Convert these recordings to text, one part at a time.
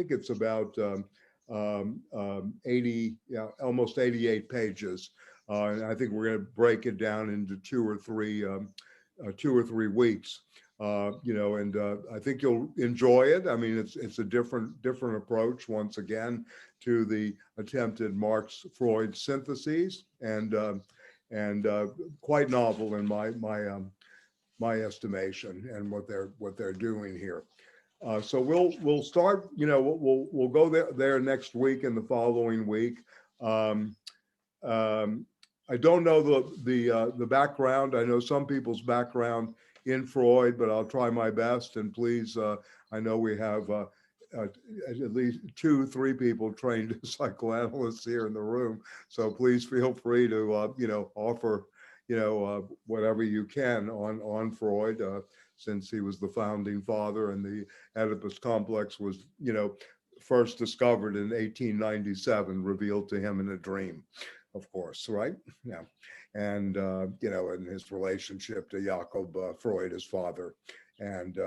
think it's about 80, yeah, almost 88 pages. And I think we're going to break it down into 2 or 3 weeks. And I think you'll enjoy it. I mean, it's a different approach once again to the attempted Marx Freud syntheses, and quite novel in my estimation, and what they're doing here. So we'll start. We'll go there next week and the following week. Um, I don't know the background. I know some people's background in Freud, but I'll try my best. And please, I know we have at least 2-3 people trained psychoanalysts here in the room. So please feel free to offer whatever you can on Freud, since he was the founding father, and the Oedipus complex was first discovered in 1897, revealed to him in a dream, of course, right? Yeah. And, in his relationship to Jakob Freud, his father. And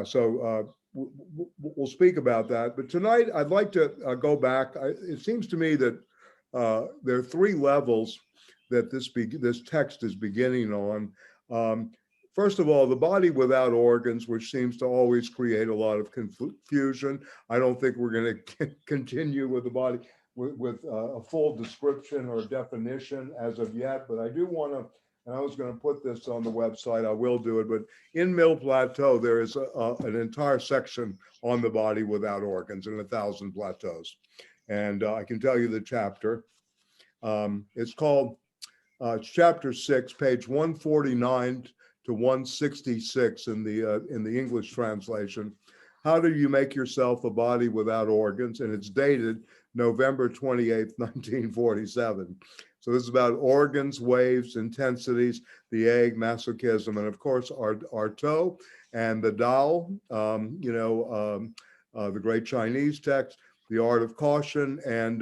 so we'll speak about that. But tonight, I'd like to go back. It seems to me that there are 3 levels that this text is beginning on. First of all, the body without organs, which seems to always create a lot of confusion. I don't think we're going to continue with the body with a full description or definition as of yet, but I do want to, and I was going to put this on the website, I will do it, but in Mill Plateau, there is an entire section on the body without organs in 1,000 plateaus. And I can tell you the chapter. It's called, it's chapter 6, page 149 to 166 in the English translation. How do you make yourself a body without organs? And it's dated November 28th, 1947. So this is about organs, waves, intensities, the egg, masochism, and of course, Artaud and the Tao, the great Chinese text, the art of caution, and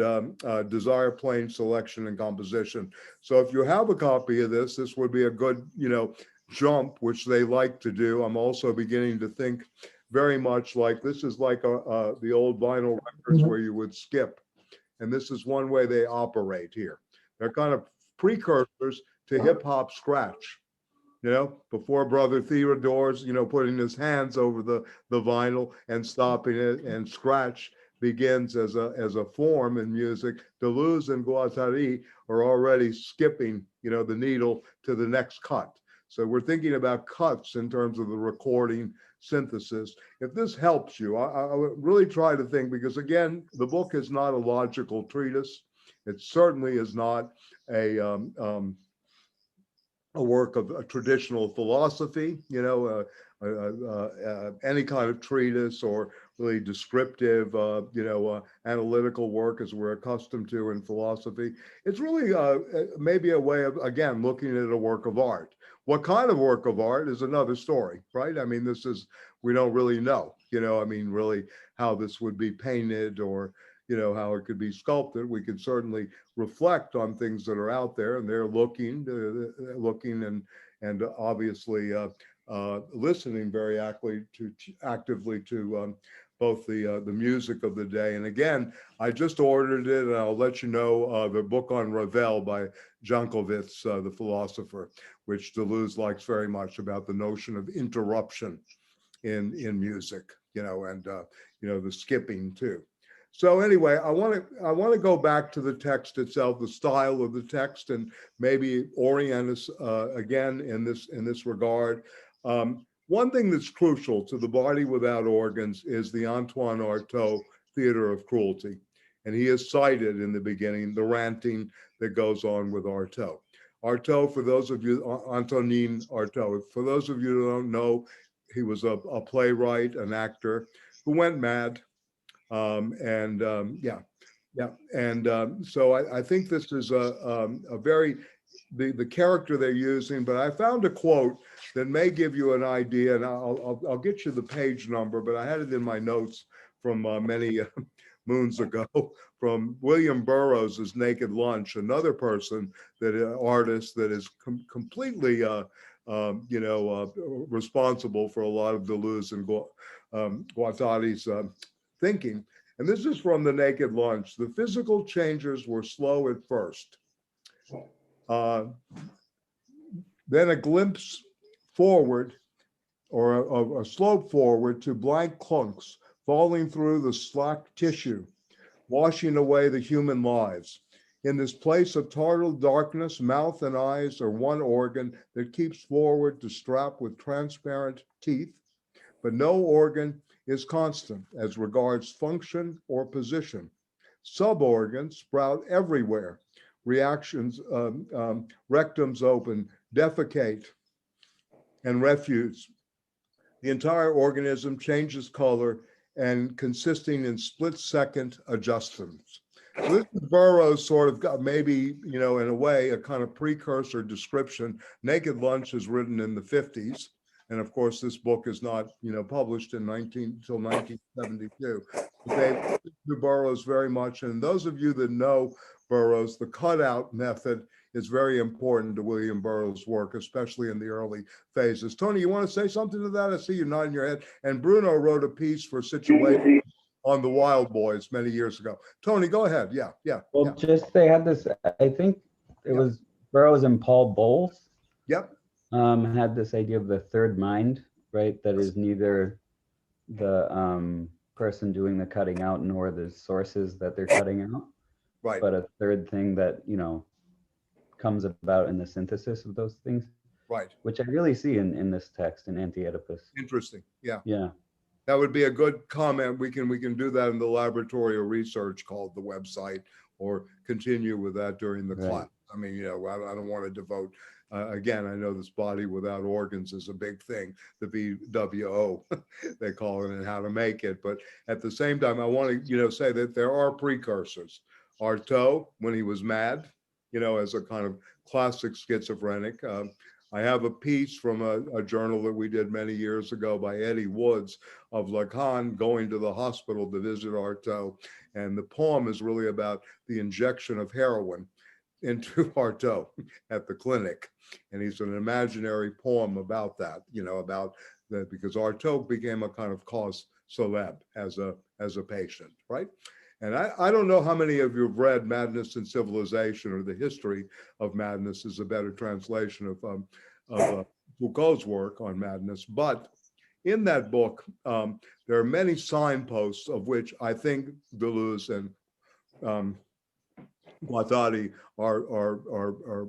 desire, plane, selection, and composition. So if you have a copy of this would be a good, jump, which they like to do. I'm also beginning to think very much like this is like the old vinyl records where you would skip. And this is one way they operate here. They're kind of precursors to hip hop scratch, before Brother Theodore's, putting his hands over the vinyl and stopping it, and scratch begins as a form in music. Deleuze and Guattari are already skipping, the needle to the next cut. So we're thinking about cuts in terms of the recording synthesis. If this helps you, I would really try to think, because again, the book is not a logical treatise. It certainly is not a work of a traditional philosophy, any kind of treatise or really descriptive, analytical work as we're accustomed to in philosophy. It's really maybe a way of, again, looking at a work of art. What kind of work of art is another story, right? I mean, we don't really know, really how this would be painted, or, how it could be sculpted. We can certainly reflect on things that are out there, and they're looking and obviously listening very actively to both the music of the day. And again, I just ordered it, and I'll let you know the book on Ravel by Jankovitz, the philosopher, which Deleuze likes very much, about the notion of interruption in music, and the skipping too. So anyway, I want to go back to the text itself, the style of the text, and maybe orient us again in this regard. One thing that's crucial to the body without organs is the Antoine Artaud theater of cruelty. And he is cited in the beginning, the ranting that goes on with Artaud. Artaud, for those of you, Antonin Artaud, for those of you who don't know, he was a playwright, an actor who went mad. So I think this is a very, the character they're using, but I found a quote that may give you an idea, and I'll get you the page number, but I had it in my notes from many moons ago, from William Burroughs' Naked Lunch, another person, that artist that is completely responsible for a lot of Deleuze and Guattari's thinking. And this is from The Naked Lunch. The physical changes were slow at first. Then a glimpse forward, or a slope forward to blank clunks falling through the slack tissue, washing away the human lives. In this place of total darkness, mouth and eyes are one organ that keeps forward to strap with transparent teeth, but no organ is constant as regards function or position. Suborgans sprout everywhere. Reactions, rectums open, defecate, and refuse. The entire organism changes color and consisting in split-second adjustments. So this is Burroughs sort of got maybe, in a way, a kind of precursor description. Naked Lunch is written in the 50s. And of course, this book is not, published until 1972. But they do Burroughs very much. And those of you that know Burroughs, the cutout method is very important to William Burroughs' work, especially in the early phases. Tony, you want to say something to that? I see you nodding your head. And Bruno wrote a piece for Situating on the Wild Boys many years ago. Tony, go ahead. Yeah. Well, just they had this, I think it was Burroughs and Paul Bowles. Yep. Had this idea of the third mind, right? That is neither the person doing the cutting out nor the sources that they're cutting out, right? But a third thing that, comes about in the synthesis of those things. Right. Which I really see in this text in Anti-Oedipus. Interesting. Yeah. Yeah. That would be a good comment. We can do that in the laboratory or research called the website, or continue with that during the class. I mean, I don't want to devote, again, I know this body without organs is a big thing, the BWO, they call it, and how to make it. But at the same time, I want to, say that there are precursors. Artaud, when he was mad, as a kind of classic schizophrenic. I have a piece from a journal that we did many years ago by Eddie Woods of Lacan going to the hospital to visit Artaud. And the poem is really about the injection of heroin into Artaud at the clinic. And he's an imaginary poem about that, about that, because Artaud became a kind of cause célèbre as a patient, right? And I don't know how many of you have read Madness and Civilization, or The History of Madness is a better translation of Foucault's work on madness. But in that book, there are many signposts of which I think Deleuze and Guattari are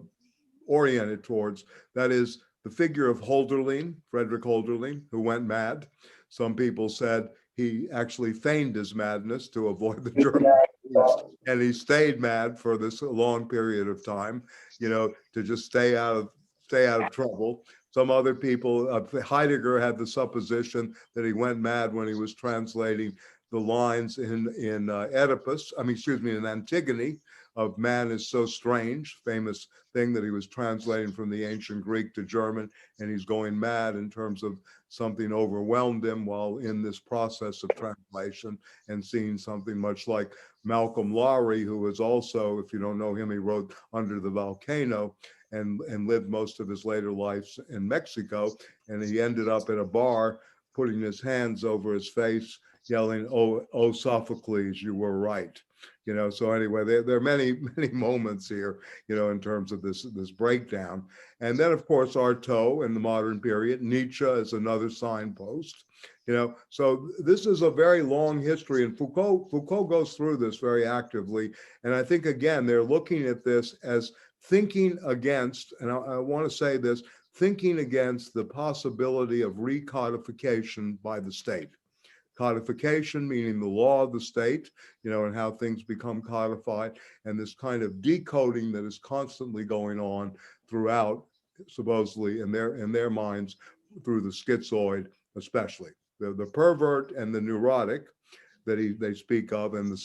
oriented towards. That is the figure of Hölderlin, Frederick Hölderlin, who went mad. Some people said he actually feigned his madness to avoid the German police, and he stayed mad for this long period of time, to just stay out of trouble. Some other people, Heidegger had the supposition that he went mad when he was translating the lines in Oedipus, in Antigone, of man is so strange, famous thing that he was translating from the ancient Greek to German, and he's going mad in terms of something overwhelmed him while in this process of translation, and seeing something much like Malcolm Lowry, who was also, if you don't know him, he wrote Under the Volcano and lived most of his later life in Mexico. And he ended up at a bar putting his hands over his face, yelling, oh, Sophocles, you were right. So anyway, there are many moments here, in terms of this breakdown. And then, of course, Artaud in the modern period, Nietzsche is another signpost, So this is a very long history, and Foucault goes through this very actively. And I think, again, they're looking at this as thinking against, and I want to say this, thinking against the possibility of recodification by the state. Codification, meaning the law of the state, and how things become codified, and this kind of decoding that is constantly going on throughout, supposedly in their minds, through the schizoid, especially the pervert and the neurotic. that they speak of, and the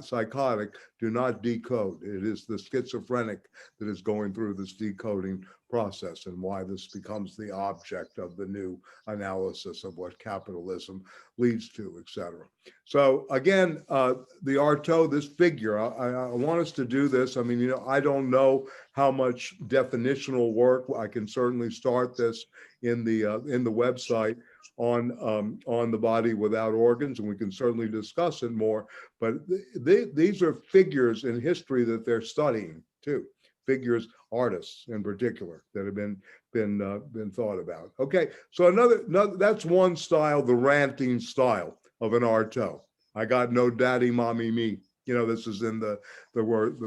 psychotic do not decode. It is the schizophrenic that is going through this decoding process, and why this becomes the object of the new analysis of what capitalism leads to, etc. So again, the Artaud, this figure, I want us to do this. I mean, I don't know how much definitional work. I can certainly start this in the website on the body without organs, and we can certainly discuss it more. But these are figures in history that they're studying too. Figures, artists in particular, that have been thought about. Okay, so another that's one style, the ranting style of an Artaud. I got no daddy, mommy, me. This is in the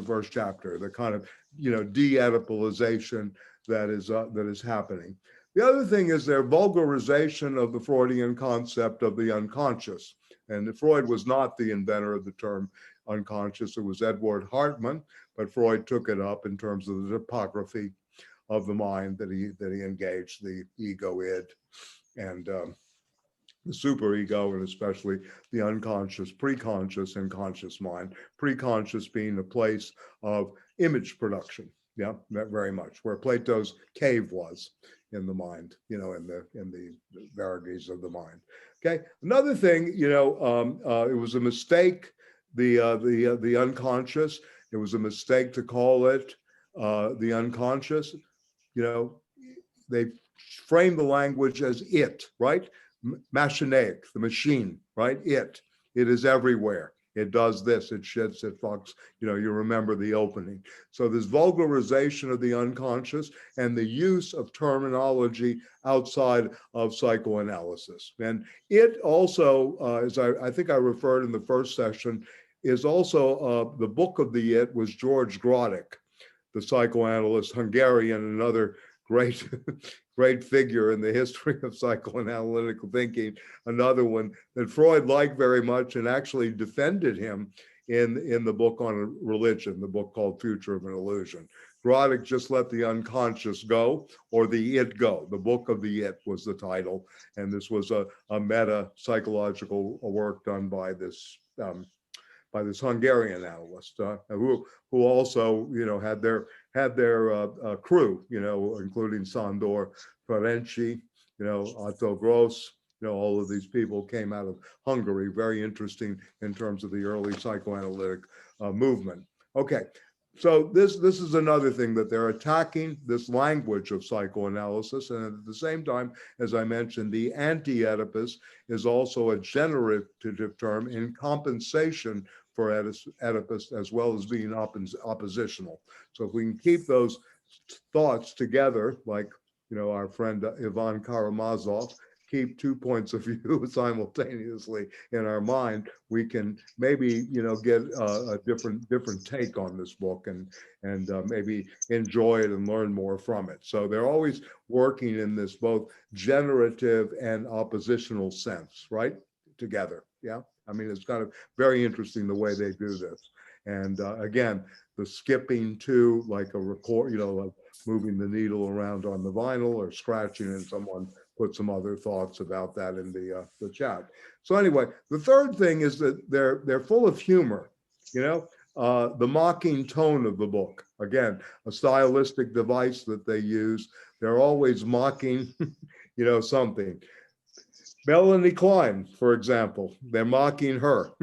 first chapter. The kind of de-Oedipalization that is happening. The other thing is their vulgarization of the Freudian concept of the unconscious. And Freud was not the inventor of the term unconscious. It was Edward Hartmann, but Freud took it up in terms of the topography of the mind that he engaged, the ego, id, and the superego, and especially the unconscious, preconscious, and conscious mind. Preconscious being the place of image production. Yeah, that very much, where Plato's cave was in the mind, in the vagaries of the mind. Okay, another thing, it was a mistake. The unconscious. It was a mistake to call it the unconscious. They frame the language as it, right? Machinaic, the machine, right? It is everywhere. It does this, it shits, it fucks, you remember the opening. So this vulgarization of the unconscious and the use of terminology outside of psychoanalysis. And it also, as I think I referred in the first session, is also the book of the it was George Grodek, the psychoanalyst, Hungarian, another great great figure in the history of psychoanalytical thinking, another one that Freud liked very much and actually defended him in the book on religion, the book called Future of an Illusion. Grodek just let the unconscious go, or the it go. The book of the it was the title, and this was a meta psychological work done by this Hungarian analyst who also had their crew, including Sandor Ferenczi, Otto Gross, all of these people came out of Hungary. Very interesting in terms of the early psychoanalytic movement. Okay, so this is another thing, that they're attacking this language of psychoanalysis, and at the same time, as I mentioned, the anti-Oedipus is also a generative term in compensation for Oedipus, as well as being oppositional. So if we can keep those thoughts together, like our friend Ivan Karamazov, keep 2 points of view simultaneously in our mind, we can maybe get a different take on this book, and maybe enjoy it and learn more from it. So they're always working in this both generative and oppositional sense, right? Together, yeah. I mean, it's kind of very interesting the way they do this. And again, the skipping to like a record, like moving the needle around on the vinyl or scratching, and someone put some other thoughts about that in the chat. So anyway, the third thing is that they're full of humor, the mocking tone of the book. Again, a stylistic device that they use. They're always mocking, something. Melanie Klein, for example, they're mocking her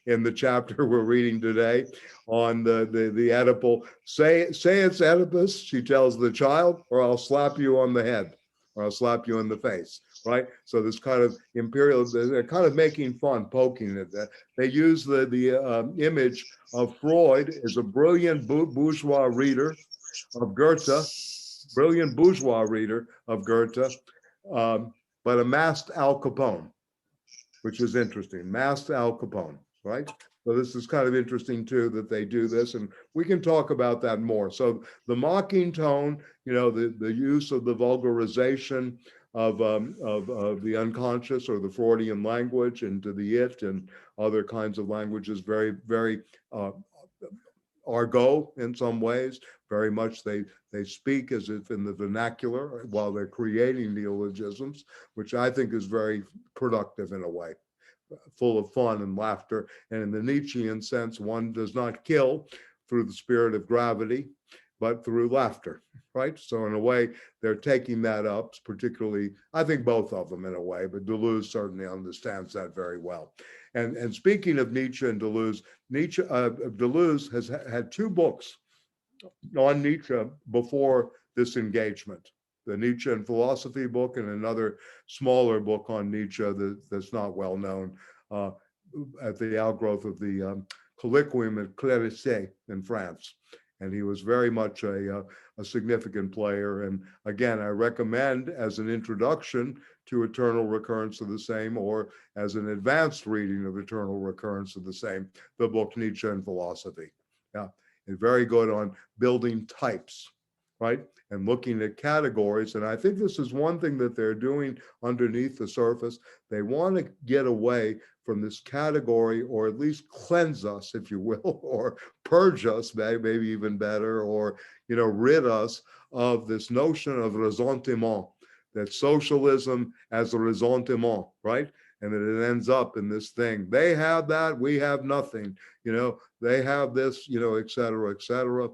in the chapter we're reading today on the Oedipal. Say it's Oedipus, she tells the child, or I'll slap you on the head, or I'll slap you in the face, right? So this kind of imperial, they're kind of making fun, poking at that. They use the image of Freud as a brilliant bourgeois reader of Goethe, but a masked Al Capone, which is interesting. Masked Al Capone, right? So this is kind of interesting too, that they do this, and we can talk about that more. So the mocking tone, the use of the vulgarization of the unconscious or the Freudian language into the it and other kinds of languages, very, very argot in some ways. Very much they speak as if in the vernacular while they're creating neologisms, which I think is very productive in a way. full of fun and laughter. And in the Nietzschean sense, one does not kill through the spirit of gravity, but through laughter, right? So in a way, they're taking that up, particularly, I think both of them in a way, but Deleuze certainly understands that very well. And speaking of Nietzsche and Deleuze, Deleuze has had two books on Nietzsche before this engagement. The Nietzsche and Philosophy book and another smaller book on Nietzsche that's not well known at the outgrowth of the Colloquium at Clérisay in France. And he was very much a significant player. And again, I recommend as an introduction to Eternal Recurrence of the Same, or as an advanced reading of Eternal Recurrence of the Same, the book Nietzsche and Philosophy. Yeah, it's very good on building types, right? And looking at categories. And I think this is one thing that they're doing underneath the surface. They want to get away from this category, or at least cleanse us, if you will, or purge us, maybe even better, or, rid us of this notion of ressentiment, that socialism as a ressentiment, right? And that it ends up in this thing. They have that, we have nothing, they have this, et cetera, et cetera.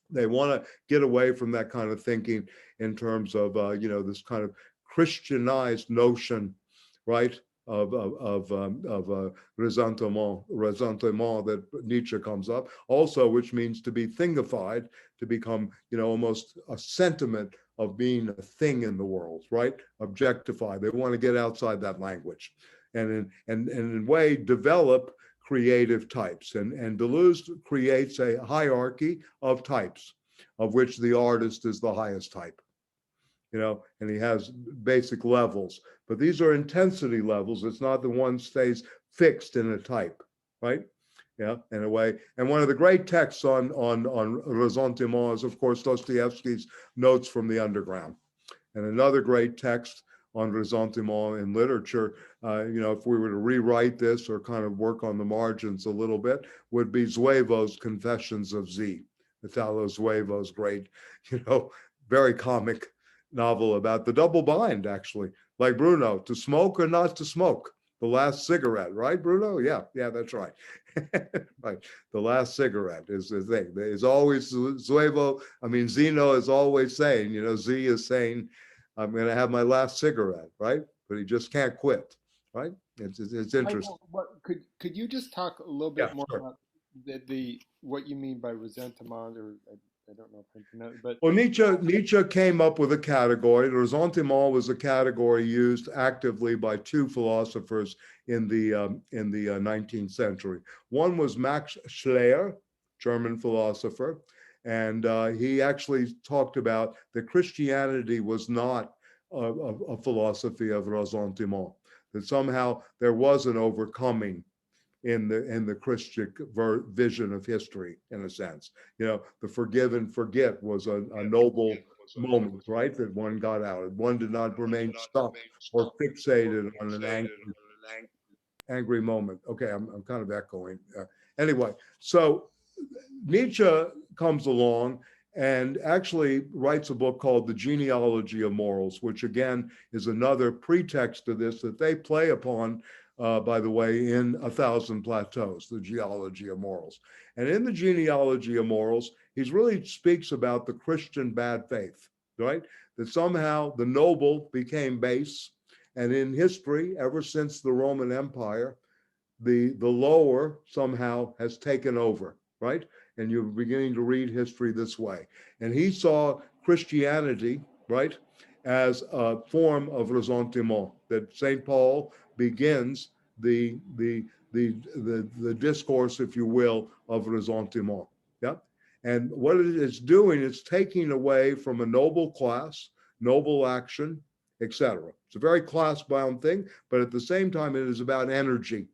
They want to get away from that kind of thinking in terms of, this kind of Christianized notion, right, of ressentiment that Nietzsche comes up. Also, which means to be thingified, to become, almost a sentiment of being a thing in the world, right? Objectified. They want to get outside that language, and in a way develop creative types. And Deleuze creates a hierarchy of types, of which the artist is the highest type, and he has basic levels. But these are intensity levels. It's not the one stays fixed in a type, right? Yeah, in a way. And one of the great texts on ressentiment is, of course, Dostoevsky's Notes from the Underground. And another great text on ressentiment in literature, if we were to rewrite this or kind of work on the margins a little bit, would be Zuevo's Confessions of Z. Italo Zuevo's great, very comic novel about the double bind, actually, like Bruno, to smoke or not to smoke. The last cigarette, right, Bruno? Yeah, that's right. Right. The last cigarette is the thing. There's always Zuevo. Zeno is always saying, Z is saying, I'm going to have my last cigarette, right? But he just can't quit, right? It's interesting. Michael, could you just talk a little bit more sure. about the what you mean by ressentiment, or I don't know if I pronounce it, but well, Nietzsche came up with a category. Ressentiment was a category used actively by two philosophers in the 19th century. One was Max Schleyer, German philosopher, and he actually talked about that Christianity was not a philosophy of ressentiment, that somehow there was an overcoming in the Christian vision of history, in a sense. The forgive and forget was a noble moment, right? That one got out. One did not remain stuck or fixated on an angry moment. Okay, I'm kind of echoing. Anyway, so Nietzsche comes along and actually writes a book called The Genealogy of Morals, which again is another pretext to this that they play upon, by the way, in A Thousand Plateaus, The Genealogy of Morals. And in The Genealogy of Morals, he really speaks about the Christian bad faith, right? That somehow the noble became base. And in history, ever since the Roman Empire, the lower somehow has taken over, right? And you're beginning to read history this way. And he saw Christianity, right, as a form of ressentiment, that St. Paul begins the discourse, if you will, of ressentiment. Yeah. And what it is doing is taking away from a noble class, noble action, etc. It's a very class-bound thing, but at the same time, it is about energy,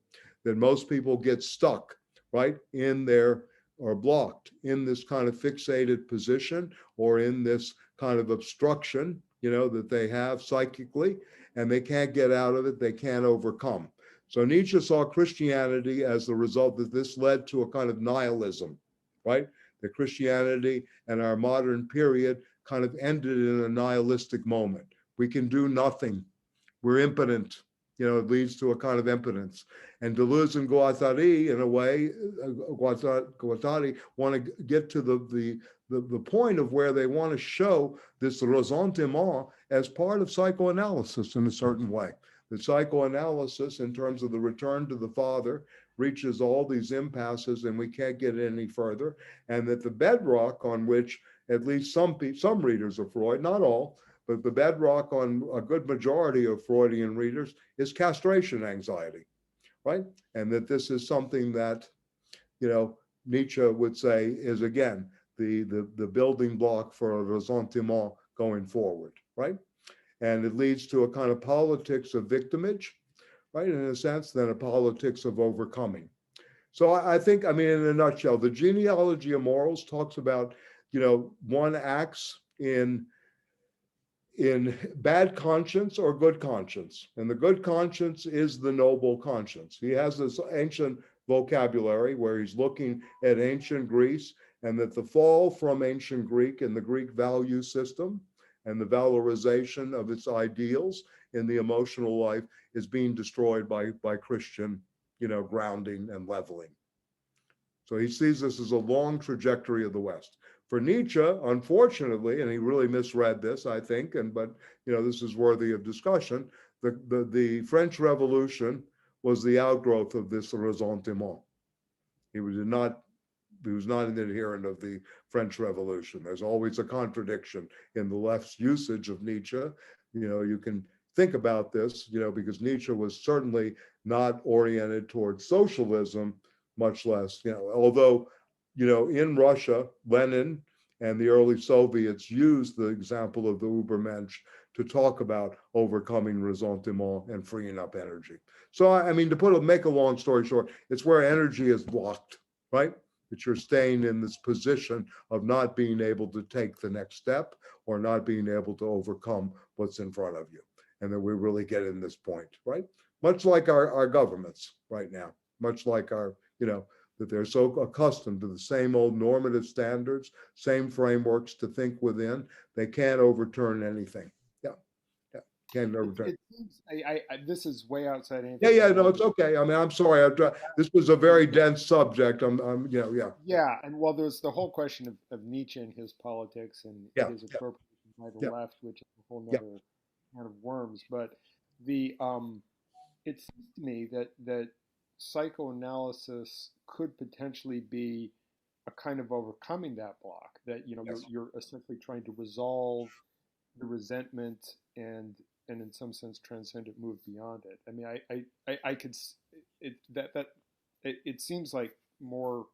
that most people get stuck, right, in their, or blocked in this kind of fixated position, or in this kind of obstruction, that they have psychically, and they can't get out of it, they can't overcome. So Nietzsche saw Christianity as the result that this led to a kind of nihilism, right? That Christianity and our modern period kind of ended in a nihilistic moment. We can do nothing. We're impotent. it leads to a kind of impotence. And Deleuze and Guattari, in a way, Guattari want to get to the point of where they want to show this ressentiment as part of psychoanalysis in a certain way. The psychoanalysis, in terms of the return to the father, reaches all these impasses and we can't get any further. And that the bedrock on which at least some readers of Freud, not all, but the bedrock on a good majority of Freudian readers is castration anxiety, right? And that this is something that, Nietzsche would say is, again, the building block for a ressentiment going forward, right? And it leads to a kind of politics of victimage, right? In a sense, then a politics of overcoming. So I think, in a nutshell, the genealogy of morals talks about, one acts in bad conscience or good conscience. And the good conscience is the noble conscience. He has this ancient vocabulary where he's looking at ancient Greece, and that the fall from ancient Greek and the Greek value system and the valorization of its ideals in the emotional life is being destroyed by Christian, grounding and leveling. So he sees this as a long trajectory of the West. For Nietzsche, unfortunately, and he really misread this, I think, but this is worthy of discussion, the French Revolution was the outgrowth of this ressentiment. He was not an adherent of the French Revolution. There's always a contradiction in the left's usage of Nietzsche. You can think about this, because Nietzsche was certainly not oriented towards socialism, much less, although, in Russia, Lenin and the early Soviets used the example of the Übermensch to talk about overcoming ressentiment and freeing up energy. So, to make a long story short, it's where energy is blocked, right? That you're staying in this position of not being able to take the next step or not being able to overcome what's in front of you. And that we really get in this point, right? Much like our governments right now, much like our, that they're so accustomed to the same old normative standards, same frameworks to think within, they can't overturn anything. Can't overturn. It seems, this is way outside anything. No, it's okay. I'm sorry. This was a very dense subject. Yeah, and well, there's the whole question of Nietzsche and his politics and his appropriation by the left, which is a whole nother kind of worms. But it seems to me that psychoanalysis could potentially be a kind of overcoming that block. That you're essentially trying to resolve the resentment and in some sense transcend it, move beyond it. I could it seems like more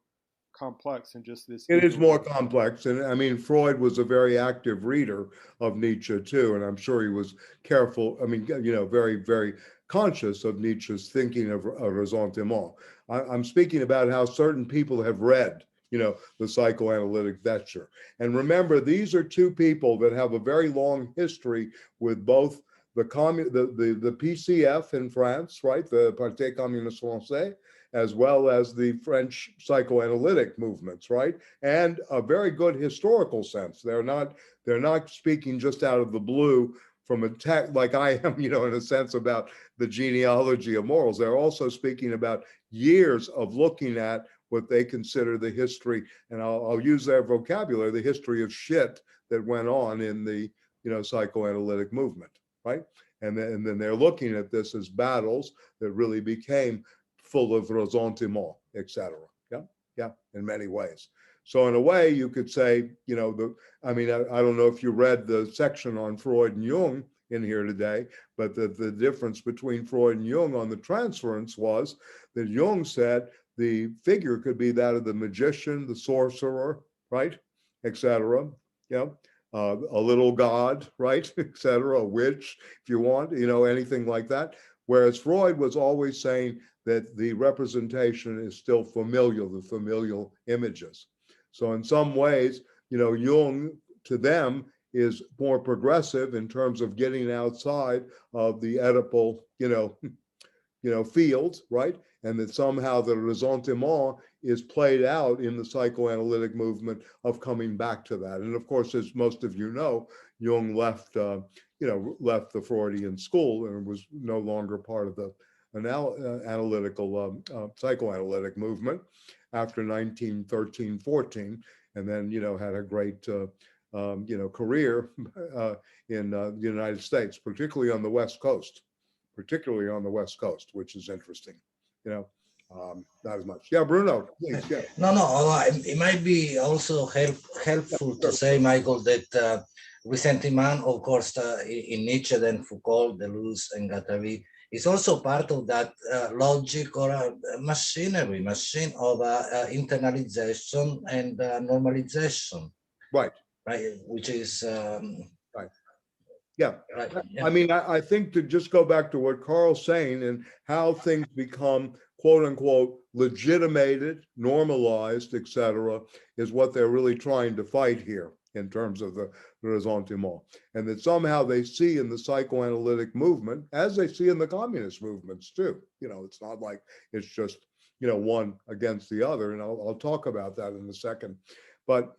complex than just this. It is more complex, and Freud was a very active reader of Nietzsche too, and I'm sure he was careful. Very, very conscious of Nietzsche's thinking of a ressentiment. I'm speaking about how certain people have read, the psychoanalytic venture. And remember, these are two people that have a very long history with both the PCF in France, right, the Parti Communiste Français, as well as the French psychoanalytic movements, right, and a very good historical sense. They're not speaking just out of the blue from a tech like I am, in a sense about the genealogy of morals. They're also speaking about years of looking at what they consider the history, and I'll use their vocabulary, the history of shit that went on in the psychoanalytic movement, right? And then they're looking at this as battles that really became full of ressentiment, etc. Yeah, in many ways. So in a way, you could say, I don't know if you read the section on Freud and Jung in here today, but the difference between Freud and Jung on the transference was that Jung said the figure could be that of the magician, the sorcerer, right, etc. A little god, right, etc. A witch, if you want, anything like that. Whereas Freud was always saying that the representation is still familial, the familial images. So in some ways, Jung to them is more progressive in terms of getting outside of the Oedipal, field, right? And that somehow the ressentiment is played out in the psychoanalytic movement of coming back to that. And of course, as most of you know, Jung left, left the Freudian school and was no longer part of the analytical psychoanalytic movement after 1913-14, and then had a great career in the United States, particularly on the West Coast, which is interesting. Not as much. Yeah, Bruno, please. Yeah. No, it might be also helpful to say, Michael, that ressentiment, of course, in Nietzsche and Foucault, Deleuze and Guattari, is also part of that logic or machine of internalization and normalization. Right. Right, which is right. Yeah. Right. Yeah. I mean, I think to just go back to what Carl's saying and how things become quote unquote legitimated, normalized, etc., is what they're really trying to fight here in terms of the ressentiment. And that somehow they see in the psychoanalytic movement, as they see in the communist movements too. It's not like it's just, one against the other. And I'll talk about that in a second. But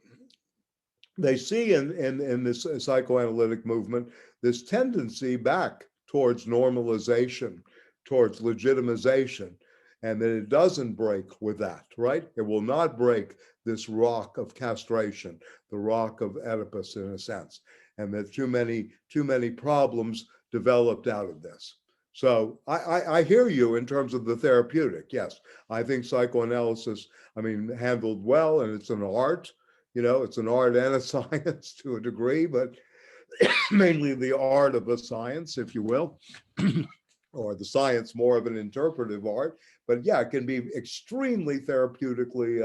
they see in this psychoanalytic movement this tendency back towards normalization, towards legitimization, and that it doesn't break with that, right? It will not break this rock of castration, the rock of Oedipus in a sense, and that too many problems developed out of this. So I hear you in terms of the therapeutic. Yes, I think psychoanalysis, handled well, and it's an art. It's an art and a science to a degree, but mainly the art of a science, if you will, or the science more of an interpretive art. But yeah, it can be extremely therapeutically,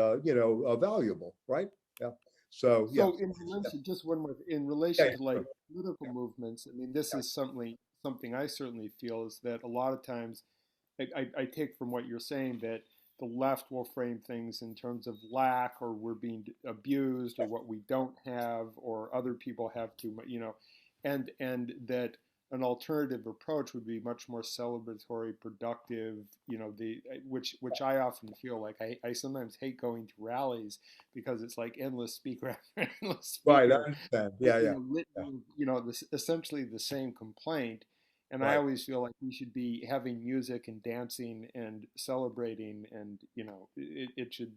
valuable, right? Yeah. So yeah. So in relation, just one more, in relation to like political movements, this is something I certainly feel is that a lot of times I take from what you're saying that the left will frame things in terms of lack, or we're being abused, or what we don't have, or other people have too much, and that an alternative approach would be much more celebratory, productive, which I often feel like I sometimes hate going to rallies because it's like endless speaker after endless speaker. Right, I understand. Yeah. Essentially the same complaint. And right. I always feel like we should be having music and dancing and celebrating, and it should.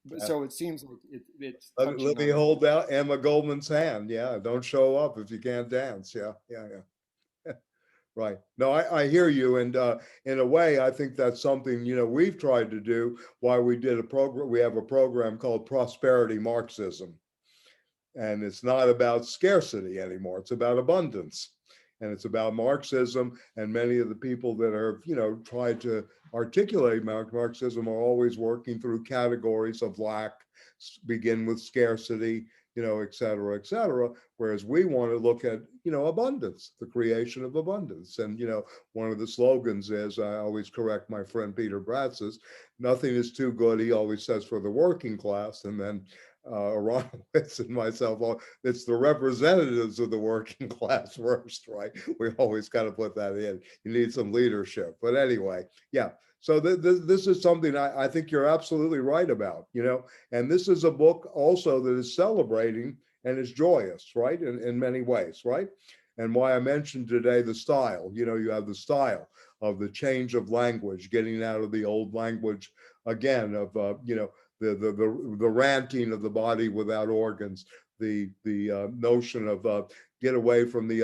Yeah. So it seems like it's. Let me hold out Emma Goldman's hand. Yeah, don't show up if you can't dance. Yeah. Right. No, I hear you, and in a way, I think that's something we've tried to do. Why we did a program? We have a program called Prosperity Marxism, and it's not about scarcity anymore. It's about abundance. And it's about Marxism, and many of the people that are, tried to articulate Marxism are always working through categories of lack, begin with scarcity, et cetera, whereas we want to look at, abundance, the creation of abundance. And, one of the slogans is, I always correct my friend Peter Bratz's, nothing is too good, he always says, for the working class. And then Aronowitz and myself, it's the representatives of the working class first, right? We always kind of put that in. You need some leadership. But anyway, yeah. So this is something I think you're absolutely right about, and this is a book also that is celebrating and is joyous, right? In many ways, right? And why I mentioned today the style, you have the style of the change of language, getting out of the old language again of, the ranting of the body without organs, the notion of get away from the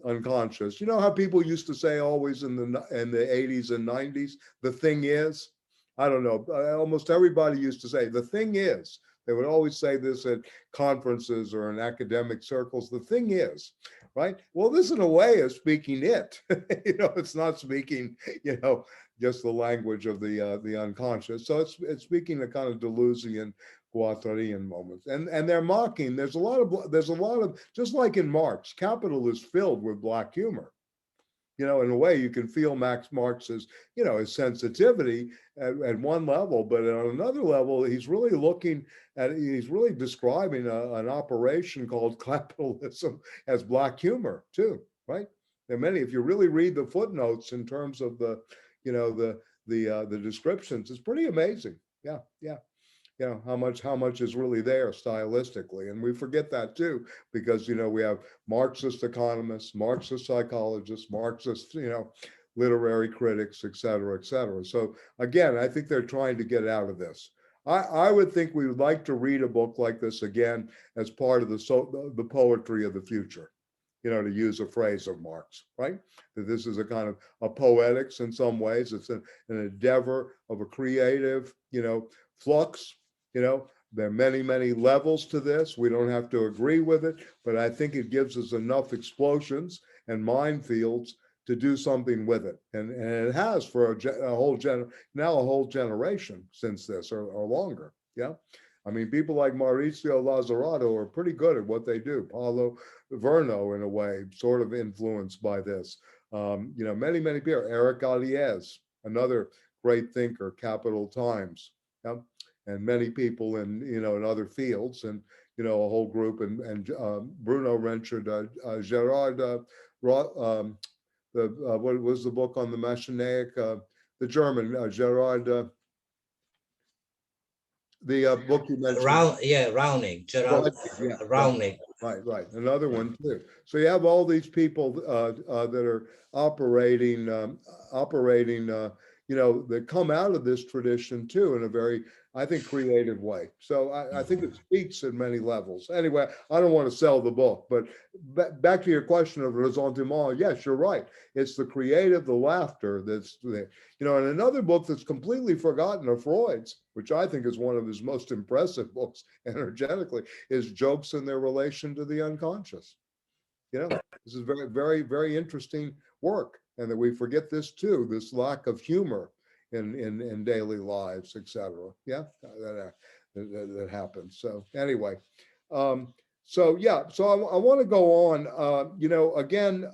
unconscious. You know how people used to say always in the 80s and 90s, the thing is, I don't know, almost everybody used to say, the thing is. They would always say this at conferences or in academic circles, the thing is, right? Well, this in a way is speaking it. It's not speaking, just the language of the unconscious. So it's speaking a kind of Deleuzian, Guattarian moments, and they're mocking. There's a lot of just like in Marx, capital is filled with black humor. In a way, you can feel Marx's, his sensitivity at one level, but on another level, he's really describing an operation called capitalism as black humor too, right? There are many. If you really read the footnotes in terms of the descriptions, it's pretty amazing. Yeah. You know, how much is really there stylistically, and we forget that too, because we have Marxist economists, Marxist psychologists, Marxist literary critics, et cetera, et cetera. So again, I think they're trying to get out of this. I would think we would like to read a book like this again as part of the poetry of the future, to use a phrase of Marx, right? That this is a kind of a poetics in some ways. It's an endeavor of a creative, flux. There are many, many levels to this. We don't have to agree with it, but I think it gives us enough explosions and minefields to do something with it. And it has for a whole generation since this or longer. Yeah. I mean, people like Mauricio Lazarato are pretty good at what they do. Paulo Verno, in a way, sort of influenced by this. Many, many people. Eric Aliez, another great thinker, Capital Times. Yeah. And many people in in other fields, and a whole group, and Bruno Renscher, Gerard, what was the book on the Machinic? The German Gerard. The book you mentioned. Raunig, Gerard Raunig. Right. Another one too. So you have all these people that are operating, that come out of this tradition too in a very, I think, creative way. So I think it speaks at many levels. Anyway, I don't want to sell the book, but back to your question of ressentiment, yes, you're right. It's the creative, the laughter that's there. And another book that's completely forgotten of Freud's, which I think is one of his most impressive books energetically, is Jokes and Their Relation to the Unconscious. This is very, very, very interesting work. And that we forget this too, this lack of humor in daily lives, etc. Yeah, that happens. So anyway, so I want to go on. Again,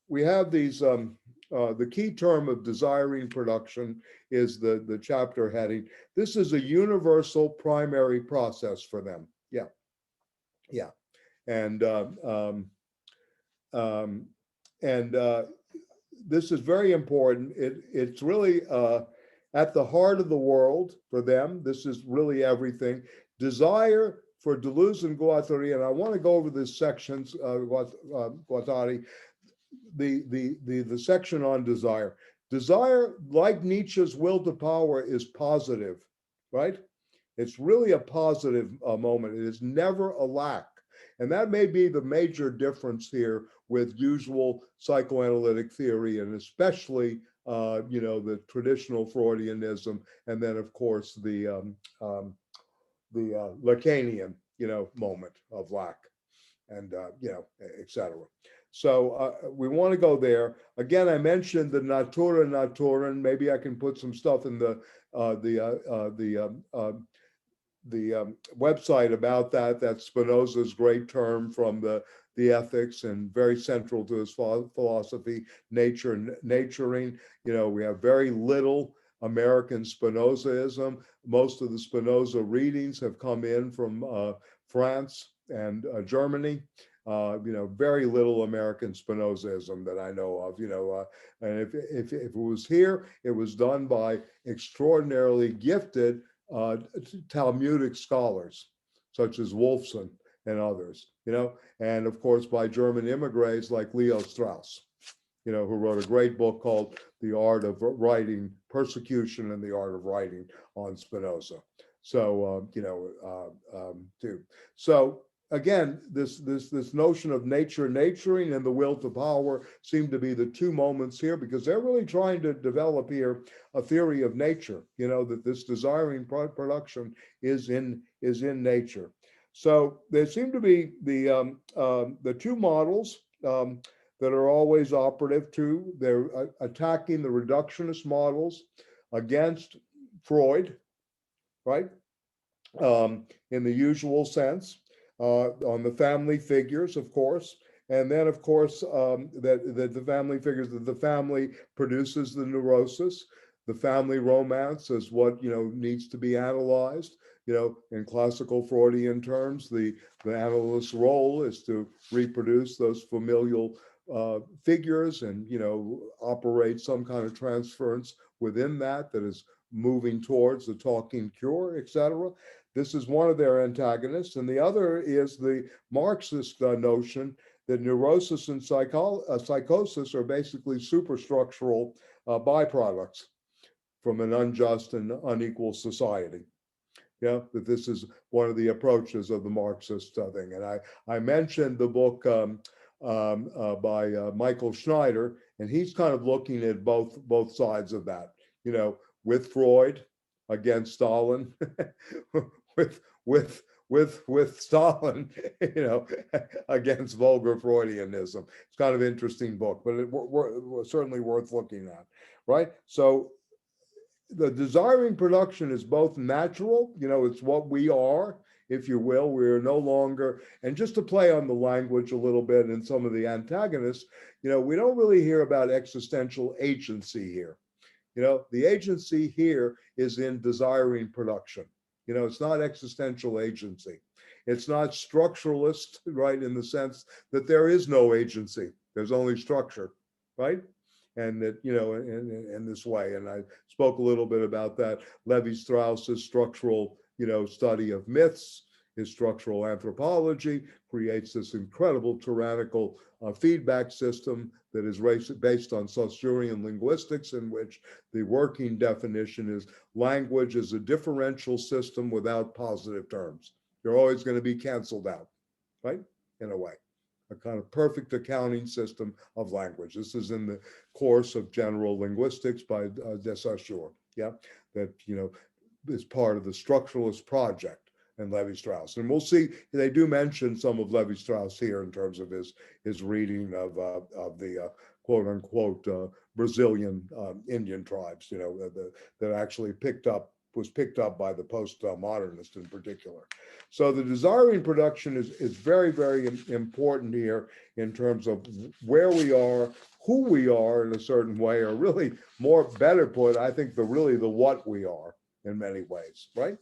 we have these. The key term of desiring production is the chapter heading. This is a universal primary process for them. Yeah, and this is very important. It's really at the heart of the world for them. This is really everything. Desire for Deleuze and Guattari, and I want to go over this sections, Guattari, the section on desire. Desire, like Nietzsche's will to power, is positive, right? It's really a positive moment. It is never a lack. And that may be the major difference here with usual psychoanalytic theory, and especially, the traditional Freudianism, and then, of course, the Lacanian, moment of lack, and, et cetera. So we want to go there. Again, I mentioned the Natura Naturen. Maybe I can put some stuff in the website about that. That's Spinoza's great term from the ethics, and very central to his philosophy, naturing. We have very little American Spinozaism. Most of the Spinoza readings have come in from France and Germany. Very little American Spinozaism that I know of. And if it was here, it was done by extraordinarily gifted Talmudic scholars, such as Wolfson and others, and of course by German immigrants like Leo Strauss, who wrote a great book called The Art of Writing, Persecution and the Art of Writing on Spinoza. So, too. So again, this notion of naturing and the will to power seem to be the two moments here, because they're really trying to develop here a theory of nature, that this desiring production is in nature. So there seem to be the two models that are always operative too. They're attacking the reductionist models against Freud, right? In the usual sense. On the family figures, of course, and then, of course, that the family figures, that the family produces the neurosis. The family romance is what needs to be analyzed. In classical Freudian terms, the analyst's role is to reproduce those familial figures and operate some kind of transference within that is moving towards the talking cure, etc. This is one of their antagonists, and the other is the Marxist notion that neurosis and psychosis are basically superstructural byproducts from an unjust and unequal society. Yeah, that this is one of the approaches of the Marxist thing. And I mentioned the book by Michael Schneider, and he's kind of looking at both sides of that. You know, with Freud against Stalin, with Stalin, you know, against vulgar Freudianism. It's kind of an interesting book, but we're certainly worth looking at, right? So the desiring production is both natural, you know, it's what we are, if you will. We're no longer, and just to play on the language a little bit in some of the antagonists, you know, we don't really hear about existential agency here. You know, the agency here is in desiring production. You know, it's not existential agency. It's not structuralist, right, in the sense that there is no agency. There's only structure, right? And that, you know, in this way. And I spoke a little bit about that. Levi-Strauss's structural, you know, study of myths, his structural anthropology creates this incredible tyrannical feedback system that is based on Saussurean linguistics, in which the working definition is language is a differential system without positive terms. You're always going to be canceled out, right? In a way. A kind of perfect accounting system of language. This is in the course of general linguistics by de Saussure, yeah, that, you know, is part of the structuralist project in Levi-Strauss. And we'll see, they do mention some of Levi-Strauss here in terms of his reading of the quote unquote Brazilian Indian tribes, you know, that actually was picked up by the postmodernist in particular. So the desiring production is very, very important here in terms of where we are, who we are in a certain way, or really better put, I think the what we are in many ways, right?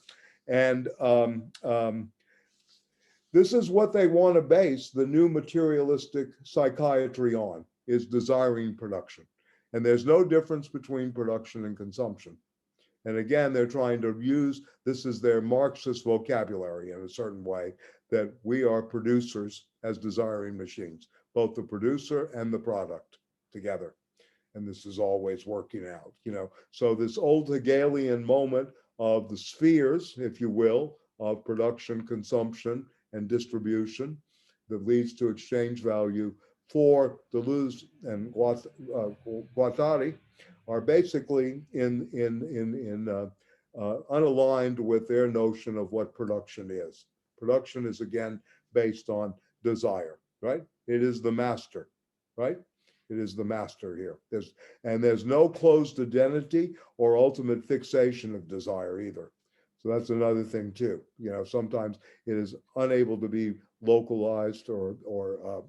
And this is what they want to base the new materialistic psychiatry on, is desiring production. And there's no difference between production and consumption. And again, they're trying to use, this is their Marxist vocabulary in a certain way, that we are producers as desiring machines, both the producer and the product together. And this is always working out, you know. So this old Hegelian moment of the spheres, if you will, of production, consumption, and distribution that leads to exchange value for Deleuze and Guattari are basically unaligned with their notion of what production is. Production is, again, based on desire, right? It is the master, right? It is the master here. There's no closed identity or ultimate fixation of desire either. So that's another thing too. You know, sometimes it is unable to be localized or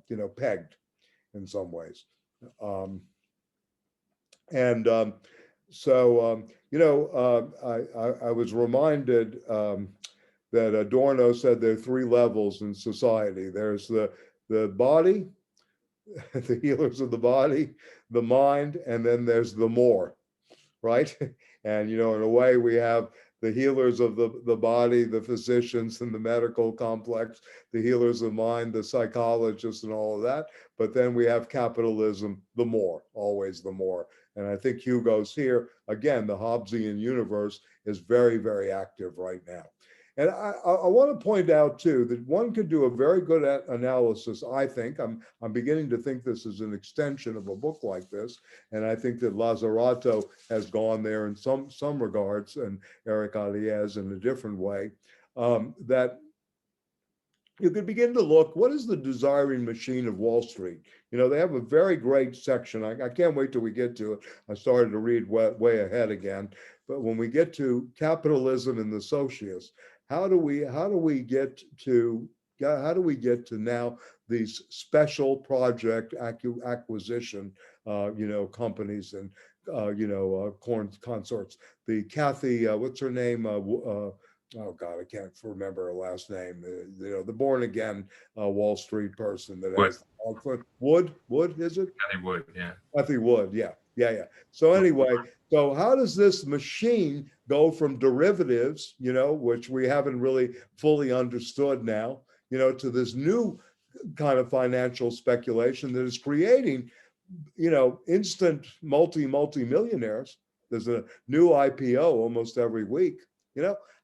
you know, pegged in some ways. You know, I was reminded that Adorno said there are three levels in society. There's the body, the healers of the body, the mind, and then there's the more, right? And, you know, in a way, we have the healers of the body, the physicians and the medical complex, the healers of mind, the psychologists and all of that. But then we have capitalism, the more, always the more. And I think Hugo's here, again, the Hobbesian universe is very, very active right now. And I want to point out too, that one could do a very good analysis, I think. I'm beginning to think this is an extension of a book like this. And I think that Lazzarato has gone there in some regards, and Eric Aliez in a different way, that you could begin to look, what is the desiring machine of Wall Street? You know, they have a very great section. I can't wait till we get to it. I started to read way ahead again. But when we get to capitalism and the socialists, how do we get to now these special project acquisition, you know, companies and you know, consorts? The Kathy, what's her name? Oh God, I can't remember her last name. You know, the born again Wall Street person that has Wood, is it? Kathy Wood, yeah. Kathy Wood, yeah. Yeah. So anyway, so how does this machine go from derivatives, which we haven't really fully understood now, to this new kind of financial speculation that is creating, instant multi-millionaires. There's a new IPO almost every week.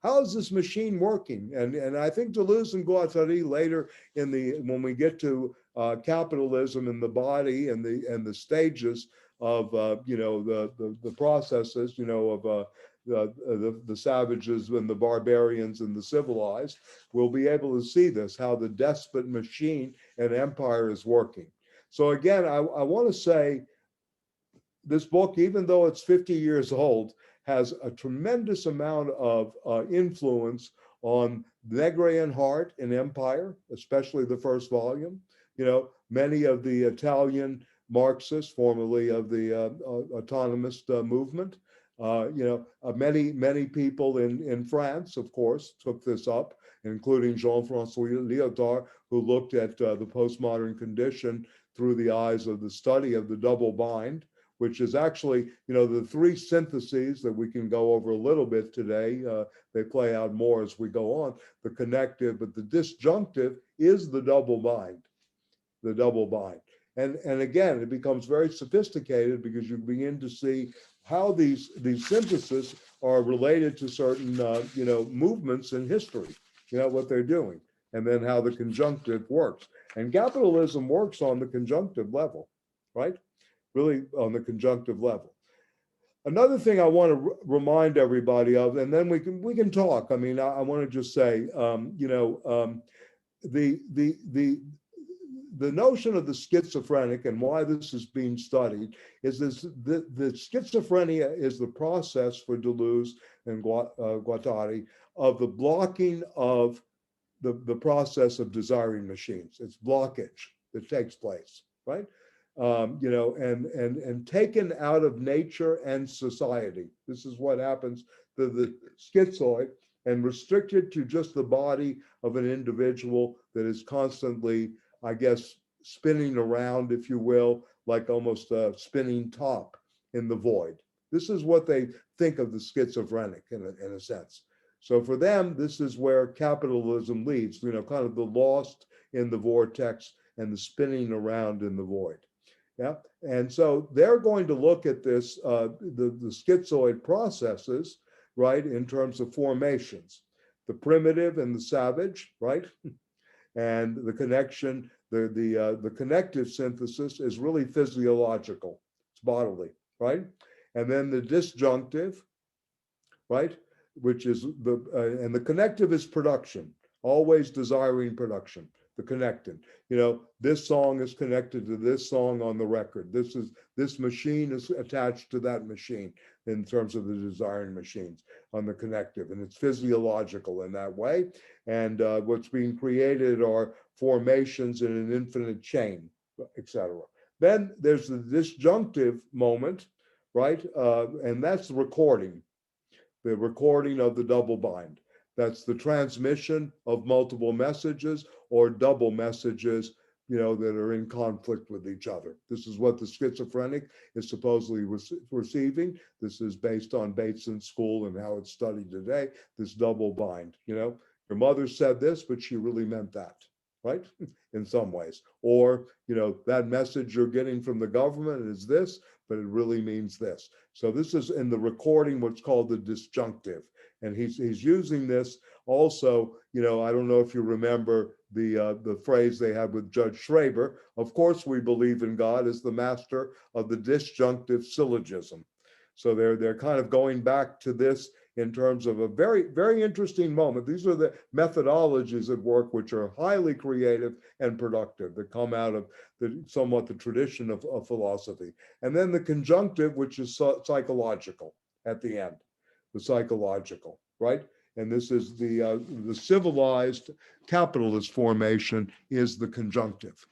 How is this machine working? And I think Deleuze and Guattari later when we get to capitalism and the body and the stages of the processes, of the savages and the barbarians and the civilized, we'll be able to see this, how the despot machine and empire is working. So again, I want to say this book, even though it's 50 years old, has a tremendous amount of influence on Negri and Hart in Empire, especially the first volume. Many of the Italian Marxists, formerly of the autonomist movement, many people in France, of course, took this up, including Jean-François Lyotard, who looked at the postmodern condition through the eyes of the study of the double bind, which is actually, the three syntheses that we can go over a little bit today. They play out more as we go on. The connective, but the disjunctive is the double bind. And again, it becomes very sophisticated because you begin to see how these syntheses are related to certain, movements in history, what they're doing, and then how the conjunctive works. And capitalism works on the conjunctive level, right? Really on the conjunctive level. Another thing I want to remind everybody of, and then we can talk. I mean, I want to just say, the notion of the schizophrenic and why this is being studied is the schizophrenia is the process for Deleuze and Guattari of the blocking of the process of desiring machines. It's blockage that takes place, right? And taken out of nature and society. This is what happens to the schizoid, and restricted to just the body of an individual that is constantly, I guess, spinning around, if you will, like almost a spinning top in the void. This is what they think of the schizophrenic in a sense. So for them, this is where capitalism leads, kind of the lost in the vortex and the spinning around in the void. Yeah, and so they're going to look at this, the schizoid processes, right, in terms of formations, the primitive and the savage, right, and the connection, the connective synthesis is really physiological, it's bodily, right, and then the disjunctive, right, which is and the connective is production, always desiring production. The connecting, this song is connected to this song on the record. This machine is attached to that machine in terms of the desiring machines on the connective, and it's physiological in that way. And what's being created are formations in an infinite chain, etc. Then there's the disjunctive moment, right? And that's the recording of the double bind. That's the transmission of multiple messages or double messages, that are in conflict with each other. This is what the schizophrenic is supposedly receiving. This is based on Bateson's school and how it's studied today, this double bind. Your mother said this, but she really meant that, right? In some ways. Or, that message you're getting from the government is this, but it really means this. So this is in the recording, what's called the disjunctive. And he's using this also, I don't know if you remember the phrase they had with Judge Schraber. Of course, we believe in God as the master of the disjunctive syllogism. So they're kind of going back to this in terms of a very, very interesting moment. These are the methodologies at work which are highly creative and productive that come out of somewhat the tradition of philosophy. And then the conjunctive, which is psychological at the end. The psychological, right? And this is the civilized capitalist formation is the conjunctive,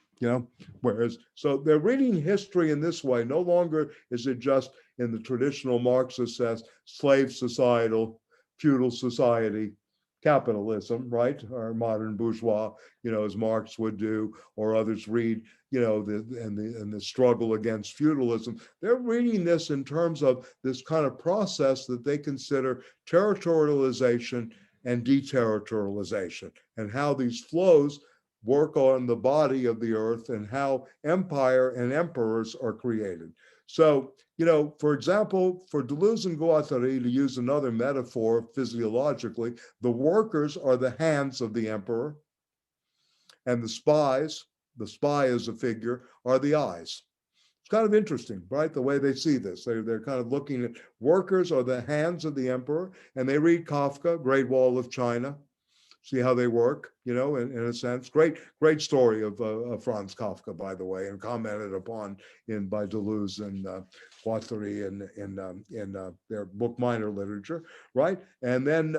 whereas, so they're reading history in this way. No longer is it just in the traditional Marxist sense, slave societal, feudal society, capitalism, right? Or modern bourgeois, as Marx would do, or others read, the struggle against feudalism. They're reading this in terms of this kind of process that they consider territorialization and deterritorialization, and how these flows work on the body of the earth and how empire and emperors are created. So, for example, for Deleuze and Guattari, to use another metaphor physiologically, the workers are the hands of the emperor, and the spy as a figure, are the eyes. It's kind of interesting, right? The way they see this. They're kind of looking at workers are the hands of the emperor, and they read Kafka, Great Wall of China, see how they work, in a sense. Great story of Franz Kafka, by the way, and commented upon by Deleuze and Guattari in their book Minor Literature, right? And then,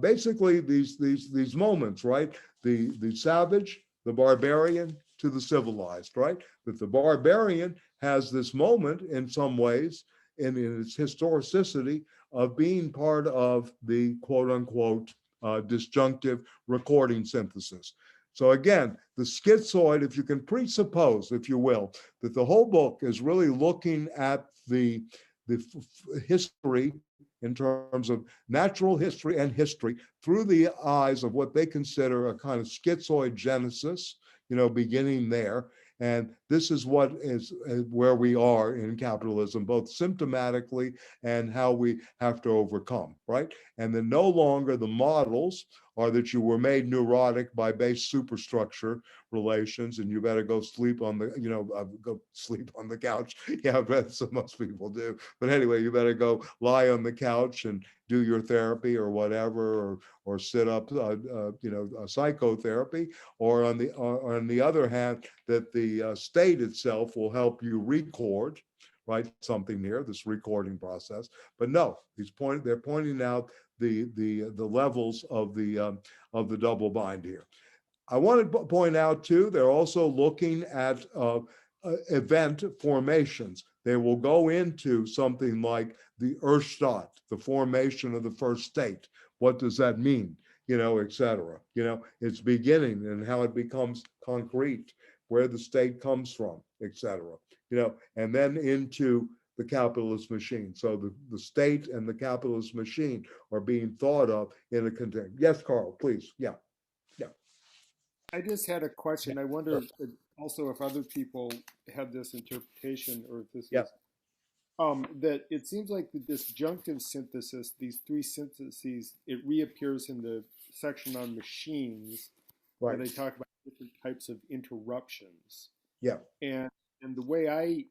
basically these moments, right? The savage, the barbarian to the civilized, right? That the barbarian has this moment in some ways in its historicity of being part of the quote unquote disjunctive recording synthesis. So again, the schizoid, if you can presuppose, if you will, that the whole book is really looking at the history in terms of natural history and history through the eyes of what they consider a kind of schizoid genesis, beginning there. And this is what is where we are in capitalism, both symptomatically and how we have to overcome, right? And then no longer the models are that you were made neurotic by base superstructure relations, and you better go sleep on the, go sleep on the couch. Yeah, so most people do. But anyway, you better go lie on the couch and do your therapy or whatever, or sit up, psychotherapy. Or on the other hand, that the state itself will help you record, right? Something here, this recording process. But no, they're pointing out the levels of the double bind here. I want to point out too, they're also looking at event formations. They will go into something like the Urstadt, the formation of the first state. What does that mean? Et cetera. Its beginning and how it becomes concrete, where the state comes from, et cetera. And then into the capitalist machine. So the state and the capitalist machine are being thought of in a context. Yes, Carl, please. Yeah. I just had a question. I wonder also if other people have this interpretation, or if this is that it seems like the disjunctive synthesis, these three syntheses, it reappears in the section on machines, right, where they talk about different types of interruptions. Yeah. And the way I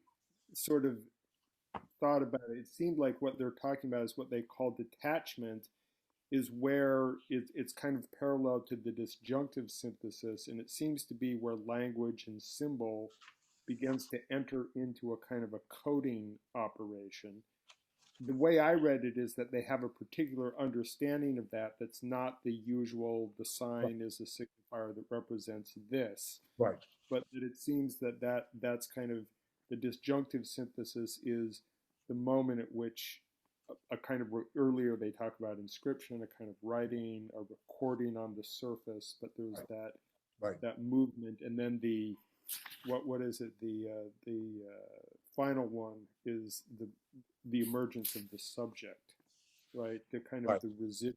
sort of thought about it, it seemed like what they're talking about is what they call detachment, is where it's kind of parallel to the disjunctive synthesis, and it seems to be where language and symbol begins to enter into a kind of a coding operation. The way I read it is that they have a particular understanding of that that's not the usual, the sign is a signifier that represents this. Right. But that it seems that's kind of the disjunctive synthesis is the moment at which a kind of, earlier they talk about inscription, a kind of writing, a recording on the surface, but there's that movement, and then the what is it? The final one is the emergence of the subject, right? The kind of the residual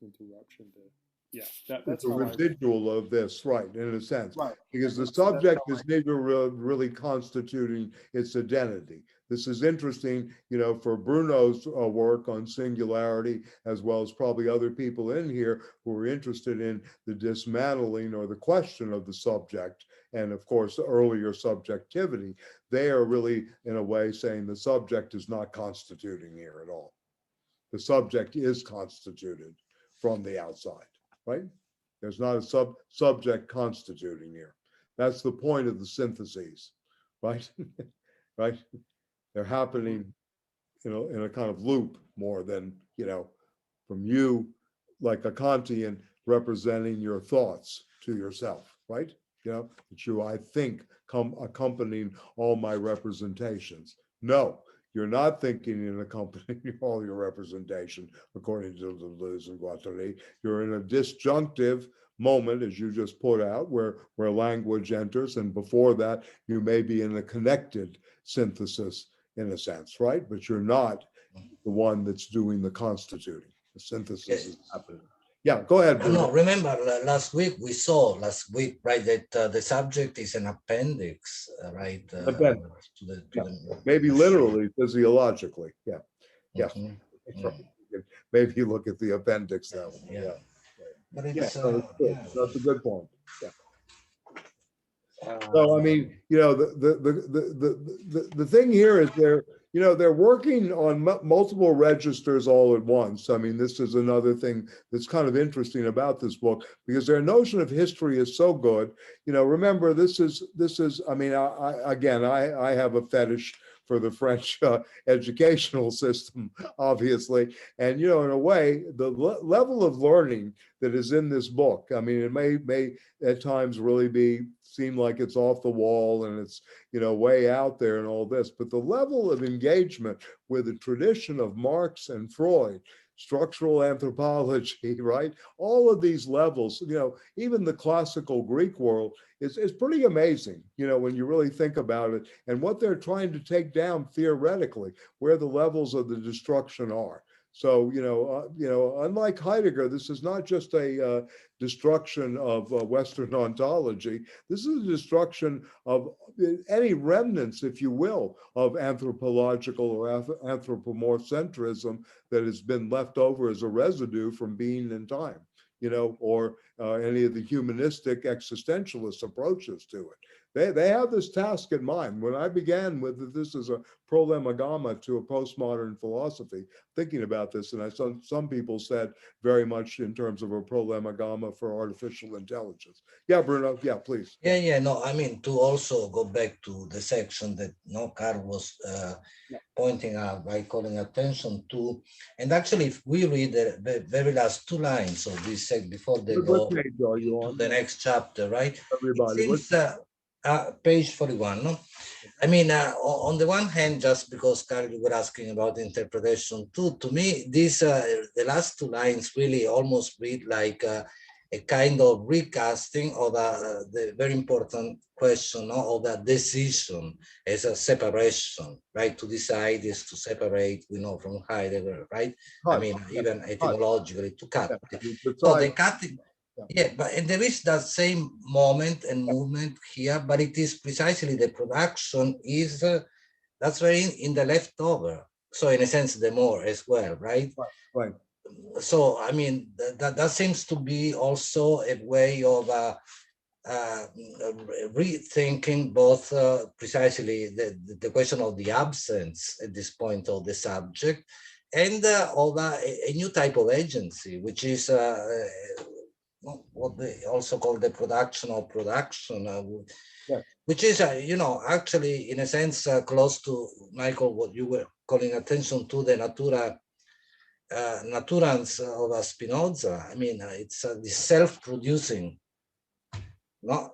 interruption. That's a residual of this, right? In a sense, right? Because the subject is never really constituting its identity. This is interesting, for Bruno's work on singularity, as well as probably other people in here who are interested in the dismantling or the question of the subject, and of course, the earlier subjectivity. They are really, in a way, saying the subject is not constituting here at all. The subject is constituted from the outside, right? There's not a subject constituting here. That's the point of the syntheses, right? Right? They're happening, in a kind of loop more than, from you, like a Kantian representing your thoughts to yourself, right? That you, I think, come accompanying all my representations. No, You're not thinking in accompanying all your representation, according to Deleuze and Guattari. You're in a disjunctive moment, as you just put out, where language enters, and before that, you may be in a connected synthesis in a sense, right? But you're not the one that's doing the constituting. The synthesis is happening. Yeah, go ahead, Bruno. No, remember last week, right, that the subject is an appendix, right? Appendix. To the, Maybe literally, physiologically. Yeah. Yeah. Mhm. Maybe you look at the appendix that way. Yeah. But Yeah, it's, that's a good point. Yeah. So I mean, you know, the thing here is they're working on multiple registers all at once. I mean, this is another thing that's kind of interesting about this book, because their notion of history is so good. You know, remember, this is. I mean, I have a fetish for the French educational system, obviously, and you know, in a way, the level of learning that is in this book. I mean, it may at times really seem like it's off the wall and it's, you know, way out there and all this, but the level of engagement with the tradition of Marx and Freud, structural anthropology, right? All of these levels, you know, even the classical Greek world is pretty amazing, you know, when you really think about it and what they're trying to take down theoretically, where the levels of the destruction are. So, you know, unlike Heidegger, this is not just a destruction of Western ontology. This is a destruction of any remnants, if you will, of anthropological or anthropomorphocentrism that has been left over as a residue from being in time, you know, or any of the humanistic existentialist approaches to it. They have this task in mind. When I began with this as a prolegomena to a postmodern philosophy, thinking about this, and I saw some people said very much in terms of a prolegomena for artificial intelligence. Yeah, Bruno. Yeah, please. Yeah. No, I mean, to also go back to the section that Carl was pointing out by calling attention to, and actually, if we read the very last two lines of this section before they go to the next chapter, right? Everybody, it seems, page 41, no? I mean, on the one hand, just because Carl, you were asking about interpretation too, to me, these the last two lines really almost read like a kind of recasting of the very important question of the decision as a separation, right? To decide is to separate, we know from Heidegger, right? I mean, even etymologically, to cut. So the cutting. Yeah, and there is that same moment and movement here, but it is precisely the production is that's very in the leftover. So in a sense, the more as well, right? Right. So I mean, that seems to be also a way of rethinking both precisely the question of the absence at this point of the subject, and of a new type of agency, which is what they also call the production of production, which is, you know, actually in a sense close to, Michael, what you were calling attention to, the naturans of Spinoza. I mean, it's the self-producing,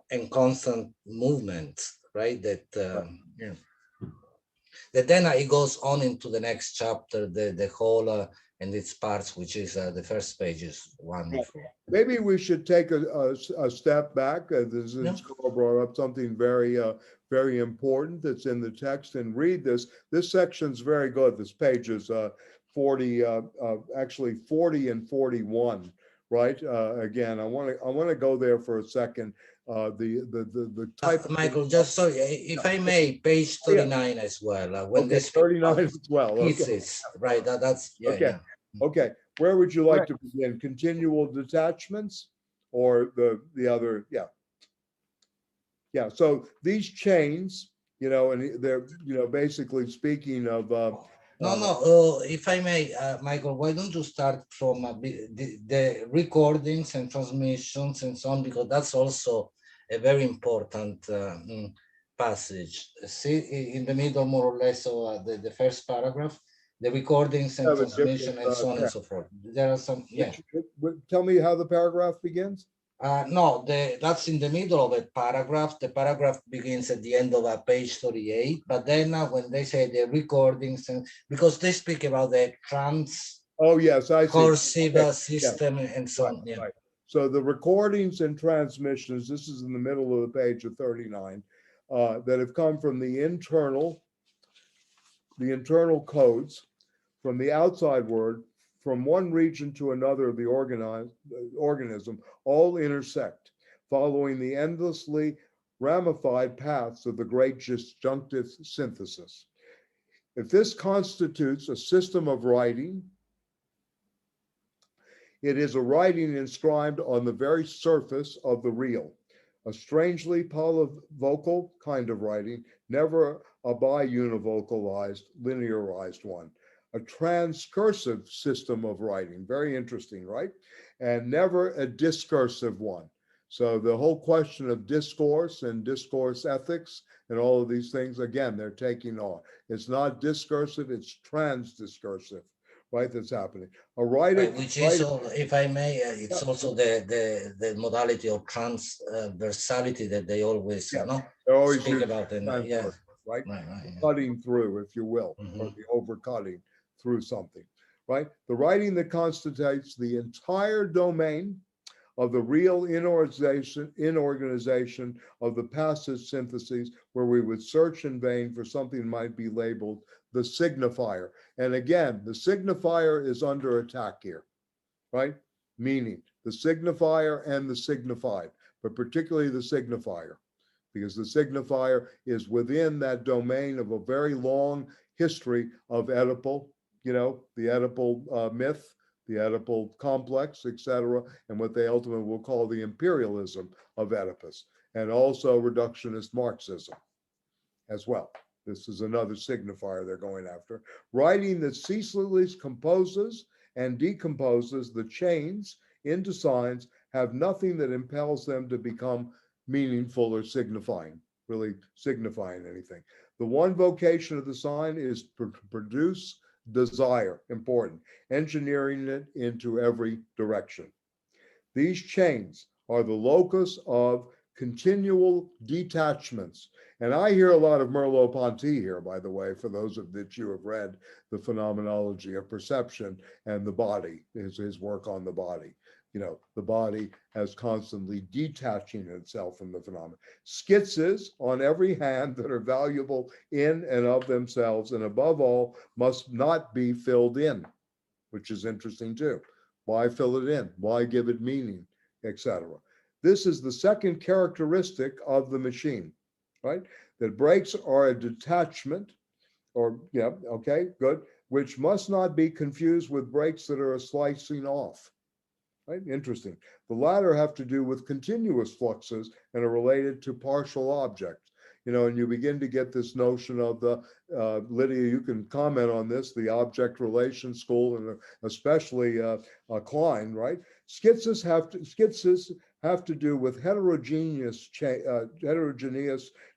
and constant movement, right? That that then it goes on into the next chapter, the whole and its parts, which is the first page is wonderful. Maybe we should take a step back. This is brought up something very, very important that's in the text, and read this. This section's very good. This page is 40, actually 40 and 41, right? Again, I want to go there for a second. The type. Michael, just sorry, if I may, page 39 as well. When this 39 as well. Pieces, right? That's okay. Okay. Where would you like to begin? Continual detachments, or the other? Yeah. So these chains, you know, and they're, you know, basically speaking of. If I may, Michael, why don't you start from the recordings and transmissions and so on, because that's also a very important passage. See, in the middle, more or less, of the first paragraph, the recordings and transmission and so on and so forth. There are some, Tell me how the paragraph begins. No, that's in the middle of a paragraph. The paragraph begins at the end of page 38, but then when they say the recordings, and because they speak about the Oh, yes, I see. transcursive Okay. system and so on. Yeah. Right. So the recordings and transmissions, this is in the middle of the page of 39, that have come from the internal codes, from the outside world, from one region to another of the organism, all intersect, following the endlessly ramified paths of the great disjunctive synthesis. If this constitutes a system of writing, it is a writing inscribed on the very surface of the real, a strangely polyvocal kind of writing, never a biunivocalized, linearized one. A transcursive system of writing, very interesting, right? And never a discursive one. So the whole question of discourse and discourse ethics and all of these things, again, they're taking on. It's not discursive, it's transdiscursive, right? That's happening. A writer, right, which is, if I may, it's also the modality of transversality that they always, speak about. Yeah, right? Right, Cutting through, if you will, or the overcutting through something, right? The writing that constitutes the entire domain of the real inorganization of the passive syntheses, where we would search in vain for something that might be labeled the signifier. And again, the signifier is under attack here, right? Meaning the signifier and the signified, but particularly the signifier, because the signifier is within that domain of a very long history of Oedipal, the Oedipal myth, the Oedipal complex, etc., and what they ultimately will call the imperialism of Oedipus, and also reductionist Marxism as well. This is another signifier they're going after. Writing that ceaselessly composes and decomposes the chains into signs have nothing that impels them to become meaningful or really signifying anything. The one vocation of the sign is to produce desire, important, engineering it into every direction. These chains are the locus of continual detachments. And I hear a lot of Merleau-Ponty here, by the way, for those of that you have read the phenomenology of perception and the body, his work on the body. The body as constantly detaching itself from the phenomenon. Schizzes on every hand that are valuable in and of themselves, and above all, must not be filled in, which is interesting too. Why fill it in? Why give it meaning, etc.? This is the second characteristic of the machine, right? That breaks are a detachment, which must not be confused with breaks that are a slicing off. Right? Interesting. The latter have to do with continuous fluxes and are related to partial objects. And you begin to get this notion of the, Lydia, you can comment on this, the object relation school, and especially Klein, right? Schizzes have to do with heterogeneous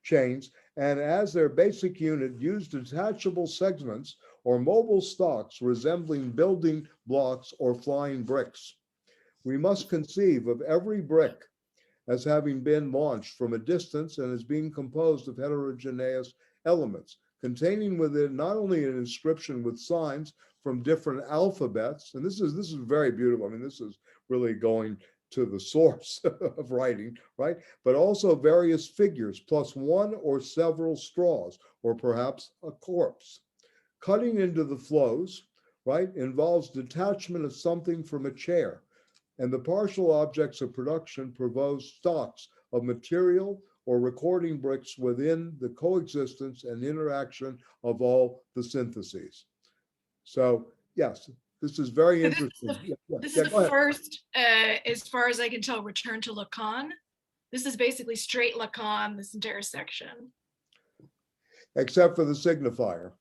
chains, and as their basic unit, use detachable segments or mobile stocks resembling building blocks or flying bricks. We must conceive of every brick as having been launched from a distance and as being composed of heterogeneous elements, containing within not only an inscription with signs from different alphabets, and this is very beautiful. I mean, this is really going to the source of writing, right? But also various figures, plus one or several straws, or perhaps a corpse. Cutting into the flows, right, involves detachment of something from a chair, and the partial objects of production propose stocks of material or recording bricks within the coexistence and interaction of all the syntheses. So yes, this is very interesting. This is the first, as far as I can tell, return to Lacan. This is basically straight Lacan, this entire section. Except for the signifier.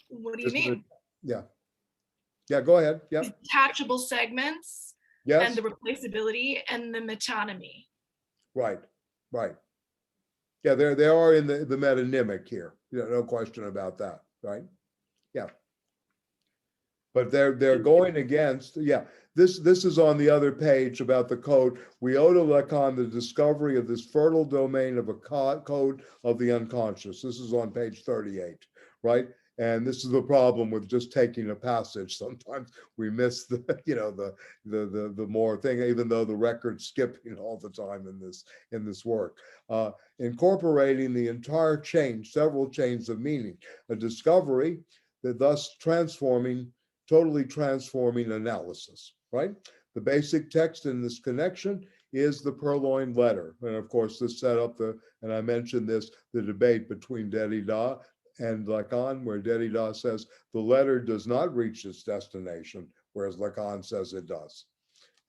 What do you mean? Yeah, go ahead. Yeah. Detachable segments, yes, and the replaceability and the metonymy. Right. Yeah, they are in the metonymic here. No question about that, right? Yeah. But they're going against, yeah. This is on the other page about the code. We owe to Lacan the discovery of this fertile domain of a code of the unconscious. This is on page 38, right? And this is the problem with just taking a passage. Sometimes we miss the, the more thing, even though the record's skipping all the time in this work. Incorporating the entire chain, several chains of meaning, a discovery that thus totally transforming analysis, right? The basic text in this connection is the purloined letter. And of course, this set up and I mentioned this, the debate between Derrida and Lacan, where Derrida says the letter does not reach its destination, whereas Lacan says it does.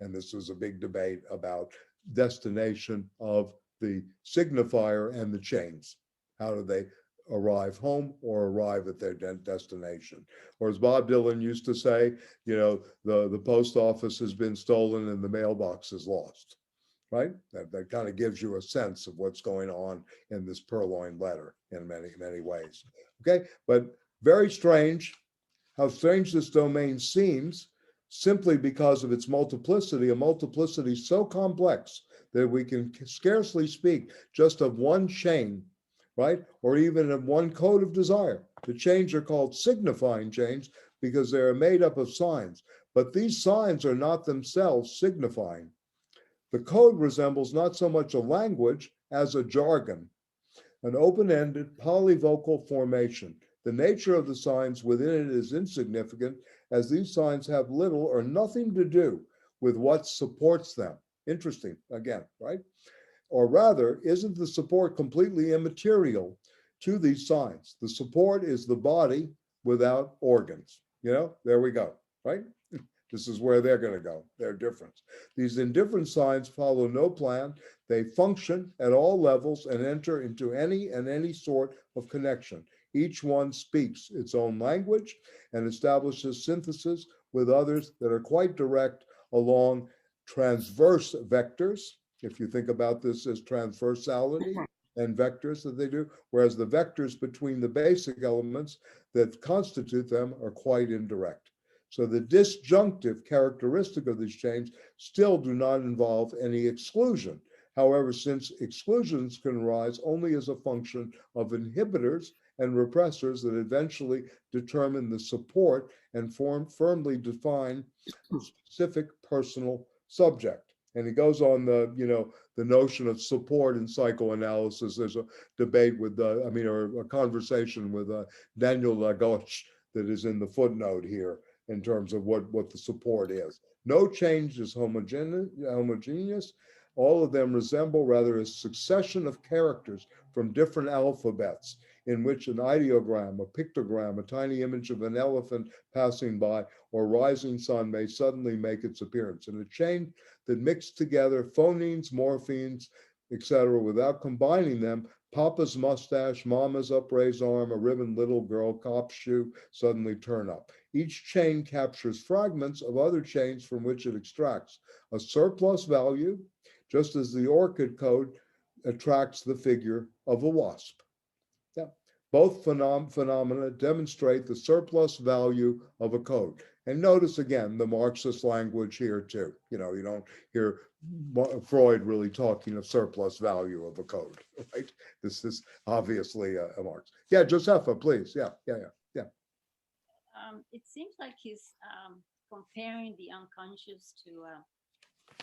And this was a big debate about destination of the signifier and the chains. How do they arrive home or arrive at their destination? Or as Bob Dylan used to say, the post office has been stolen and the mailbox is lost, right? That kind of gives you a sense of what's going on in this purloined letter in many, many ways. Okay, but very strange how strange this domain seems simply because of its multiplicity, a multiplicity so complex that we can scarcely speak just of one chain, right? Or even of one code of desire. The chains are called signifying chains because they are made up of signs, but these signs are not themselves signifying. The code resembles not so much a language as a jargon, an open-ended polyvocal formation. The nature of the signs within it is insignificant, as these signs have little or nothing to do with what supports them. Interesting, again, right? Or rather, isn't the support completely immaterial to these signs? The support is the body without organs. There we go, right? This is where they're going to go, their difference. These indifferent signs follow no plan. They function at all levels and enter into any sort of connection. Each one speaks its own language and establishes synthesis with others that are quite direct along transverse vectors. If you think about this as transversality and vectors that they do, whereas the vectors between the basic elements that constitute them are quite indirect. So the disjunctive characteristic of these chains still do not involve any exclusion. However, since exclusions can arise only as a function of inhibitors and repressors that eventually determine the support and firmly define the specific personal subject. And he goes on the notion of support in psychoanalysis. There's a debate or a conversation with Daniel Lagos that is in the footnote here in terms of what the support is. No change is homogeneous. All of them resemble rather a succession of characters from different alphabets in which an ideogram, a pictogram, a tiny image of an elephant passing by, or rising sun may suddenly make its appearance. In a chain that mix together phonemes, morphemes, etc., without combining them, Papa's mustache, Mama's upraised arm, a ribbon little girl, cop's shoe suddenly turn up. Each chain captures fragments of other chains from which it extracts a surplus value, just as the orchid code attracts the figure of a wasp. Yeah. Both phenomena demonstrate the surplus value of a code. And notice again the Marxist language here too. You don't hear Freud really talking of surplus value of a code, right? This is obviously a Marx. Yeah, Josefa, please. Yeah. It seems like he's comparing the unconscious to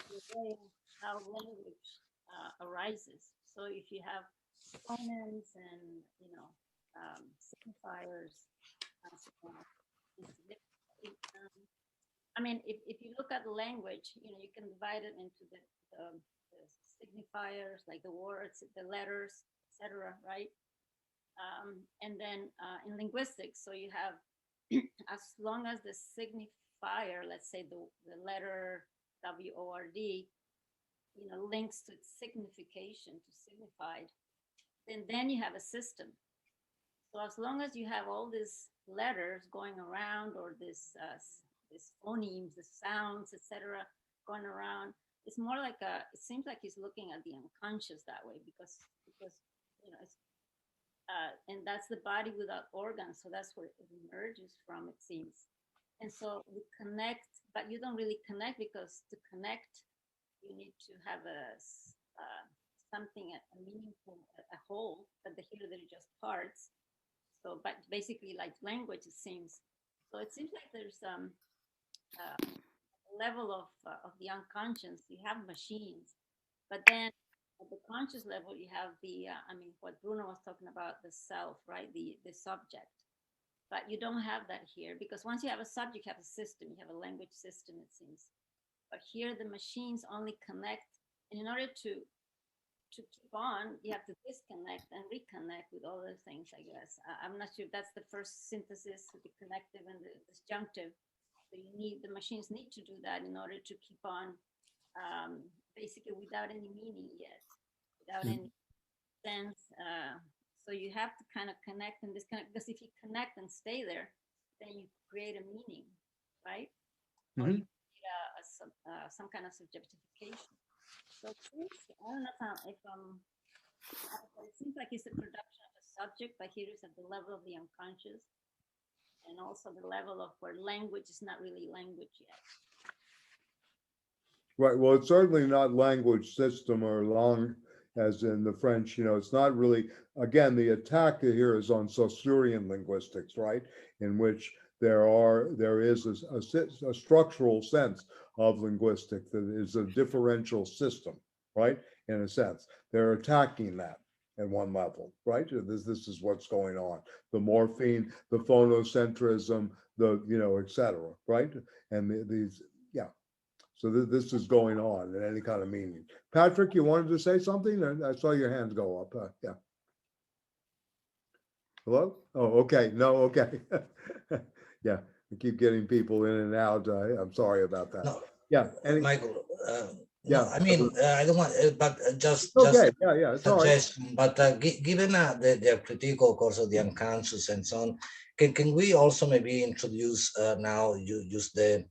the way how language arises. So if you have components and signifiers, if you look at language, you can divide it into the signifiers, like the words, the letters, etc., right? And then in linguistics, so you have, as long as the signifier, let's say the letter WORD, links to its signification, to signified, then you have a system. So as long as you have all these letters going around, or this phonemes, the sounds, etc., going around, it's more like it seems like he's looking at the unconscious that way, because it's, and that's the body without organs. So that's where it emerges from, it seems. And so we connect, but you don't really connect, because to connect, you need to have something, a meaningful, a whole, but here they're just parts. So, but basically like language, it seems. So it seems like there's a level of the unconscious. You have machines, but then at the conscious level, you have the, what Bruno was talking about, the self, right? The subject. But you don't have that here, because once you have a subject, you have a system, you have a language system, it seems. But here the machines only connect, and in order to keep on, you have to disconnect and reconnect with other things, I guess. I'm not sure if that's the first synthesis, the connective and the disjunctive. So the machines need to do that in order to keep on, basically without any meaning yet, without any sense. So you have to kind of connect and disconnect, because if you connect and stay there, then you create a meaning, right? Or you create some kind of subjectification. So it seems, I don't know if it seems like it's the production of a subject, but here is at the level of the unconscious, and also the level of where language is not really language yet. Right. Well, it's certainly not language system or langue, as in the French. It's not really. Again, the attack here is on Saussurean linguistics, right? In which there is a structural sense of linguistic that is a differential system, right? In a sense, they're attacking that at one level, right? This is what's going on. The morphine, the phonocentrism, et cetera, right? And these, yeah. So this is going on in any kind of meaning. Patrick, you wanted to say something? I saw your hands go up. Yeah. Hello? Oh, okay. No, okay. Yeah, I keep getting people in and out. I'm sorry about that. No, yeah. Michael. Yeah. No, I mean, I don't want, but just okay. Yeah. It's suggestion. All right. But given the critical course of the unconscious and so on, can we also maybe introduce now you use the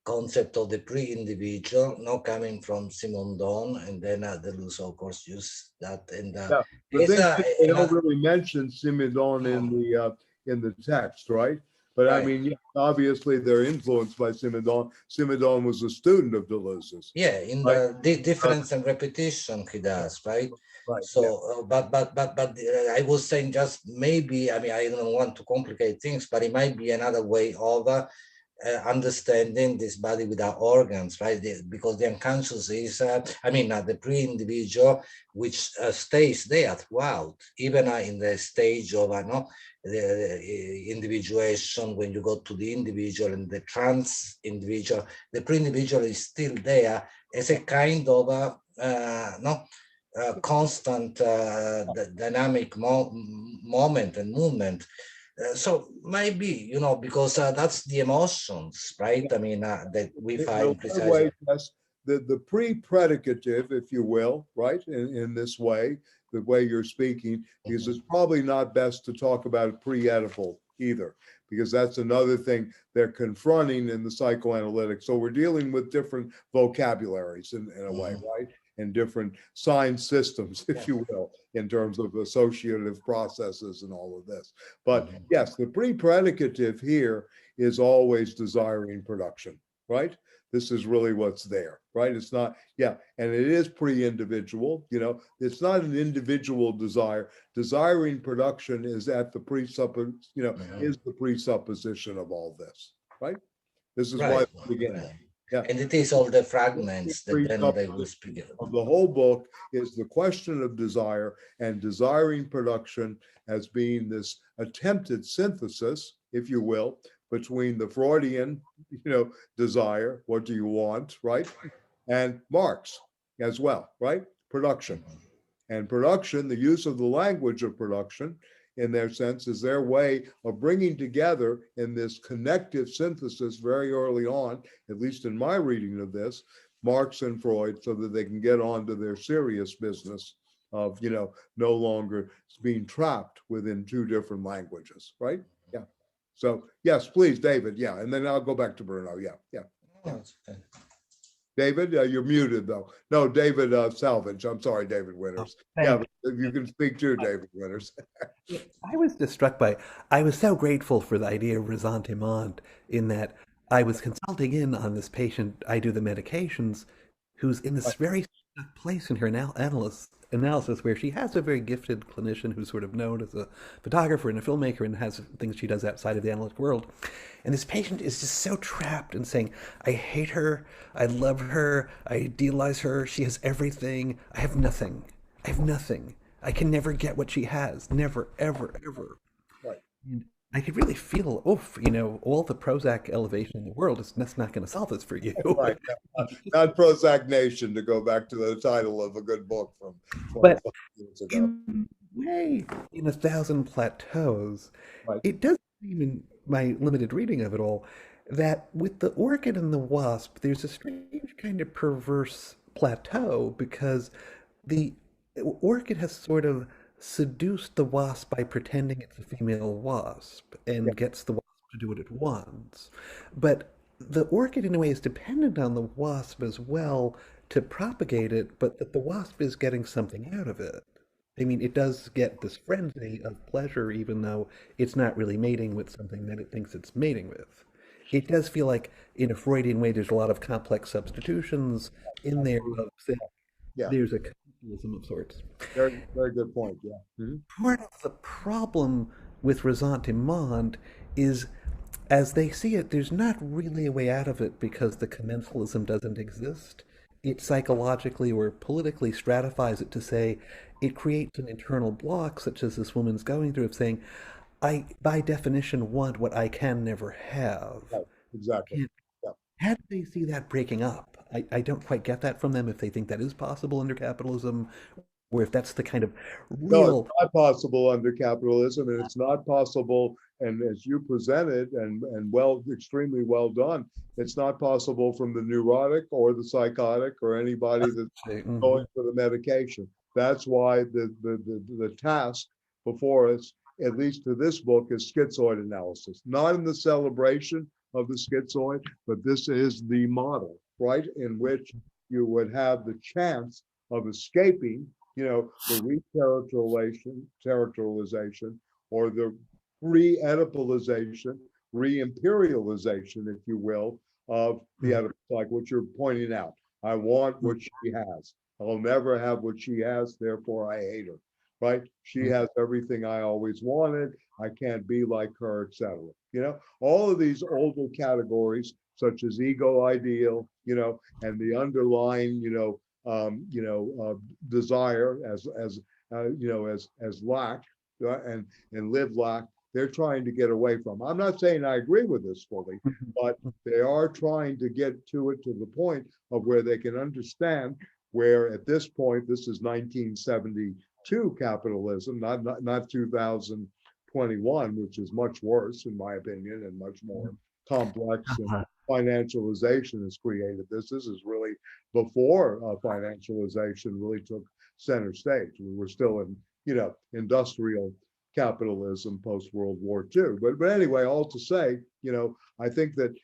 concept of the pre-individual, now coming from Simon Don, and then Deleuze, of course, use that. And yeah, the thing is, they don't really mention Simondon in the text, right? But right. I mean, yeah, obviously they're influenced by Simondon. Simondon was a student of Deleuze's. Yeah, in right? the difference and repetition he does, right? Right. So, yeah. But I was saying just maybe. I mean, I don't want to complicate things, but it might be another way of understanding this body without organs, right? Because the unconscious is, the pre-individual, which stays there throughout, even in the stage of the individuation. When you go to the individual and the trans-individual, the pre-individual is still there as a kind of constant dynamic moment and movement. So maybe, because that's the emotions, right? I mean, that we find precisely. Way, yes, the pre-predicative, if you will, right? In this way, the way you're speaking, because it's probably not best to talk about pre-Oedipal either, because that's another thing they're confronting in the psychoanalytic. So we're dealing with different vocabularies in a way, right? And different sign systems, if you will, in terms of associative processes and all of this. But yes, the pre-predicative here is always desiring production, right? This is really what's there, right? It's not, and it is pre-individual, it's not an individual desire. Desiring production is at the is the presupposition of all this, right? This is why we begin. Right. Yeah. And it is all the fragments that then they will speak of the whole book is the question of desire and desiring production as being this attempted synthesis, if you will, between the Freudian, desire, what do you want, right? And Marx as well, right? Production. And production, the use of the language of production, in their sense, is their way of bringing together in this connective synthesis very early on, at least in my reading of this, Marx and Freud, so that they can get on to their serious business of, no longer being trapped within two different languages, right? Yeah. So, yes, please, David. Yeah. And then I'll go back to Bruno. Yeah. David, you're muted though. No, David Salvage. I'm sorry, David Winters. Yeah, you can speak too, David Winters. I was just struck by, I was so grateful for the idea of ressentiment in that I was consulting in on this patient, I do the medications, who's in this very stuck place in her analysis where she has a very gifted clinician who's sort of known as a photographer and a filmmaker and has things she does outside of the analytic world. And this patient is just so trapped and saying, I hate her, I love her, I idealize her, she has everything, I have nothing. I have nothing. I can never get what she has. Never, ever, ever. Right. And I could really feel, all the Prozac elevation in the world that's not going to solve this for you. Right. Not Prozac Nation, to go back to the title of a good book from But 25 years ago. in 1,000 Plateaus, Right. it does seem in my limited reading of it all that with the orchid and the wasp, there's a strange kind of perverse plateau because the orchid has sort of seduced the wasp by pretending it's a female wasp and gets the wasp to do what it wants. But the orchid, in a way, is dependent on the wasp as well to propagate it, but that the wasp is getting something out of it. I mean, it does get this frenzy of pleasure, even though it's not really mating with something that it thinks it's mating with. It does feel like, in a Freudian way, there's a lot of complex substitutions in there of saying Yeah. there's a capitalism of sorts. Very, very good point. Yeah. Mhm. Part of the problem with ressentiment is, as they see it, there's not really a way out of it because the commensalism doesn't exist. It psychologically or politically stratifies it to say it creates an internal block, such as this woman's going through, of saying, I, by definition, want what I can never have. Right. Exactly. And Yeah. how do they see that breaking up? I don't quite get that from them if they think that is possible under capitalism, or if that's the kind of No, real. it's not possible under capitalism, and it's not possible, and as you presented, and well, extremely well done, it's not possible from the neurotic or the psychotic or anybody that's Mhm. going for the medication. That's why the task before us, at least to this book, is schizoid analysis. Not in the celebration of the schizoid, but this is the model, right, in which you would have the chance of escaping, the re-characterization or the re-Oedipalization, re-imperialization, if you will, of the Oedipus, like what you're pointing out. I want what she has. I'll never have what she has, therefore I hate her, right? She has everything I always wanted. I can't be like her, etc. All of these older categories, such as ego ideal, and the underlying, desire as lack, and live lack, they're trying to get away from. I'm not saying I agree with this fully, but they are trying to get to it to the point of where they can understand where at this point, this is 1972 capitalism, not 2021, which is much worse in my opinion and much more complex, and financialization has created this. This is really before financialization really took center stage. We were still in, industrial capitalism post World War II. But anyway, all to say, I think that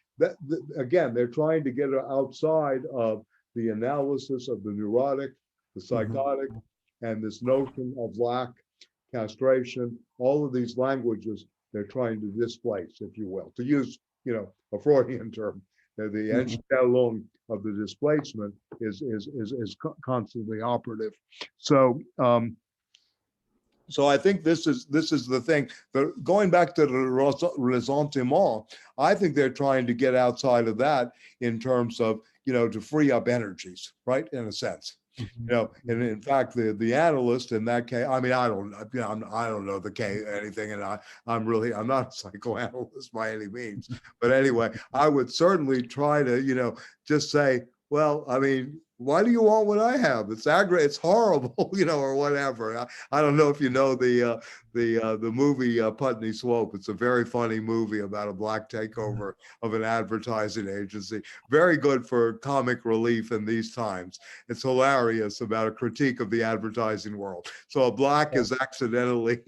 again, they're trying to get outside of the analysis of the neurotic, the psychotic, and this notion of lack, castration, all of these languages they're trying to displace, if you will, to use, a Freudian term. The Entstellung of the displacement is constantly operative. So I think this is the thing. Going back to the ressentiment, I think they're trying to get outside of that in terms of, to free up energies, right? In a sense. And in fact, the analyst in that case, I mean, I don't know the case anything, and I'm not a psychoanalyst by any means, but anyway, I would certainly try to, just say, well, I mean, why do you want what I have? It's horrible, or whatever. I don't know if you know the movie Putney Swope. It's a very funny movie about a black takeover of an advertising agency. Very good for comic relief in these times. It's hilarious about a critique of the advertising world. So a black is accidentally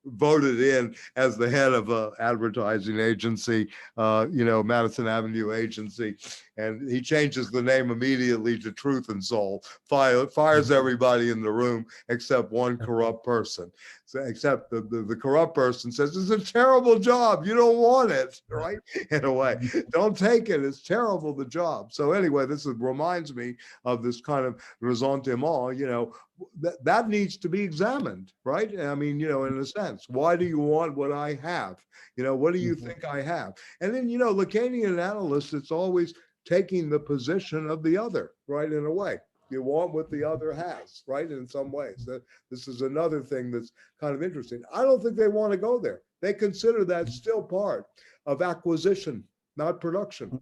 voted in as the head of an advertising agency, Madison Avenue agency, and he changes the name immediately of Truth and Soul, fires everybody in the room except one corrupt person. So, except the corrupt person says, it's a terrible job. You don't want it, right? In a way, don't take it. It's terrible, the job. So anyway, reminds me of this kind of ressentiment, that needs to be examined, right? I mean, in a sense, why do you want what I have? What do you think I have? And then, Lacanian analysts, it's always taking the position of the other, right? In a way, you want what the other has, right? In some ways, this is another thing that's kind of interesting. I don't think they want to go there. They consider that still part of acquisition, not production.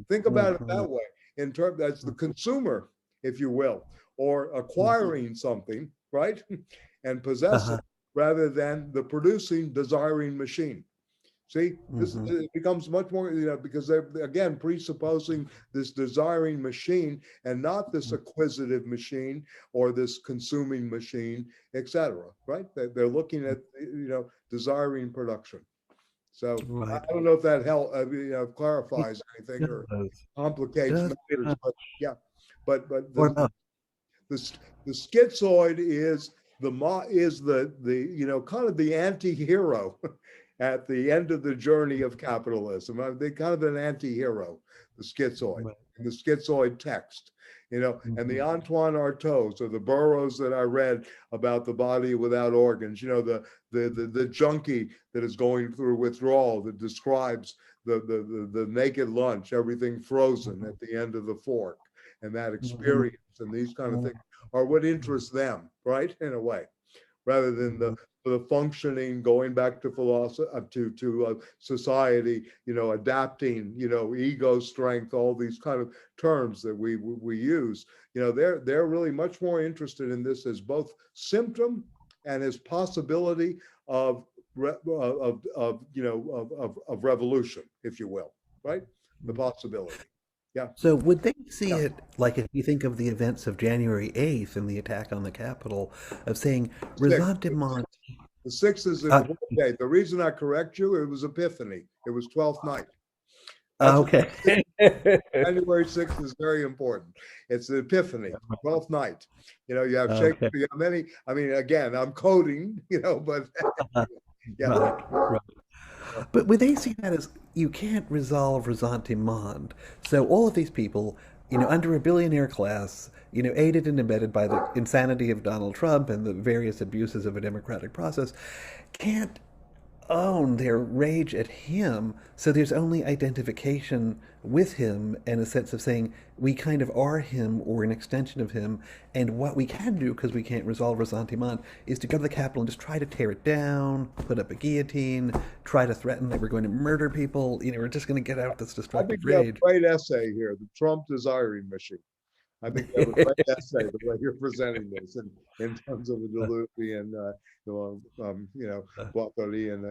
Think about it that way, in terms that's the consumer, if you will, or acquiring something, right? And possessing, rather than the producing, desiring machine. See, it becomes much more, because they're, again, presupposing this desiring machine and not this acquisitive machine or this consuming machine, etc. Right? They're looking at, desiring production. So I don't know if that clarifies anything or complicates matters, but yeah. But the schizoid is the kind of the anti-hero at the end of the journey of capitalism. They're kind of an anti-hero, the schizoid, and the schizoid text, and the Antoine Artaud's, or the Burroughs that I read about the body without organs, the junkie that is going through withdrawal, that describes the naked lunch, everything frozen at the end of the fork, and that experience and these kind of things are what interests them, right? In a way, rather than the functioning, going back to philosophy, to society, adapting, ego strength, all these kind of terms that we use. They're really much more interested in this as both symptom and as possibility of revolution, if you will, right? The possibility. Yeah. So would they see it like, if you think of the events of January 8th and the attack on the Capitol, of saying ressentiment? The 6th is an important day. The reason I correct you, it was Epiphany. It was 12th night. Okay. January 6th is very important. It's the Epiphany, 12th night. You have Shakespeare, you have many. I mean, again, I'm coding, but yeah. Right. But would they see that as, you can't resolve ressentiment? So all of these people, under a billionaire class, aided and abetted by the insanity of Donald Trump and the various abuses of a democratic process, can't own their rage at him. So there's only identification with him and a sense of saying, we kind of are him or an extension of him. And what we can do, because we can't resolve ressentiment, is to go to the Capitol and just try to tear it down, put up a guillotine, try to threaten that we're going to murder people. We're just going to get out this destructive rage. I think you have a great essay here, the Trump desiring machine. I think you have a great essay the way you're presenting this in terms of the Deleuzian, Guattari and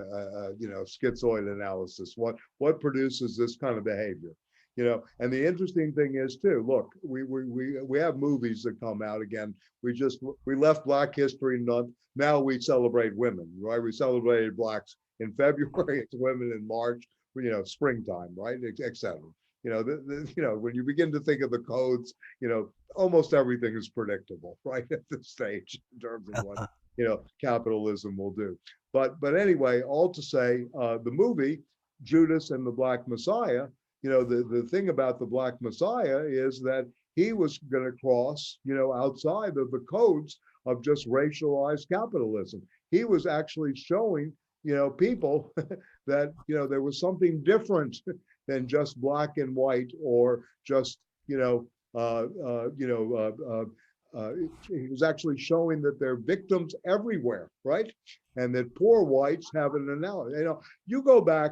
schizoid analysis. What produces this kind of behavior? And the interesting thing is too, look, we have movies that come out again. We left Black History Month. Now we celebrate women, right? We celebrated blacks in February, it's women in March, springtime, right? Etc. When you begin to think of the codes, almost everything is predictable, right, at this stage in terms of what, capitalism will do. But anyway, all to say, the movie, Judas and the Black Messiah, the thing about the Black Messiah is that he was going to cross, outside of the codes of just racialized capitalism. He was actually showing, people that, there was something different than just black and white, or just, he was actually showing that there are victims everywhere, right? And that poor whites have an analogy. You go back,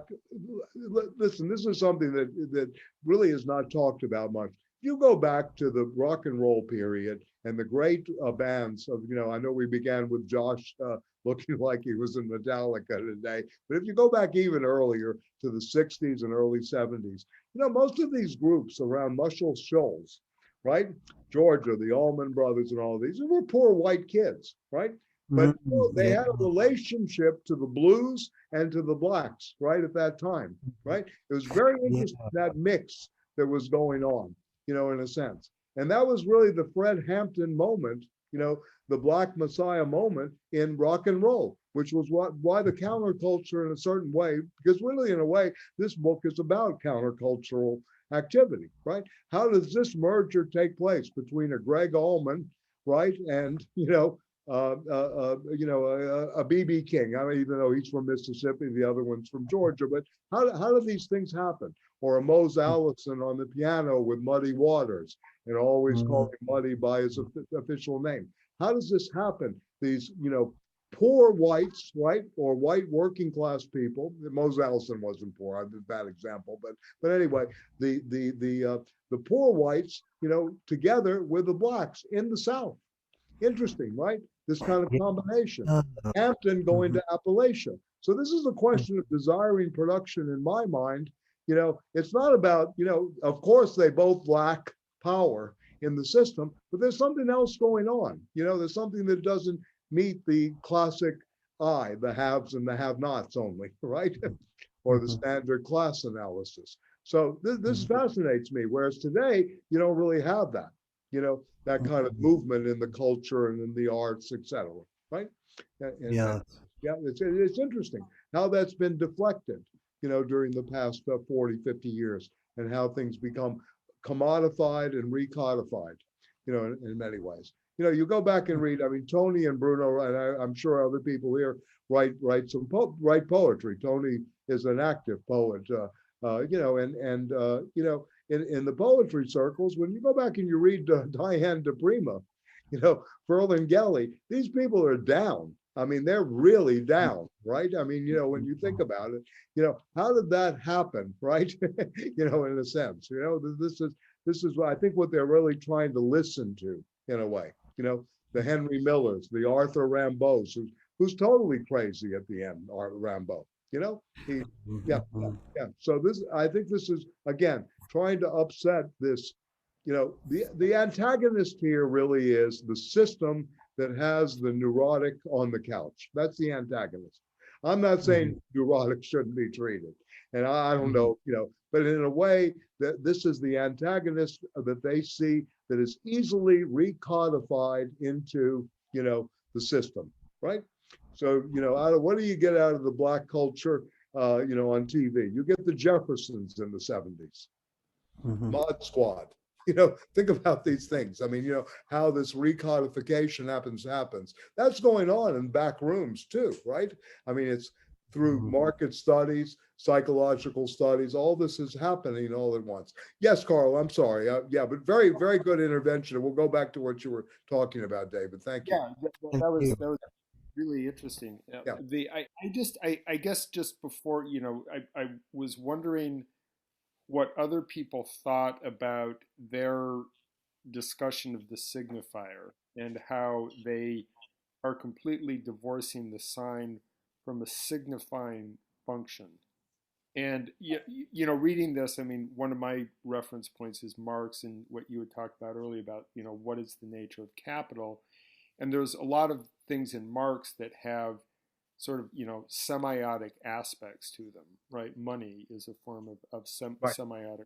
listen, this is something that really is not talked about much. You go back to the rock and roll period and the great bands of, I know we began with Josh looking like he was in Metallica today, but if you go back even earlier to the 60s and early 70s, most of these groups around Muscle Shoals, right? Georgia, the Allman Brothers and all of these were poor white kids, right? But they had a relationship to the blues and to the blacks, right, at that time, right? It was very interesting, that mix that was going on, in a sense. And that was really the Fred Hampton moment, the Black Messiah moment in rock and roll, which was why the counterculture in a certain way, because really in a way, this book is about countercultural activity, right? How does this merger take place between a Greg Allman, right, and a BB King? I mean, even though he's from Mississippi, the other one's from Georgia, but how do these things happen? Or a Mose Allison on the piano with Muddy Waters, and always calling Muddy by his official name. How does this happen? These, poor whites, right, or white working class people. Mose Allison wasn't poor, I'm a bad example, but anyway, the poor whites, together with the blacks in the South. Interesting, right? This kind of combination. Hampton going to Appalachia. So this is a question of desiring production in my mind. It's not about, of course they both lack power in the system, but there's something else going on. There's something that doesn't meet the classic eye, the haves and the have-nots only, right? Or the standard class analysis. So this fascinates me, whereas today, you don't really have that, that kind of movement in the culture and in the arts, etc. Right? It's interesting how that's been deflected, during the past 40, 50 years, and how things become commodified and recodified, in many ways. You go back and read, I mean, Tony and Bruno, and I'm sure other people here write poetry. Tony is an active poet, in the poetry circles, when you go back and you read Diane de Prima, Ferlinghelli, these people are down. I mean, they're really down, right? I mean, when you think about it, how did that happen, right? In a sense, this is I think what they're really trying to listen to in a way, the Henry Millers, the Arthur Rimbaud's, who's totally crazy at the end, Rimbaud, So I think this is, again, trying to upset this, the antagonist here really is the system that has the neurotic on the couch. That's the antagonist. I'm not saying neurotic shouldn't be treated. And I don't know, but in a way that this is the antagonist that they see that is easily recodified into, the system, right? So, what do you get out of the Black culture, on TV? You get the Jeffersons in the 70s, Mod Squad. Think about these things. I mean, how this recodification happens. That's going on in back rooms too, right? I mean, it's through market studies, psychological studies, all this is happening all at once. Yes, Carl, I'm sorry. But very, very good intervention. And we'll go back to what you were talking about, David. Thank you. Yeah, that was really interesting. I guess just before, I was wondering what other people thought about their discussion of the signifier and how they are completely divorcing the sign from a signifying function. And reading this, I mean, one of my reference points is Marx and what you had talked about earlier about, what is the nature of capital. And there's a lot of things in Marx that have sort of, semiotic aspects to them, right? Money is a form of semiotic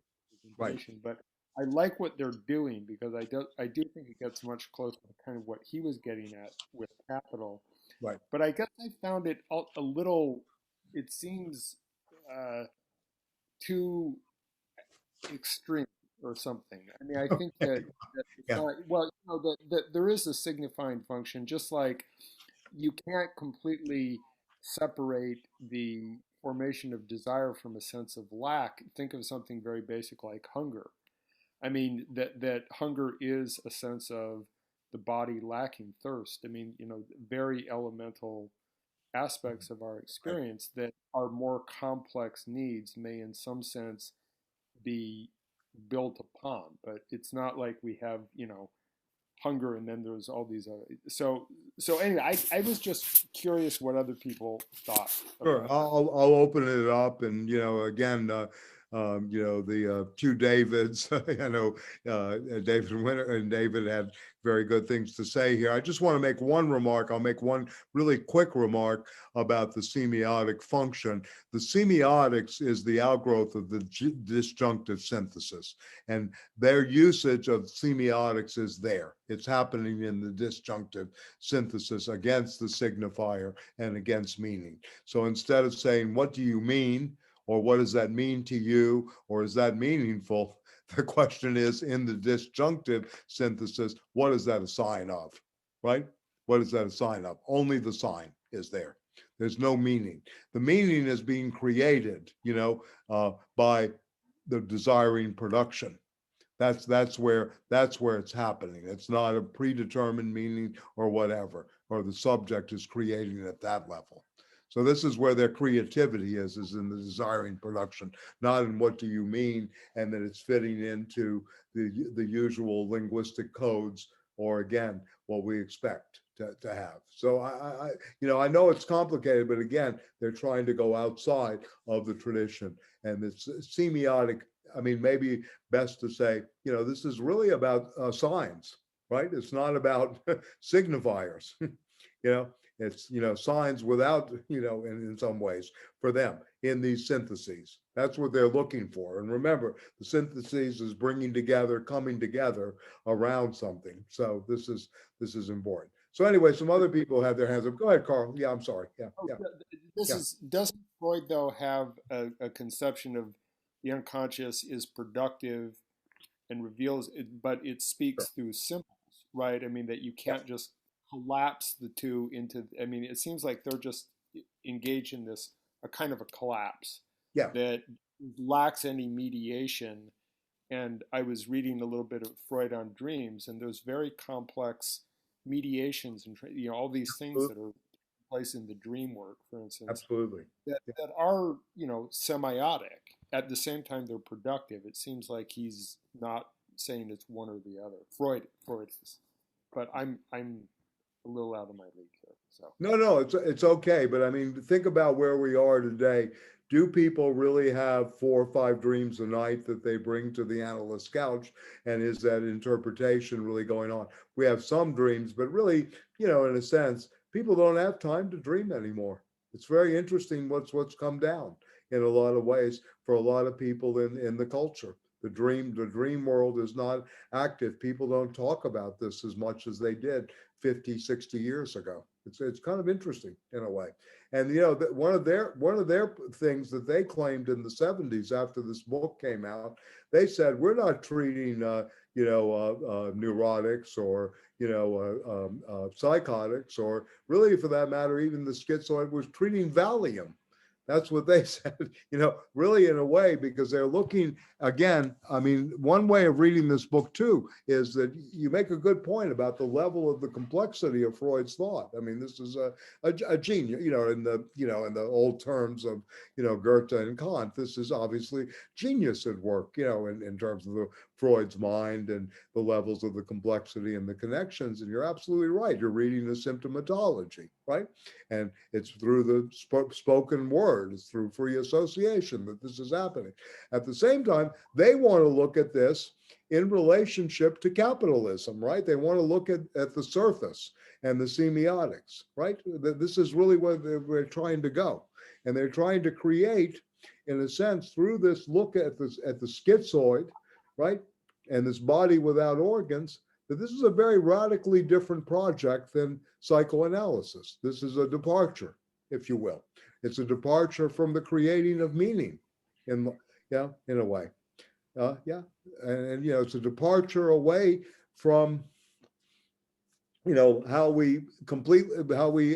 representation. But I like what they're doing because I do think it gets much closer to kind of what he was getting at with capital. Right. But I guess I found it a little, it seems too extreme or something. I mean, I think that it's not, well, that there is a signifying function, just like you can't completely separate the formation of desire from a sense of lack. Think of something very basic like hunger. I mean, that hunger is a sense of the body lacking thirst. I mean, very elemental aspects of our experience that our more complex needs may in some sense be built upon, but it's not like we have, hunger and then there's all these other, so anyway, I was just curious what other people thought. Sure, I'll open it up, and again, the two Davids. I know David Winter and David had very good things to say here. I just want to make one remark. I'll make one really quick remark about the semiotic function. The semiotics is the outgrowth of the disjunctive synthesis, and their usage of semiotics is there. It's happening in the disjunctive synthesis against the signifier and against meaning. So instead of saying, what do you mean? Or what does that mean to you? Or is that meaningful? The question is, in the disjunctive synthesis, what is that a sign of, right? What is that a sign of? Only the sign is there. There's no meaning. The meaning is being created, by the desiring production. That's where it's happening. It's not a predetermined meaning or whatever, or the subject is creating at that level. So this is where their creativity is in the desiring production, not in what do you mean, and that it's fitting into the usual linguistic codes, or again, what we expect to have. So I know it's complicated, but again, they're trying to go outside of the tradition, and it's semiotic. I mean, maybe best to say, this is really about signs, right? It's not about signifiers, It's, signs without, in some ways for them in these syntheses. That's what they're looking for. And remember, the syntheses is bringing together, coming together around something. So this is important. So anyway, some other people have their hands up. Go ahead, Carl. Yeah, I'm sorry. Yeah. Doesn't Freud though have a conception of the unconscious is productive and reveals it, but it speaks through symbols, right? I mean, that you can't just collapse the two into, it seems like they're just engaged in this, a kind of a collapse that lacks any mediation. And I was reading a little bit of Freud on dreams, and there's very complex mediations and all these things that are place in the dream work, for instance. Absolutely. That are, semiotic. At the same time, they're productive. It seems like he's not saying it's one or the other. Freud is. But I'm a little out of my league here. So no, it's okay. But I mean, think about where we are today. Do people really have 4 or 5 dreams a night that they bring to the analyst's couch? And is that interpretation really going on? We have some dreams, but really, in a sense, people don't have time to dream anymore. It's very interesting what's come down in a lot of ways for a lot of people in the culture. The dream world is not active. People don't talk about this as much as they did 50, 60 years ago. It's kind of interesting in a way. And one of their things that they claimed in the 70s after this book came out, they said, we're not treating neurotics or psychotics, or really for that matter even the schizoid, was treating Valium. That's what they said, really in a way, because they're looking, again, one way of reading this book too, is that you make a good point about the level of the complexity of Freud's thought. This is a genius, in the old terms of, Goethe and Kant, this is obviously genius at work, in terms of Freud's mind and the levels of the complexity and the connections. And you're absolutely right. You're reading the symptomatology, right? And it's through the spoken word. It's through free association that this is happening. At the same time, they want to look at this in relationship to capitalism, right? They want to look at the surface and the semiotics, right? This is really where they're trying to go. And they're trying to create, in a sense, through this look at the schizoid, right? And this body without organs, that this is a very radically different project than psychoanalysis. This is a departure, if you will. It's a departure from the creating of meaning, in a way. And it's a departure away from, how we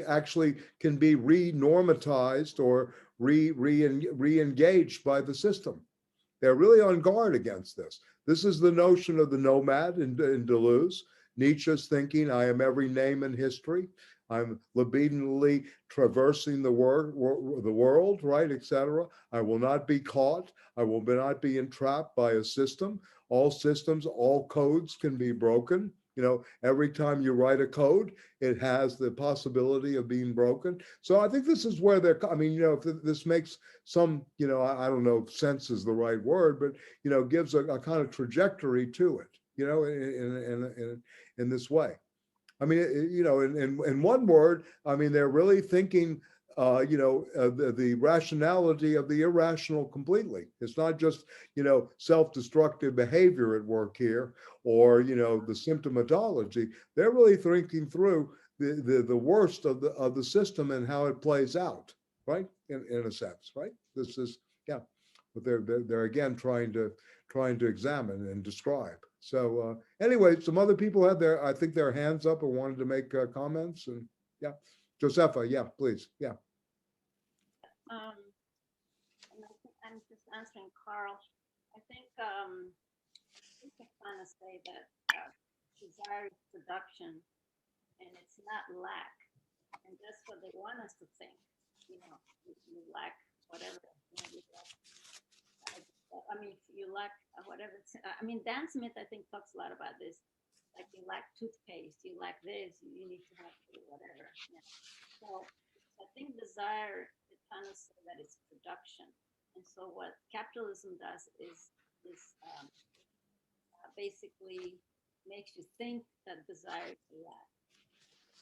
actually can be re-normatized or re-engaged by the system. They're really on guard against this. This is the notion of the nomad in Deleuze. Nietzsche's thinking, I am every name in history. I'm libidinally traversing the world, right, etc. I will not be caught. I will not be entrapped by a system. All systems, all codes can be broken, Every time you write a code, it has the possibility of being broken. So I think this is where if this makes some, I don't know if sense is the right word, but, gives a kind of trajectory to it, in this way. I mean, in one word, I mean, they're really thinking, the rationality of the irrational completely. It's not just, self-destructive behavior at work here, or, the symptomatology. They're really thinking through the worst of the system and how it plays out, right? In a sense, right? This is, yeah. But they're again trying to examine and describe. So anyway, some other people had I think their hands up and wanted to make comments, and yeah, Josefa, yeah, please, yeah. And I'm just answering Carl. I think we can kind of say that desire is production, and it's not lack, and that's what they want us to think. You lack whatever. I mean, you lack whatever. I mean, Dan Smith, I think, talks a lot about this. Like, you lack toothpaste, you lack this, you need to have whatever. Yeah. So I think desire is kind of say that it's production. And so what capitalism does is basically makes you think that desire is a lack.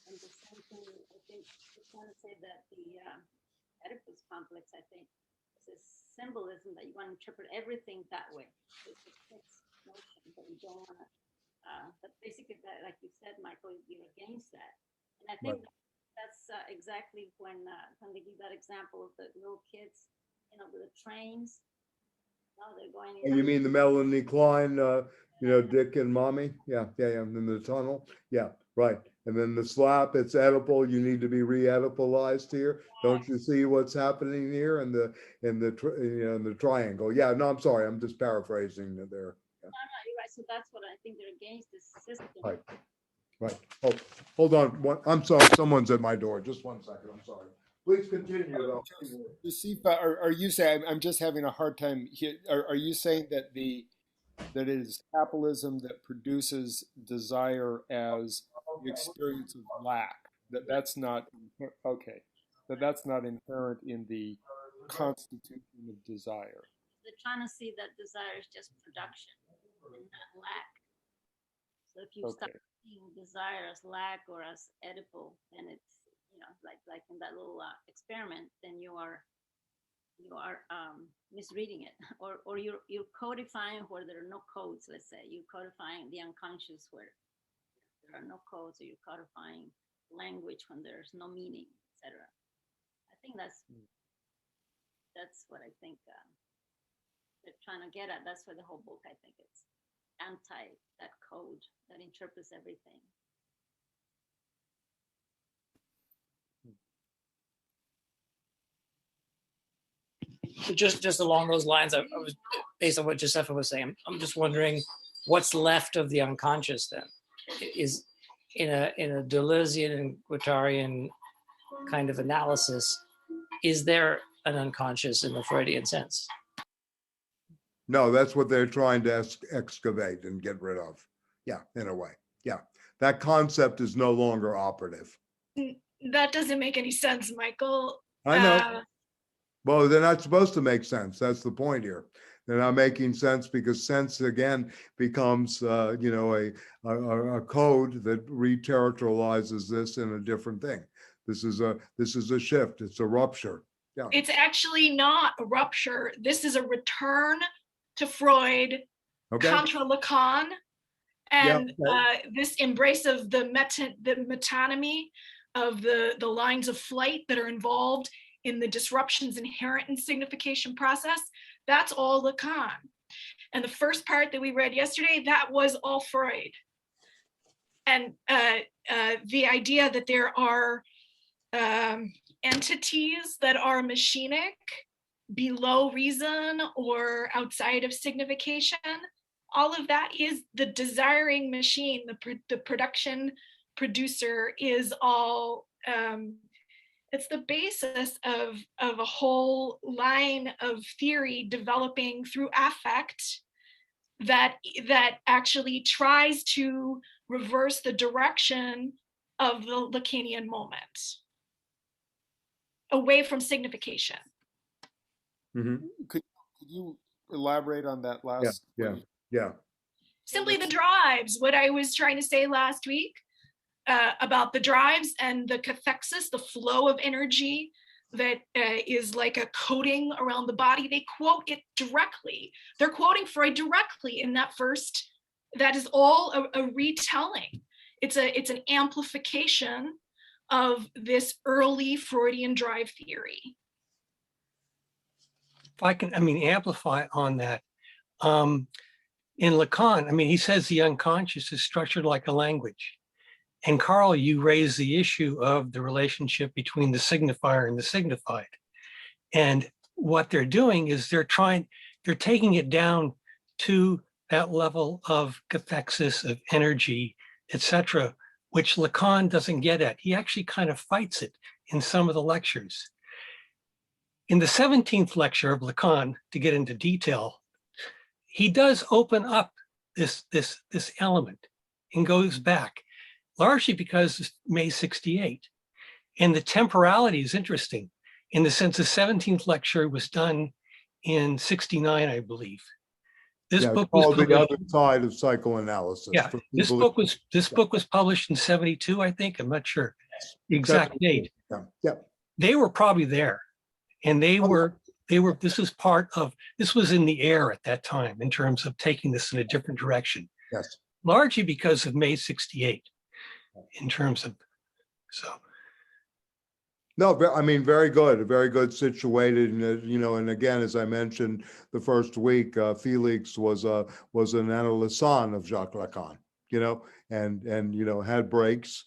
And the same thing, I think, it's trying to say that the Oedipus complex, I think, is symbolism that you want to interpret everything that way. It's a fixed notion, but you don't want to. But basically, that, like you said, Michael, you're against that. And I think that's exactly when they give that example of the little kids, with the trains. No, they're going. And you mean the Melanie Klein, Dick and Mommy? Yeah, in the tunnel. Yeah, right. And then the slap, it's Oedipal. You need to be re-Oedipalized here. Don't you see what's happening here in the triangle? Yeah, no, I'm sorry. I'm just paraphrasing there. Yeah. No, you're right. So that's what I think they're against, this system. Right. Oh, hold on. I'm sorry. Someone's at my door. Just 1 second. I'm sorry. Please continue, though. Josefa, are you saying, I'm just having a hard time here, are you saying that that it is capitalism that produces desire as the experience of lack? That's not okay. That's not inherent in the constitution of desire. They're trying to see that desire is just production and not lack. So if you start seeing desire as lack or as Oedipal, then it's like in that little experiment, then you are misreading it, or you're codifying where there are no codes. Let's say you're codifying the unconscious where there are no codes, or you're codifying language when there's no meaning, etc. I think that's what I think they're trying to get at. That's why the whole book, I think, it's anti that code that interprets everything. Just along those lines, I was, based on what Josefa was saying, I'm just wondering what's left of the unconscious then? Is in a Deleuzian and Guattarian kind of analysis, is there an unconscious in the Freudian sense? No, that's what they're trying to excavate and get rid of. Yeah, in a way. Yeah, that concept is no longer operative. That doesn't make any sense, Michael. I know. Well, they're not supposed to make sense. That's the point here. They're not making sense because sense again becomes, a code that re-territorializes this in a different thing. This is a shift. It's a rupture. Yeah. It's actually not a rupture. This is a return to Freud, contra Lacan, and this embrace of the metonymy of the lines of flight that are involved in the disruptions inherent in signification process. That's all Lacan. And the first part that we read yesterday, that was all Freud. And the idea that there are entities that are machinic, below reason, or outside of signification, all of that is the desiring machine, the production producer is all, it's the basis of a whole line of theory developing through affect that actually tries to reverse the direction of the Lacanian moment away from signification. Could you elaborate on that last? Yeah. Simply the drives, what I was trying to say last week about the drives and the cathexis, the flow of energy that is like a coating around the body. They quote it directly. They're quoting Freud directly in that first, that is all a retelling. It's an amplification of this early Freudian drive theory. If I can, amplify on that. In Lacan, he says the unconscious is structured like a language. And Carl, you raise the issue of the relationship between the signifier and the signified. And what they're doing is they're taking it down to that level of cathexis, of energy, etc., which Lacan doesn't get at. He actually kind of fights it in some of the lectures. In the 17th lecture of Lacan, to get into detail, he does open up this element and goes back, largely because it's May 68. And the temporality is interesting in the sense the 17th lecture was done in 69, I believe. This book was called The Other Side of Psychoanalysis. Yeah, this book was published in 72, I think. I'm not sure the exact date. Yeah. They were probably there, and this was in the air at that time in terms of taking this in a different direction. Yes. Largely because of May 68, in terms of, so. No, very good situated, and again, as I mentioned the first week, Felix was an analyst of Jacques Lacan, and had breaks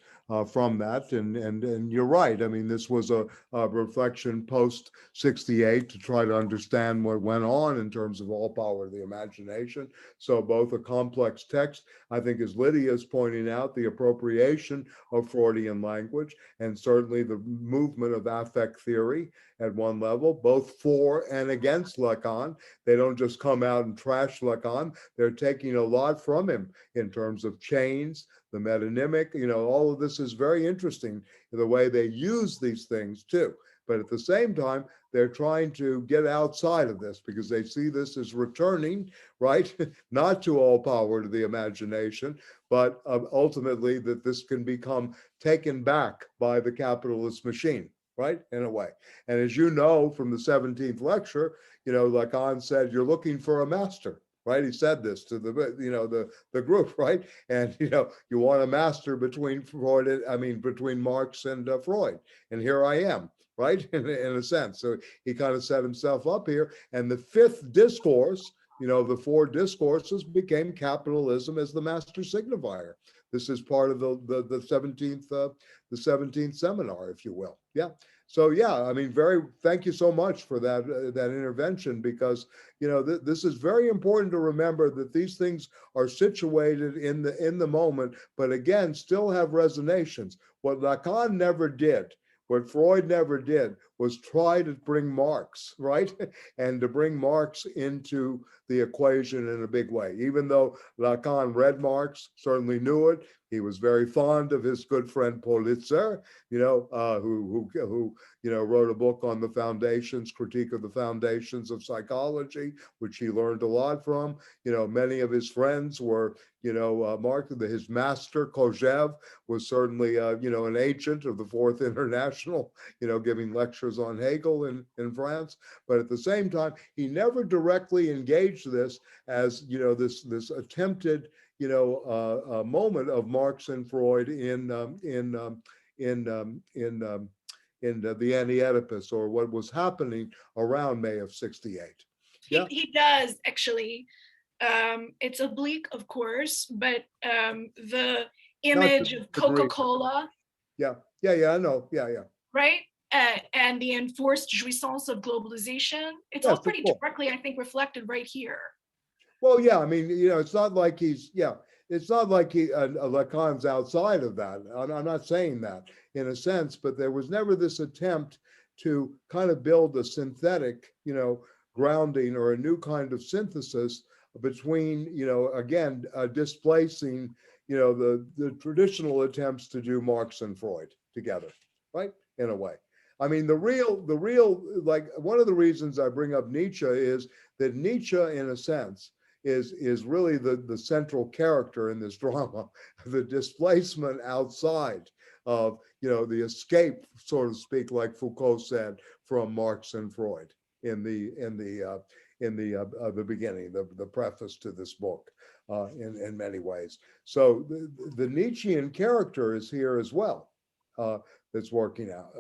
from that, and you're right. This was a reflection post 68 to try to understand what went on in terms of all power of the imagination. So both a complex text, I think, as Lydia is pointing out, the appropriation of Freudian language, and certainly the movement of affect theory at one level, both for and against Lacan. They don't just come out and trash Lacan. They're taking a lot from him in terms of chains, the metonymic, all of this is very interesting, the way they use these things too. But at the same time, they're trying to get outside of this because they see this as returning, right? Not to all power to the imagination, but ultimately that this can become taken back by the capitalist machine, right? In a way. And as you know from the 17th lecture, Lacan said, you're looking for a master. Right, he said this to the group, right? And you want a master between between Marx and Freud, and here I am, right? In a sense, so he kind of set himself up here. And the fifth discourse, the four discourses became capitalism as the master signifier. This is part of the 17th seminar, if you will. Yeah. So yeah, thank you so much for that intervention, because this is very important to remember that these things are situated in the moment, but again still have resonations. What Lacan never did, what Freud never did, was try to bring Marx, right? And to bring Marx into the equation in a big way. Even though Lacan read Marx, certainly knew it, he was very fond of his good friend Politzer, who wrote a book on the foundations, critique of the foundations of psychology, which he learned a lot from. Many of his friends were, Marx, his master Kojève was certainly, an agent of the Fourth International, giving lectures on Hegel in France. But at the same time, he never directly engaged this as, this attempted, a moment of Marx and Freud in the Anti-Oedipus, or what was happening around May of 68. Yeah. He does actually. It's oblique, of course, but the image of Coca-Cola. Yeah, I know. Yeah. Right? And the enforced jouissance of globalization. It's all pretty directly, I think, reflected right here. Well, yeah, it's not like Lacan's outside of that. I'm not saying that in a sense, but there was never this attempt to kind of build a synthetic, grounding or a new kind of synthesis between, again, displacing, the traditional attempts to do Marx and Freud together, right? In a way. I mean, the real, like one of the reasons I bring up Nietzsche is that Nietzsche, in a sense, is really the central character in this drama, the displacement outside of, the escape, so to speak, like Foucault said, from Marx and Freud in the beginning, the preface to this book, in many ways. So the Nietzschean character is here as well. That's working out,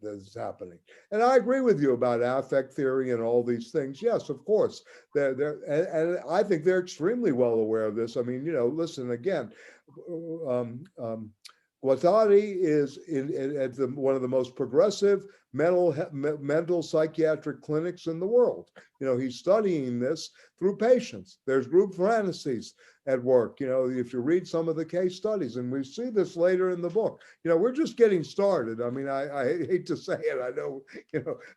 that's happening. And I agree with you about affect theory and all these things. Yes, of course. And I think they're extremely well aware of this. I mean, listen, again, Guattari is at one of the most progressive mental psychiatric clinics in the world. He's studying this through patients. There's group fantasies at work. If you read some of the case studies, and we see this later in the book, we're just getting started. I mean, I hate to say it, I know,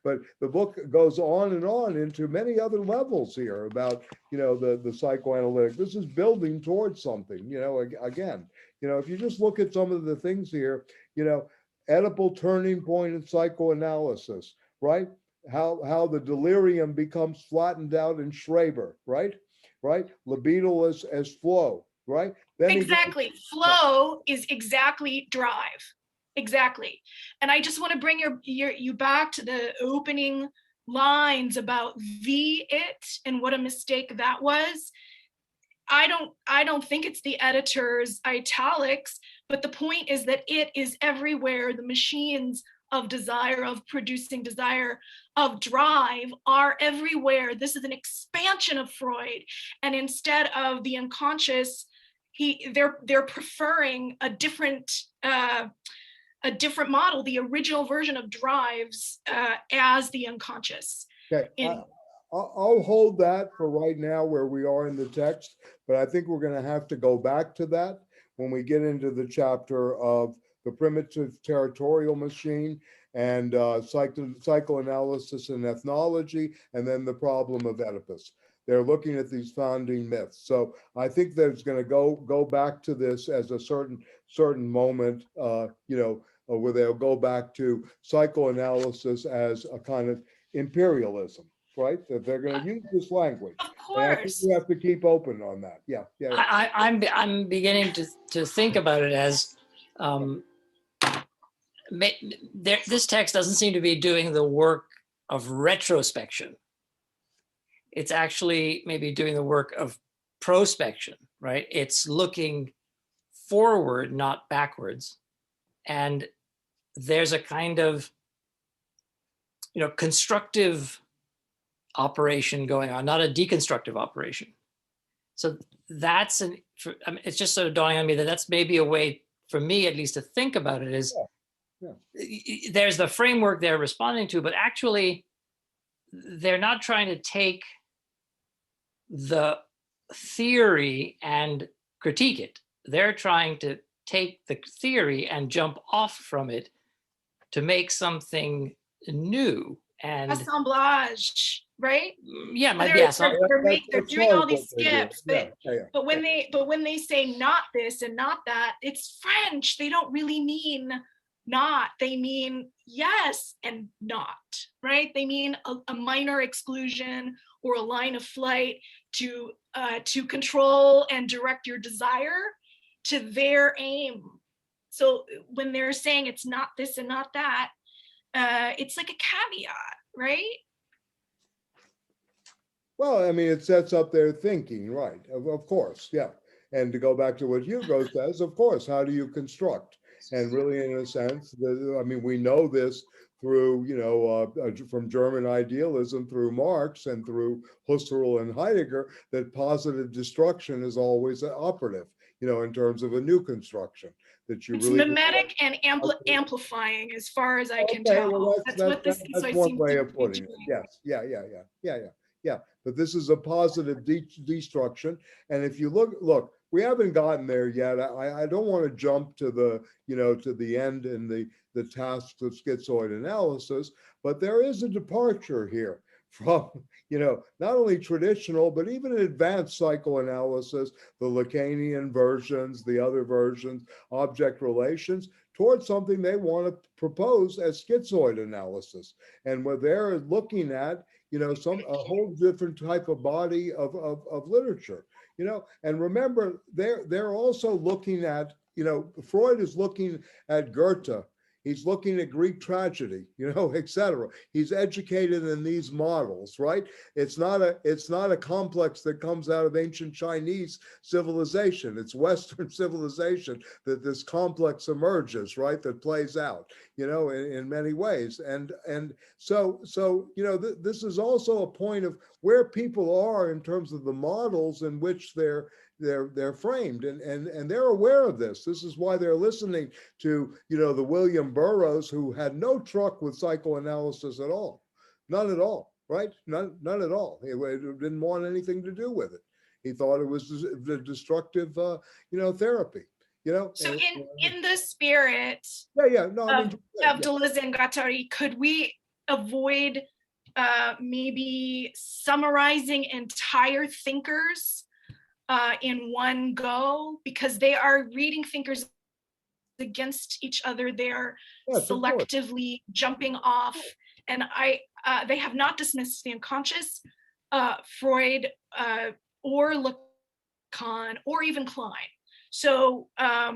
but the book goes on and on into many other levels here about, the psychoanalytic. This is building towards something, again, if you just look at some of the things here, Oedipal turning point in psychoanalysis, right? How the delirium becomes flattened out in Schreber, right? Libido as flow, right? Then exactly. Flow is exactly drive. Exactly. And I just want to bring you back to the opening lines about it and what a mistake that was. I don't think it's the editor's italics, but the point is that it is everywhere. The machines of desire, of producing desire, of drive are everywhere. This is an expansion of Freud. And instead of the unconscious, they're preferring a different model, the original version of drives as the unconscious. Okay. I'll hold that for right now where we are in the text, but I think we're going to have to go back to that when we get into the chapter of the primitive territorial machine and psychoanalysis and ethnology, and then the problem of Oedipus. They're looking at these founding myths. So I think there's going to go back to this as a certain moment, where they'll go back to psychoanalysis as a kind of imperialism. Right, that they're going to use this language. Of course, and I think we have to keep open on that. Yeah. I'm beginning to think about it as this text doesn't seem to be doing the work of retrospection. It's actually maybe doing the work of prospection. Right, it's looking forward, not backwards, and there's a kind of constructive operation going on, not a deconstructive operation. So it's just sort of dawning on me that that's maybe a way for me, at least, to think about it is there's the framework they're responding to, but actually they're not trying to take the theory and critique it. They're trying to take the theory and jump off from it to make something new. And assemblage, right? Yeah, they're doing all these skips, but when they say not this and not that, it's French. They don't really mean not. They mean yes and not, right? They mean a minor exclusion or a line of flight to control and direct your desire to their aim. So when they're saying it's not this and not that, it's like a caveat, right? Well, I mean, it sets up their thinking, right? Of course, yeah. And to go back to what Hugo says, of course, how do you construct? And really, in a sense, we know this through, from German idealism, through Marx and through Husserl and Heidegger, that positive destruction is always operative, in terms of a new construction. It's mimetic and amplifying, as far as I can tell. Well, that's one way of putting it. Yes, yeah. But this is a positive destruction, and if you look, we haven't gotten there yet. I don't want to jump to the end and the tasks of schizoid analysis, but there is a departure here from, not only traditional, but even advanced psychoanalysis, the Lacanian versions, the other versions, object relations, towards something they want to propose as schizoid analysis. And what they're looking at, a whole different type of body of literature, and remember, they're also looking at, Freud is looking at Goethe. He's looking at Greek tragedy, etc. He's educated in these models, right? It's not a complex that comes out of ancient Chinese civilization. It's Western civilization that this complex emerges, right? That plays out, in many ways. And so this is also a point of where people are in terms of the models in which they're framed, and they're aware of this. This is why they're listening to, the William Burroughs, who had no truck with psychoanalysis at all. None at all, right? None at all. He didn't want anything to do with it. He thought it was the destructive, therapy. So in the spirit of Deleuze and Guattari, could we avoid maybe summarizing entire thinkers in one go, because they are reading thinkers against each other? They're selectively jumping off, and they have not dismissed the unconscious, Freud or Lacan or even Klein. So I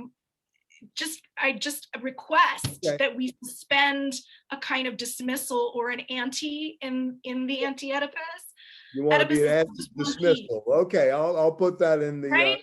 just request that we suspend a kind of dismissal or an anti in the Anti-Oedipus. You want to be an anti-dismissal. Okay, I'll put that in the right?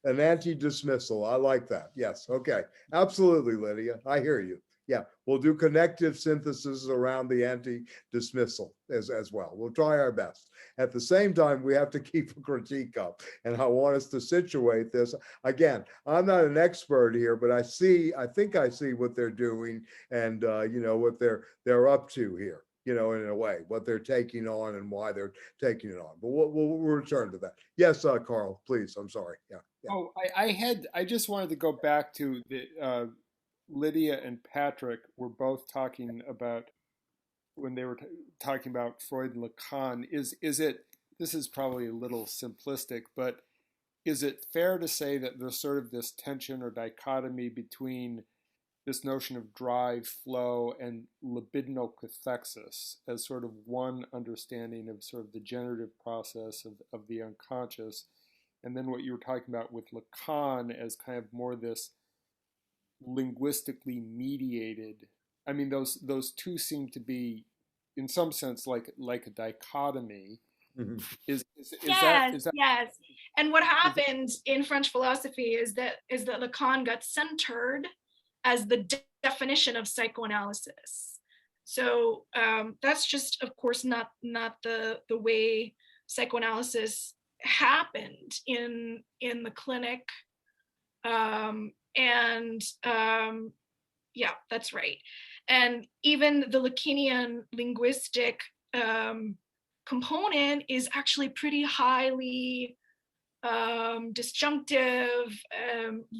An anti-dismissal. I like that. Yes. Okay. Absolutely, Lydia. I hear you. Yeah, we'll do connective synthesis around the anti-dismissal as well. We'll try our best. At the same time, we have to keep a critique up, and I want us to situate this. Again, I'm not an expert here, but I think I see what they're doing, and what they're up to here. In a way, what they're taking on and why they're taking it on. But we'll return to that. Yes, Carl, please. I'm sorry. Yeah. Oh, I just wanted to go back to the Lydia and Patrick were both talking about, when they were talking about Freud and Lacan. Is it, this is probably a little simplistic, but is it fair to say that there's sort of this tension or dichotomy between this notion of drive, flow, and libidinal cathexis as sort of one understanding of sort of the generative process of the unconscious, and then what you were talking about with Lacan as kind of more this linguistically mediated? I mean, those two seem to be, in some sense, like a dichotomy. Mm-hmm. Is Yes. that Yes. And what happened in French philosophy is that Lacan got centered as the definition of psychoanalysis. So that's just, of course, not the way psychoanalysis happened in the clinic. Yeah, that's right. And even the Lacanian linguistic component is actually pretty highly disjunctive.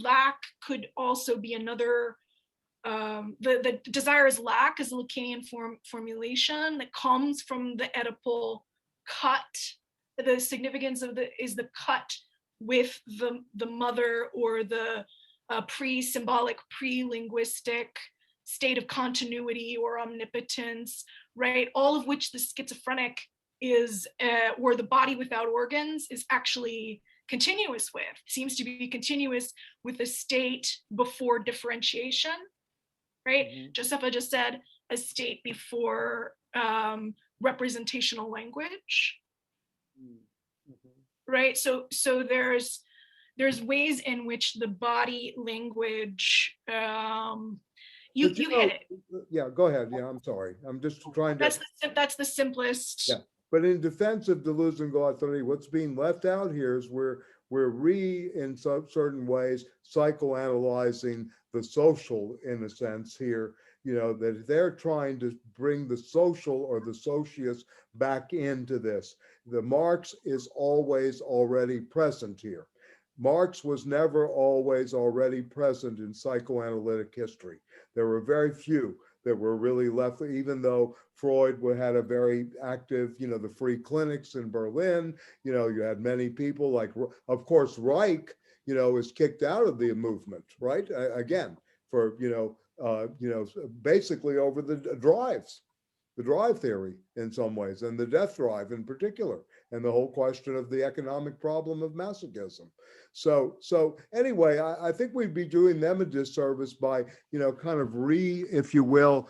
Lack could also be another. The desire is lack is a Lacanian formulation that comes from the Oedipal cut. The significance of is the cut with the mother, or the pre-symbolic, pre-linguistic state of continuity or omnipotence, right? All of which the schizophrenic is, or the body without organs is actually continuous with, seems to be continuous with the state before differentiation, right? Mm-hmm. Josepha just said a state before representational language, mm-hmm. right? So there's ways in which the body language, you hit it. Yeah, go ahead. Yeah, I'm sorry. I'm just trying to. That's the simplest. Yeah, but in defense of Deleuze and Guattari, what's being left out here is we're in some certain ways psychoanalyzing the social, in a sense here, that they're trying to bring the social or the socius back into this. The Marx is always already present here. Marx was never always already present in psychoanalytic history. There were very few. that were really left, even though Freud had a very active, the free clinics in Berlin, you had many people like, of course, Reich, is kicked out of the movement, right? Again, for, basically over the drive theory in some ways, and the death drive in particular, and the whole question of the economic problem of masochism. So anyway, I think we'd be doing them a disservice by, kind of if you will,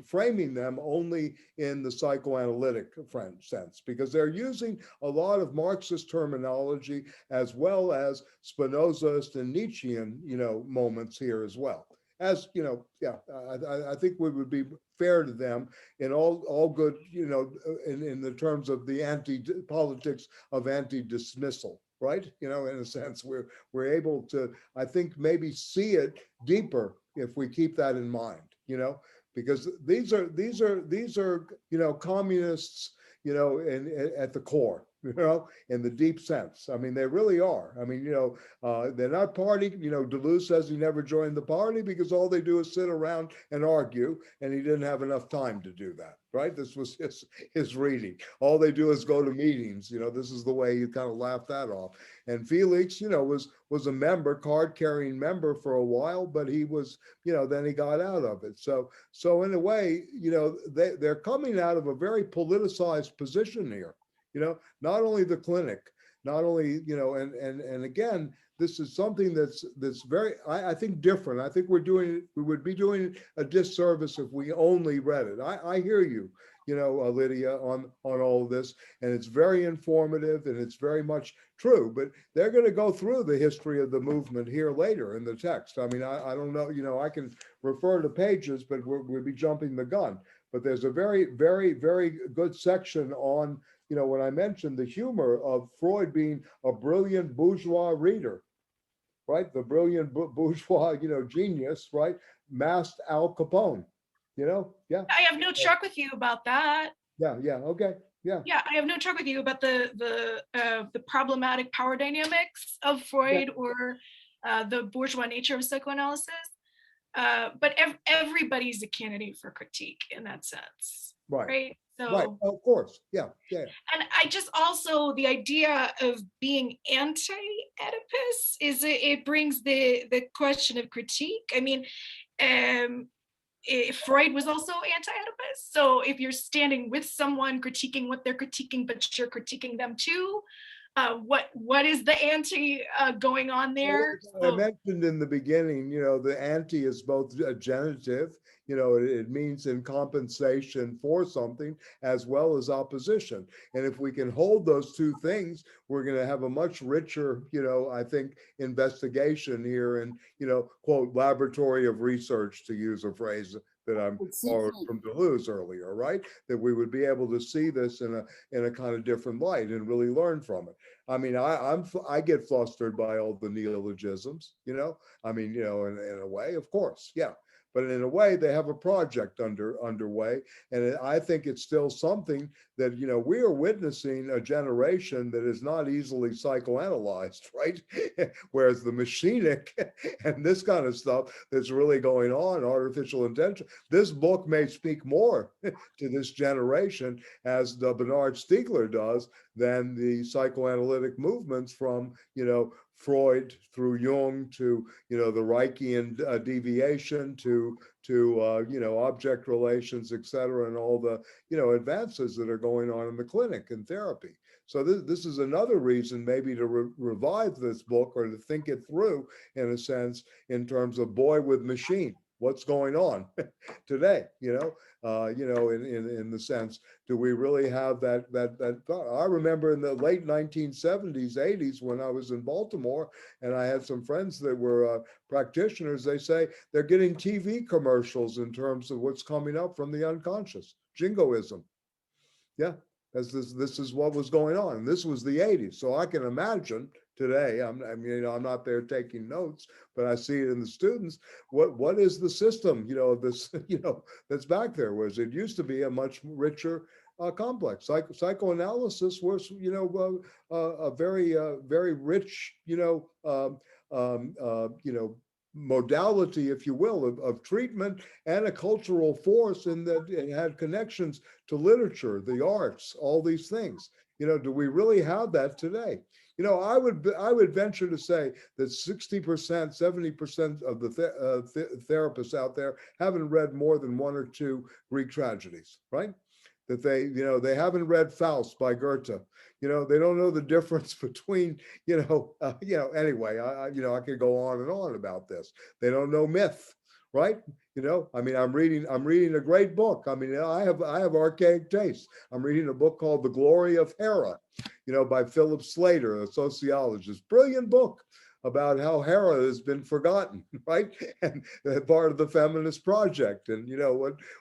framing them only in the psychoanalytic sense, because they're using a lot of Marxist terminology as well as Spinozist and Nietzschean, moments here as well. As I think we would be fair to them in all good, in the terms of the politics of anti-dismissal, right? In a sense, we're able to, I think, maybe see it deeper if we keep that in mind, because these are communists, at the core. In the deep sense. I mean, they really are. I mean, they're not party. Deleuze says he never joined the party because all they do is sit around and argue, and he didn't have enough time to do that, right? This was his reading. All they do is go to meetings. This is the way you kind of laugh that off. And Felix, was a member, card-carrying member for a while, but he was, then he got out of it. So in a way, they're coming out of a very politicized position here. Not only the clinic, not only, and again, this is something that's very, I think, different. I think we would be doing a disservice if we only read it. I hear you, Lydia, on all of this, and it's very informative and it's very much true, but they're going to go through the history of the movement here later in the text. I mean, I don't know, I can refer to pages, but we'll be jumping the gun. But there's a very, very, very good section on, when I mentioned the humor of Freud being a brilliant bourgeois reader, right? The brilliant bourgeois, genius, right? Masked Al Capone, yeah. I have no truck with you about that. Yeah, okay, yeah. Yeah, I have no truck with you about the problematic power dynamics of Freud, or the bourgeois nature of psychoanalysis. But everybody's a candidate for critique in that sense, right? So, right, of course, yeah. And I just also, the idea of being anti-Oedipus is it brings the question of critique. I mean, Freud was also anti-Oedipus. So if you're standing with someone critiquing what they're critiquing, but you're critiquing them too, what is the anti going on there? I mentioned in the beginning, the anti is both a genitive, it means in compensation for something as well as opposition. And if we can hold those two things, we're going to have a much richer, I think, investigation here and, quote, laboratory of research, to use a phrase that I'm borrowed from Deleuze earlier, right? That we would be able to see this in a kind of different light and really learn from it. I mean, I get flustered by all the neologisms, I mean, in a way, of course, yeah. But in a way, they have a project underway. And I think it's still something that, we are witnessing a generation that is not easily psychoanalyzed, right? Whereas the machinic and this kind of stuff that's really going on, artificial intelligence, this book may speak more to this generation, as the Bernard Stiegler does, than the psychoanalytic movements from, Freud through Jung to, the Reichian deviation to object relations, et cetera, and all the, advances that are going on in the clinic and therapy. So this is another reason maybe to revive this book, or to think it through in a sense, in terms of boy with machine. What's going on today, in the sense, do we really have that thought? I remember in the late 1970s, 80s, when I was in Baltimore, and I had some friends that were practitioners, they say they're getting TV commercials in terms of what's coming up from the unconscious, jingoism. Yeah, as this is what was going on. And this was the 80s. So I can imagine today, I'm not there taking notes, but I see it in the students. What is the system, this, that's back there? Whereas it used to be a much richer complex. Psychoanalysis was, a very, very rich, modality, if you will, of treatment and a cultural force in that it had connections to literature, the arts, all these things. Do we really have that today? I would venture to say that 60%, 70% of the therapists out there haven't read more than one or two Greek tragedies, right? That they haven't read Faust by Goethe. They don't know the difference between, anyway, I could go on and on about this. They don't know myth, right? I'm reading a great book. I have archaic tastes. I'm reading a book called The Glory of Hera, by Philip Slater, a sociologist. Brilliant book about how Hera has been forgotten, right? And part of the feminist project, and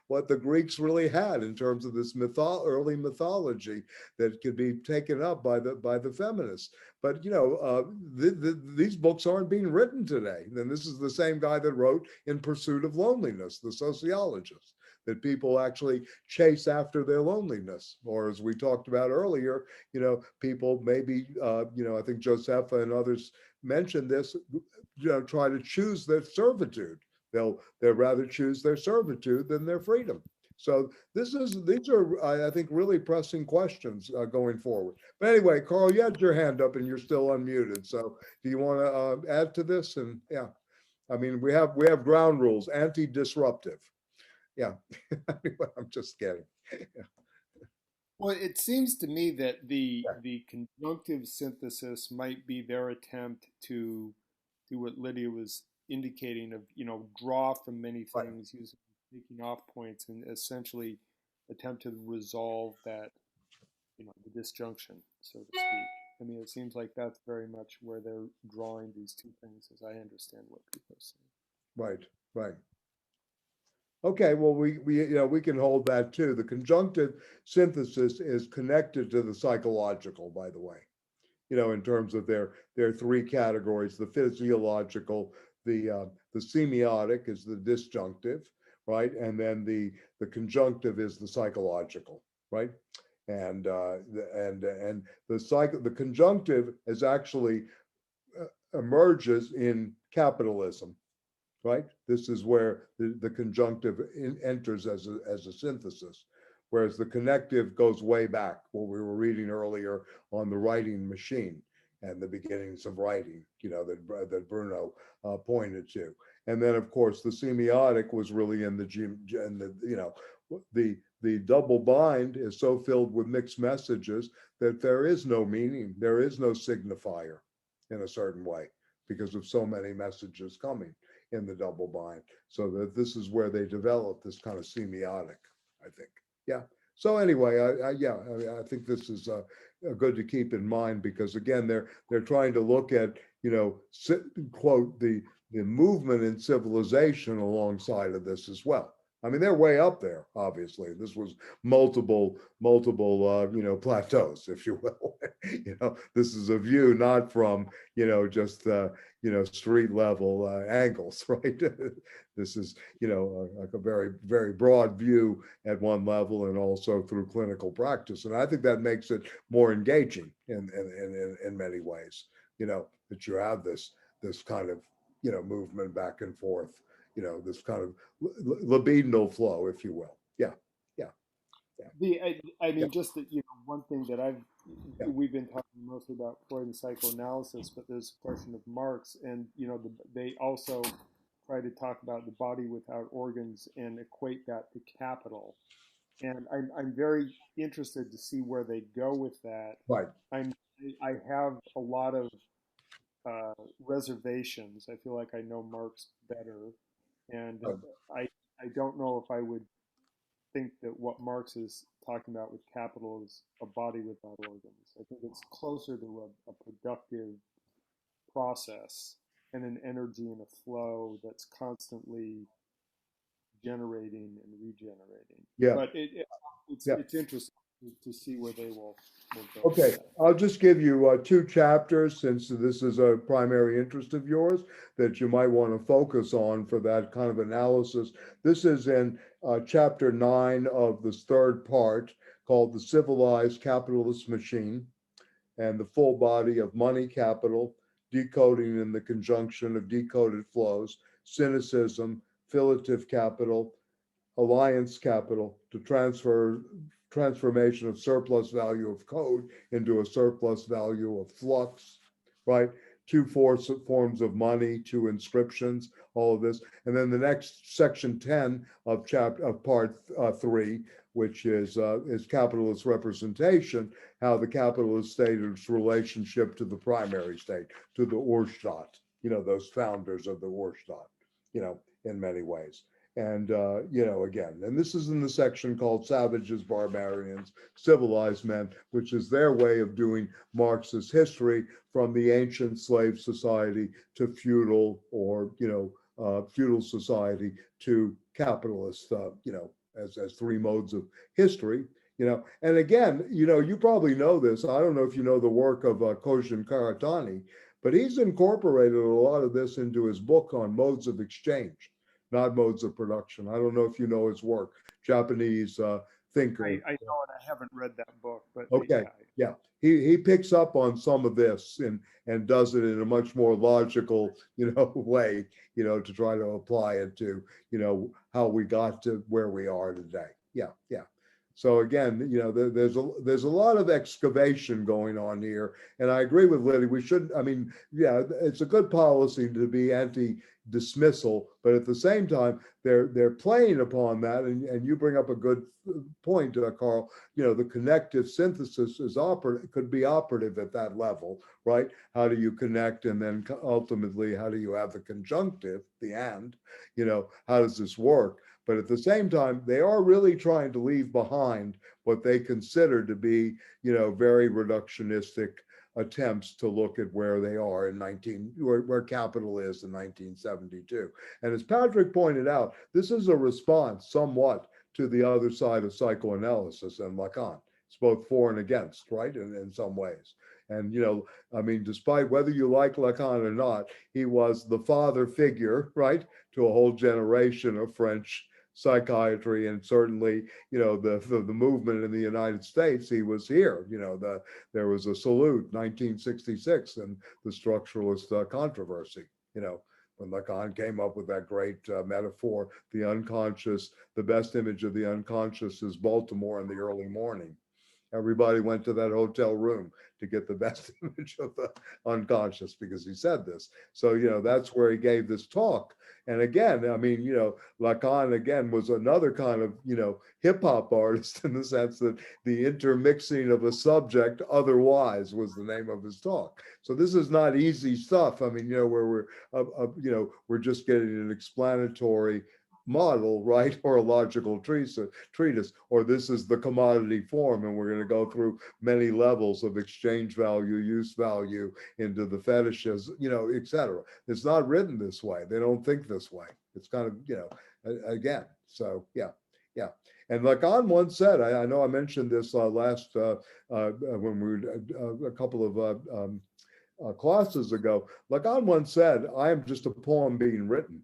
what the Greeks really had in terms of this early mythology that could be taken up by the feminists. But these books aren't being written today. And this is the same guy that wrote In Pursuit of Loneliness, the sociologist, that people actually chase after their loneliness. Or as we talked about earlier, people maybe, I think Josepha and others mentioned this, try to choose their servitude. They'll rather choose their servitude than their freedom. So these are, I think, really pressing questions going forward. But anyway, Carl, you had your hand up and you're still unmuted. So do you want to add to this? And yeah, we have ground rules, anti-disruptive. Yeah, anyway, I'm just kidding. Yeah. Well, it seems to me that the conjunctive synthesis might be their attempt to do what Lydia was indicating of, draw from many things, using taking off points, and essentially attempt to resolve that, the disjunction, so to speak. It seems like that's very much where they're drawing these two things, as I understand what people are saying. Right. Okay, well, we can hold that too. The conjunctive synthesis is connected to the psychological, by the way, in terms of their three categories: the physiological, the semiotic is the disjunctive, right, and then the conjunctive is the psychological, right, and the conjunctive is actually emerges in capitalism. Right? This is where the conjunctive enters as a synthesis, whereas the connective goes way back, what we were reading earlier on the writing machine and the beginnings of writing, that Bruno pointed to. And then, of course, the semiotic was really in the double bind is so filled with mixed messages that there is no meaning, there is no signifier in a certain way because of so many messages coming in the double bind. So that this is where they develop this kind of semiotic, I think. Yeah. So anyway, I think this is good to keep in mind because again, they're trying to look at, quote, the movement in civilization alongside of this as well. They're way up there, obviously. This was multiple, plateaus, if you will. This is a view not from, just, street level angles, right? This is, like a very, very broad view at one level and also through clinical practice. And I think that makes it more engaging in many ways, that you have this kind of, movement back and forth, this kind of libidinal flow, if you will. Yeah. Just that, one thing that we've been talking mostly about Freud and psychoanalysis, but there's a question of Marx, and they also try to talk about the body without organs and equate that to capital. And I'm very interested to see where they go with that. Right. I have a lot of reservations. I feel like I know Marx better, and I don't know if I would think that what Marx is talking about with capital is a body without organs. I think it's closer to a productive process and an energy and a flow that's constantly generating and regenerating. Yeah. But it's interesting to see where they will go. Okay, I'll just give you two chapters since this is a primary interest of yours that you might want to focus on for that kind of analysis. This is in chapter 9 of this third part called The Civilized Capitalist Machine and the Full Body of Money, Capital, decoding in the conjunction of decoded flows, cynicism, filative capital, alliance capital, to transformation of surplus value of code into a surplus value of flux, right? Two forms of money, two inscriptions, all of this. And then the next section 10 of part 3, which is capitalist representation, how the capitalist state is its relationship to the primary state, to the Urstaat, those founders of the Urstaat, in many ways. And, again, and this is in the section called Savages, Barbarians, Civilized Men, which is their way of doing Marxist history from the ancient slave society to feudal or, feudal society to capitalist, as 3 modes of history, And again, you probably know this. I don't know if you know the work of Kojin Karatani, but he's incorporated a lot of this into his book on modes of exchange, not modes of production. I don't know if you know his work, Japanese thinker. I know it. I haven't read that book, but okay, yeah. He picks up on some of this and does it in a much more logical, way, to try to apply it to, how we got to where we are today. Yeah. So again, there's a lot of excavation going on here, and I agree with Liddy. We should, it's a good policy to be anti-dismissal, but at the same time, they're playing upon that, and you bring up a good point, Carl. The connective synthesis could be operative at that level, right? How do you connect, and then ultimately, how do you have the conjunctive, the and? How does this work? But at the same time, they are really trying to leave behind what they consider to be, very reductionistic attempts to look at where they are where capital is in 1972. And as Patrick pointed out, this is a response somewhat to the other side of psychoanalysis and Lacan. It's both for and against, right, in some ways. And, despite whether you like Lacan or not, he was the father figure, right, to a whole generation of French psychiatry, and certainly, the movement in the United States. He was here. There was a salute, 1966, and the structuralist controversy. When Lacan came up with that great metaphor, the unconscious, the best image of the unconscious is Baltimore in the early morning. Everybody went to that hotel room to get the best image of the unconscious because he said this. So, that's where he gave this talk. And again, Lacan, again, was another kind of, hip hop artist in the sense that the intermixing of a subject otherwise was the name of his talk. So this is not easy stuff. Where we're just getting an explanatory model, right, or a logical treatise, or this is the commodity form, and we're going to go through many levels of exchange value, use value, into the fetishes, etc. It's not written this way. They don't think this way. It's kind of, again, so yeah. And Lacan once said, I know I mentioned this last when we were a couple of classes ago. Lacan once said, "I am just a poem being written."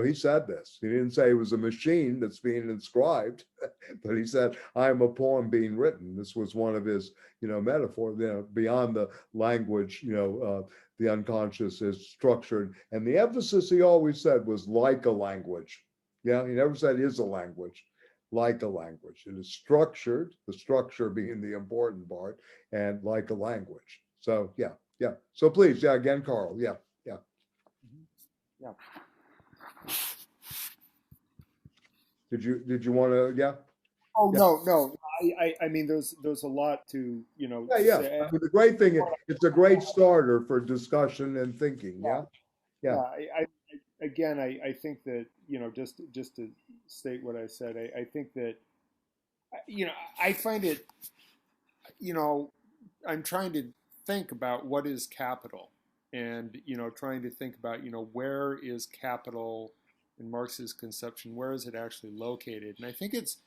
He said this. He didn't say it was a machine that's being inscribed, but he said, "I am a poem being written." This was one of his, metaphors. Beyond the language, the unconscious is structured, and the emphasis he always said was like a language. Yeah, he never said is a language, like a language. It is structured. The structure being the important part, and like a language. So yeah. So please, again, Carl. Yeah. Did you want to? Yeah. Oh yeah. No. I mean, there's a lot to Yeah. say. The great thing is it's a great starter for discussion and thinking. Yeah. I think that just to state what I said, I think that I find it I'm trying to think about what is capital, and trying to think about where is capital in Marx's conception, where is it actually located? And I think it's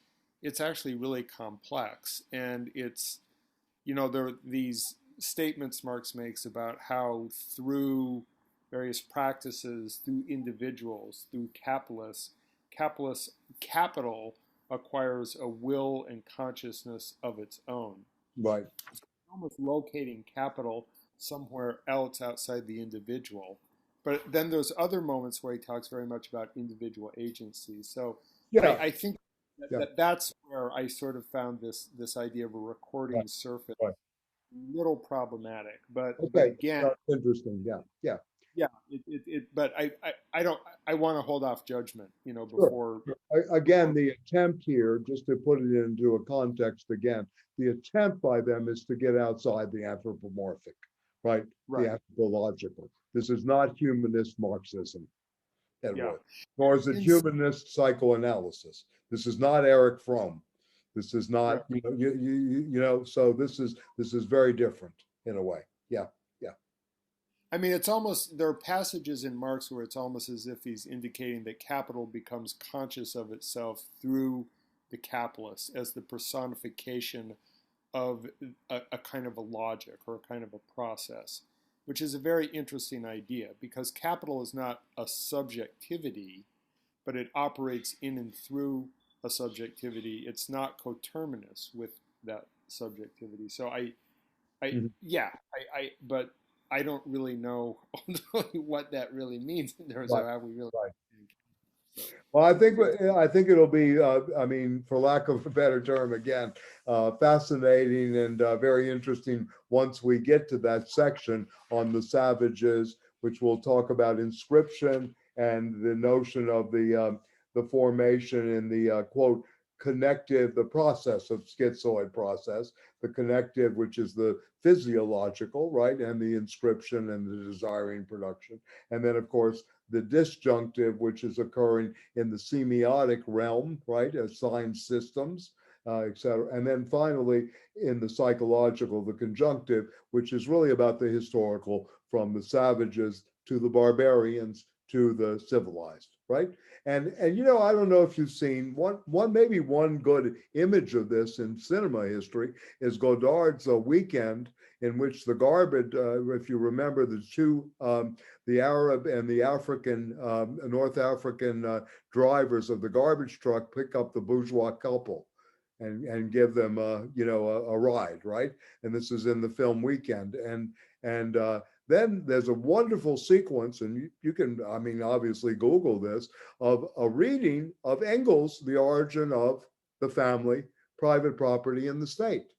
actually really complex, and it's there are these statements Marx makes about how through various practices, through individuals, through capitalists, capital acquires a will and consciousness of its own. Right. Almost locating capital somewhere else outside the individual. But then there's other moments where he talks very much about individual agency. So Yeah, I think that's where I sort of found this idea of a recording surface right. a little problematic. But Okay, again, that's interesting. Yeah. yeah, but I don't, I want to hold off judgment, Sure. before. Again, the attempt here, just to put it into a context again, the attempt by them is to get outside the anthropomorphic, right? Right. The anthropological. This is not humanist Marxism, Yeah. Edward, nor is it humanist psychoanalysis. This is not Eric Fromm. This is not, so this is very different in a way. Yeah. I mean, it's almost, there are passages in Marx where it's almost as if he's indicating that capital becomes conscious of itself through the capitalist as the personification of a kind of a logic or a kind of a process, which is a very interesting idea because capital is not a subjectivity, but it operates in and through a subjectivity. It's not coterminous with that subjectivity. So but I don't really know what that really means in terms of how we really think. So. Well, I think it'll be, I mean, for lack of a better term, again, fascinating and very interesting once we get to that section on the savages, which we'll talk about inscription and the notion of the formation in the quote connective, the process of schizoid process, the connective, which is the physiological, right, and the inscription and the desiring production, and then of course the disjunctive, which is occurring in the semiotic realm, right, as sign systems, et cetera. And then finally, in the psychological, the conjunctive, which is really about the historical from the savages to the barbarians to the civilized, right? And I don't know if you've seen maybe one good image of this in cinema history is Godard's Weekend, in which the garbage, if you remember the two, the Arab and the African, North African drivers of the garbage truck pick up the bourgeois couple and give them a ride, right? And this is in the film Weekend. And then there's a wonderful sequence, and you can, I mean, obviously Google this, of a reading of Engels, The Origin of the Family, Private Property, and the State.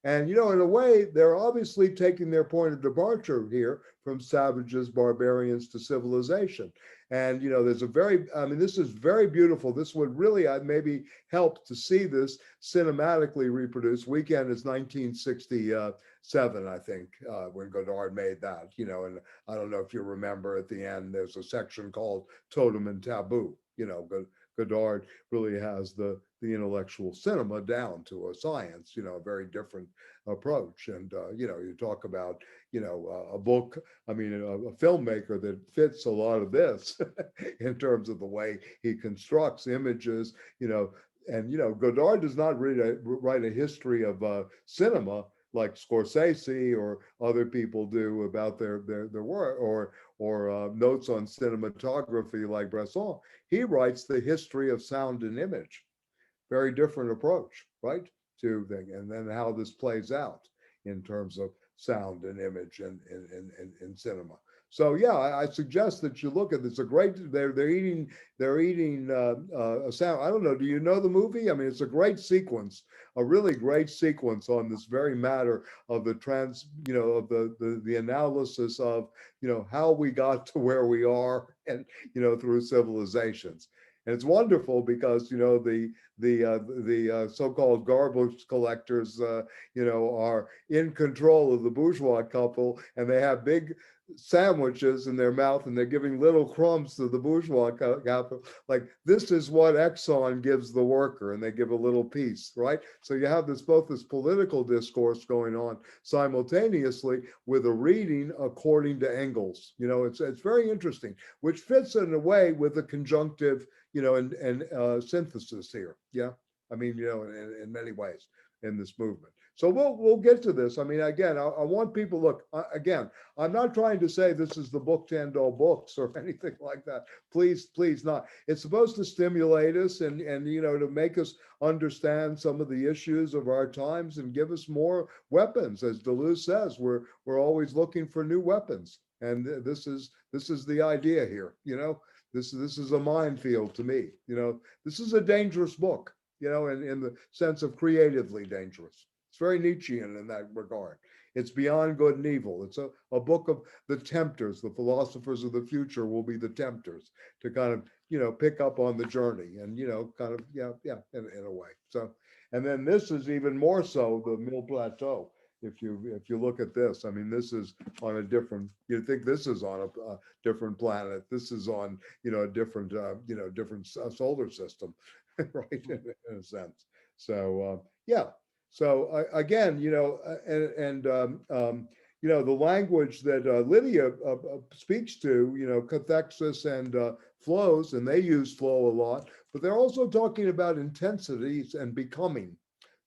And, in a way, they're obviously taking their point of departure here from savages, barbarians to civilization. And, there's this is very beautiful. This would really maybe help to see this cinematically reproduced. Weekend is 1967, I think, when Godard made that, and I don't know if you remember at the end, there's a section called Totem and Taboo. Godard really has the intellectual cinema down to a science, a very different approach. And, you talk about, a book, I mean, a filmmaker that fits a lot of this in terms of the way he constructs images, and, Godard does not write a history of cinema like Scorsese or other people do about their work, or notes on cinematography like Bresson. He writes the history of sound and image. Very different approach, right? To thing, and then how this plays out in terms of sound and image in cinema. So yeah, I suggest that you look at this. They're eating a sound. I don't know. Do you know the movie? I mean, it's a great sequence, a really great sequence on this very matter of the of the analysis of how we got to where we are, and through civilizations. And it's wonderful because the so-called garbage collectors are in control of the bourgeois couple, and they have big sandwiches in their mouth, and they're giving little crumbs to the bourgeois couple. Like, this is what Exxon gives the worker, and they give a little piece, right? So you have both this political discourse going on simultaneously with a reading according to Engels. It's very interesting, which fits in a way with the conjunctive and synthesis here. Yeah, I mean, in many ways in this movement. So we'll get to this. I mean, again, I want people, look, again, I'm not trying to say this is the book to end all books or anything like that. Please not. It's supposed to stimulate us and to make us understand some of the issues of our times and give us more weapons. As Deleuze says, we're always looking for new weapons. And this is the idea here. This is a minefield to me. This is a dangerous book, in the sense of creatively dangerous. It's very Nietzschean in that regard. It's beyond good and evil. It's a book of the tempters. The philosophers of the future will be the tempters to kind of, pick up on the journey and, kind of, in a way. So, and then this is even more so the Mill Plateau. If you look at this, I mean, this is on a different, you'd think this is on a different planet. This is on, a different, different solar system, right, in a sense. So, yeah. So again, the language that Lydia speaks to, cathexis and flows, and they use flow a lot, but they're also talking about intensities and becoming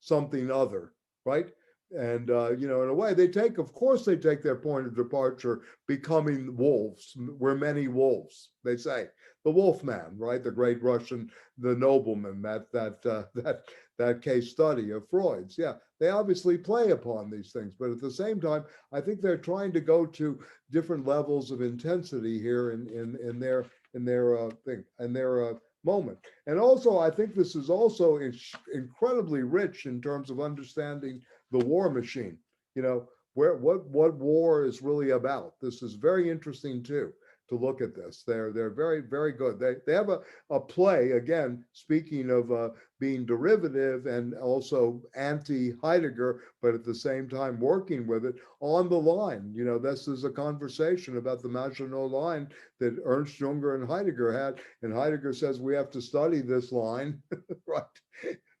something other, right? And, in a way of course they take their point of departure, becoming wolves. We're many wolves, they say. The Wolfman, right? The great Russian, the nobleman, that case study of Freud's. Yeah, they obviously play upon these things, but at the same time, I think they're trying to go to different levels of intensity here in their thing, in their moment. And also, I think this is also incredibly rich in terms of understanding the war machine. What war is really about. This is very interesting too, to look at this. They're very, very good. They have a play, again, speaking of being derivative and also anti-Heidegger, but at the same time working with it on the line. This is a conversation about the Maginot line that Ernst Junger and Heidegger had. And Heidegger says we have to study this line, right,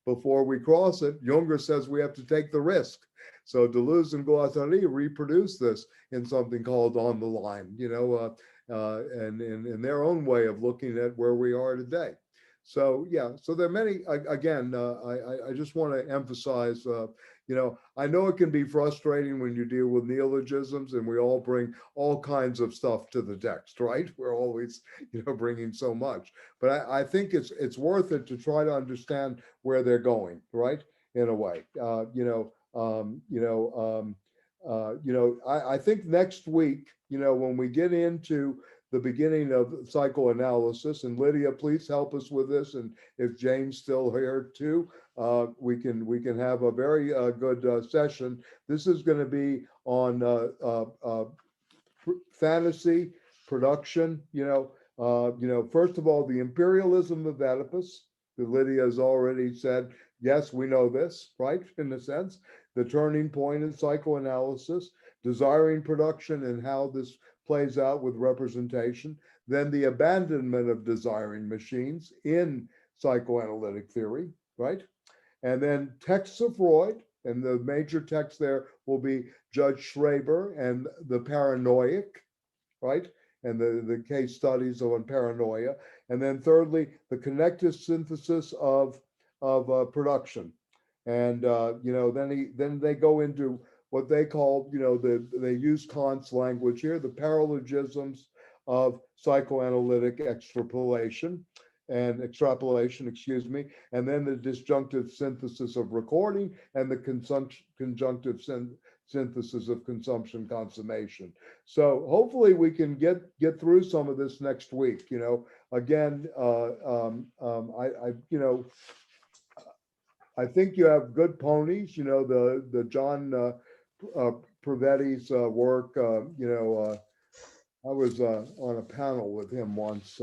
before we cross it. Junger says we have to take the risk. So Deleuze and Guattari reproduce this in something called On the Line, and in their own way of looking at where we are today. So, yeah, so there are many, again, I just want to emphasize, I know it can be frustrating when you deal with neologisms and we all bring all kinds of stuff to the text, right? We're always, bringing so much, but I think it's worth it to try to understand where they're going, right? In a way, I think next week, when we get into the beginning of psychoanalysis, and Lydia, please help us with this, and if Jane's still here too, we can have a very good session. This is going to be on fantasy production. First of all, the imperialism of Oedipus. Lydia has already said, yes, we know this, right? In a sense, the turning point in psychoanalysis, desiring production and how this plays out with representation, then the abandonment of desiring machines in psychoanalytic theory, right? And then texts of Freud, and the major text there will be Judge Schreber and the paranoiac, right? And the case studies on paranoia. And then thirdly, the connective synthesis of production. And, then they go into what they call, they use Kant's language here, the paralogisms of psychoanalytic extrapolation, and then the disjunctive synthesis of recording and the conjunctive synthesis of consumption consummation. So hopefully we can get through some of this next week. Again, I think you have good ponies. The John Pravetti's work. I was on a panel with him once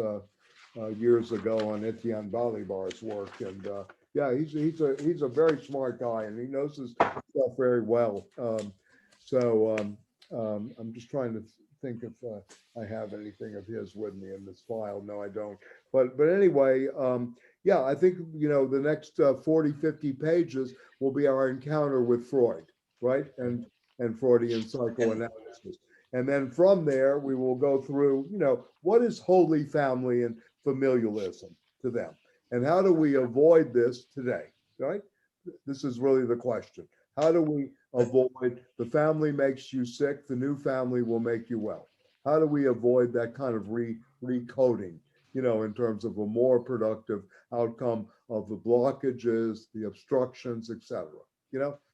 years ago on Etienne Balibar's work, and yeah, he's a very smart guy, and he knows his stuff very well. I'm just trying to think if I have anything of his with me in this file. No, I don't. But anyway, yeah, I think the next 40, 50 pages will be our encounter with Freud, right? And Freudian psychoanalysis. And then from there, we will go through, what is Holy Family and familialism to them? And how do we avoid this today, right? This is really the question. How do we avoid the family makes you sick, the new family will make you well? How do we avoid that kind of recoding, in terms of a more productive outcome of the blockages, the obstructions, etc.?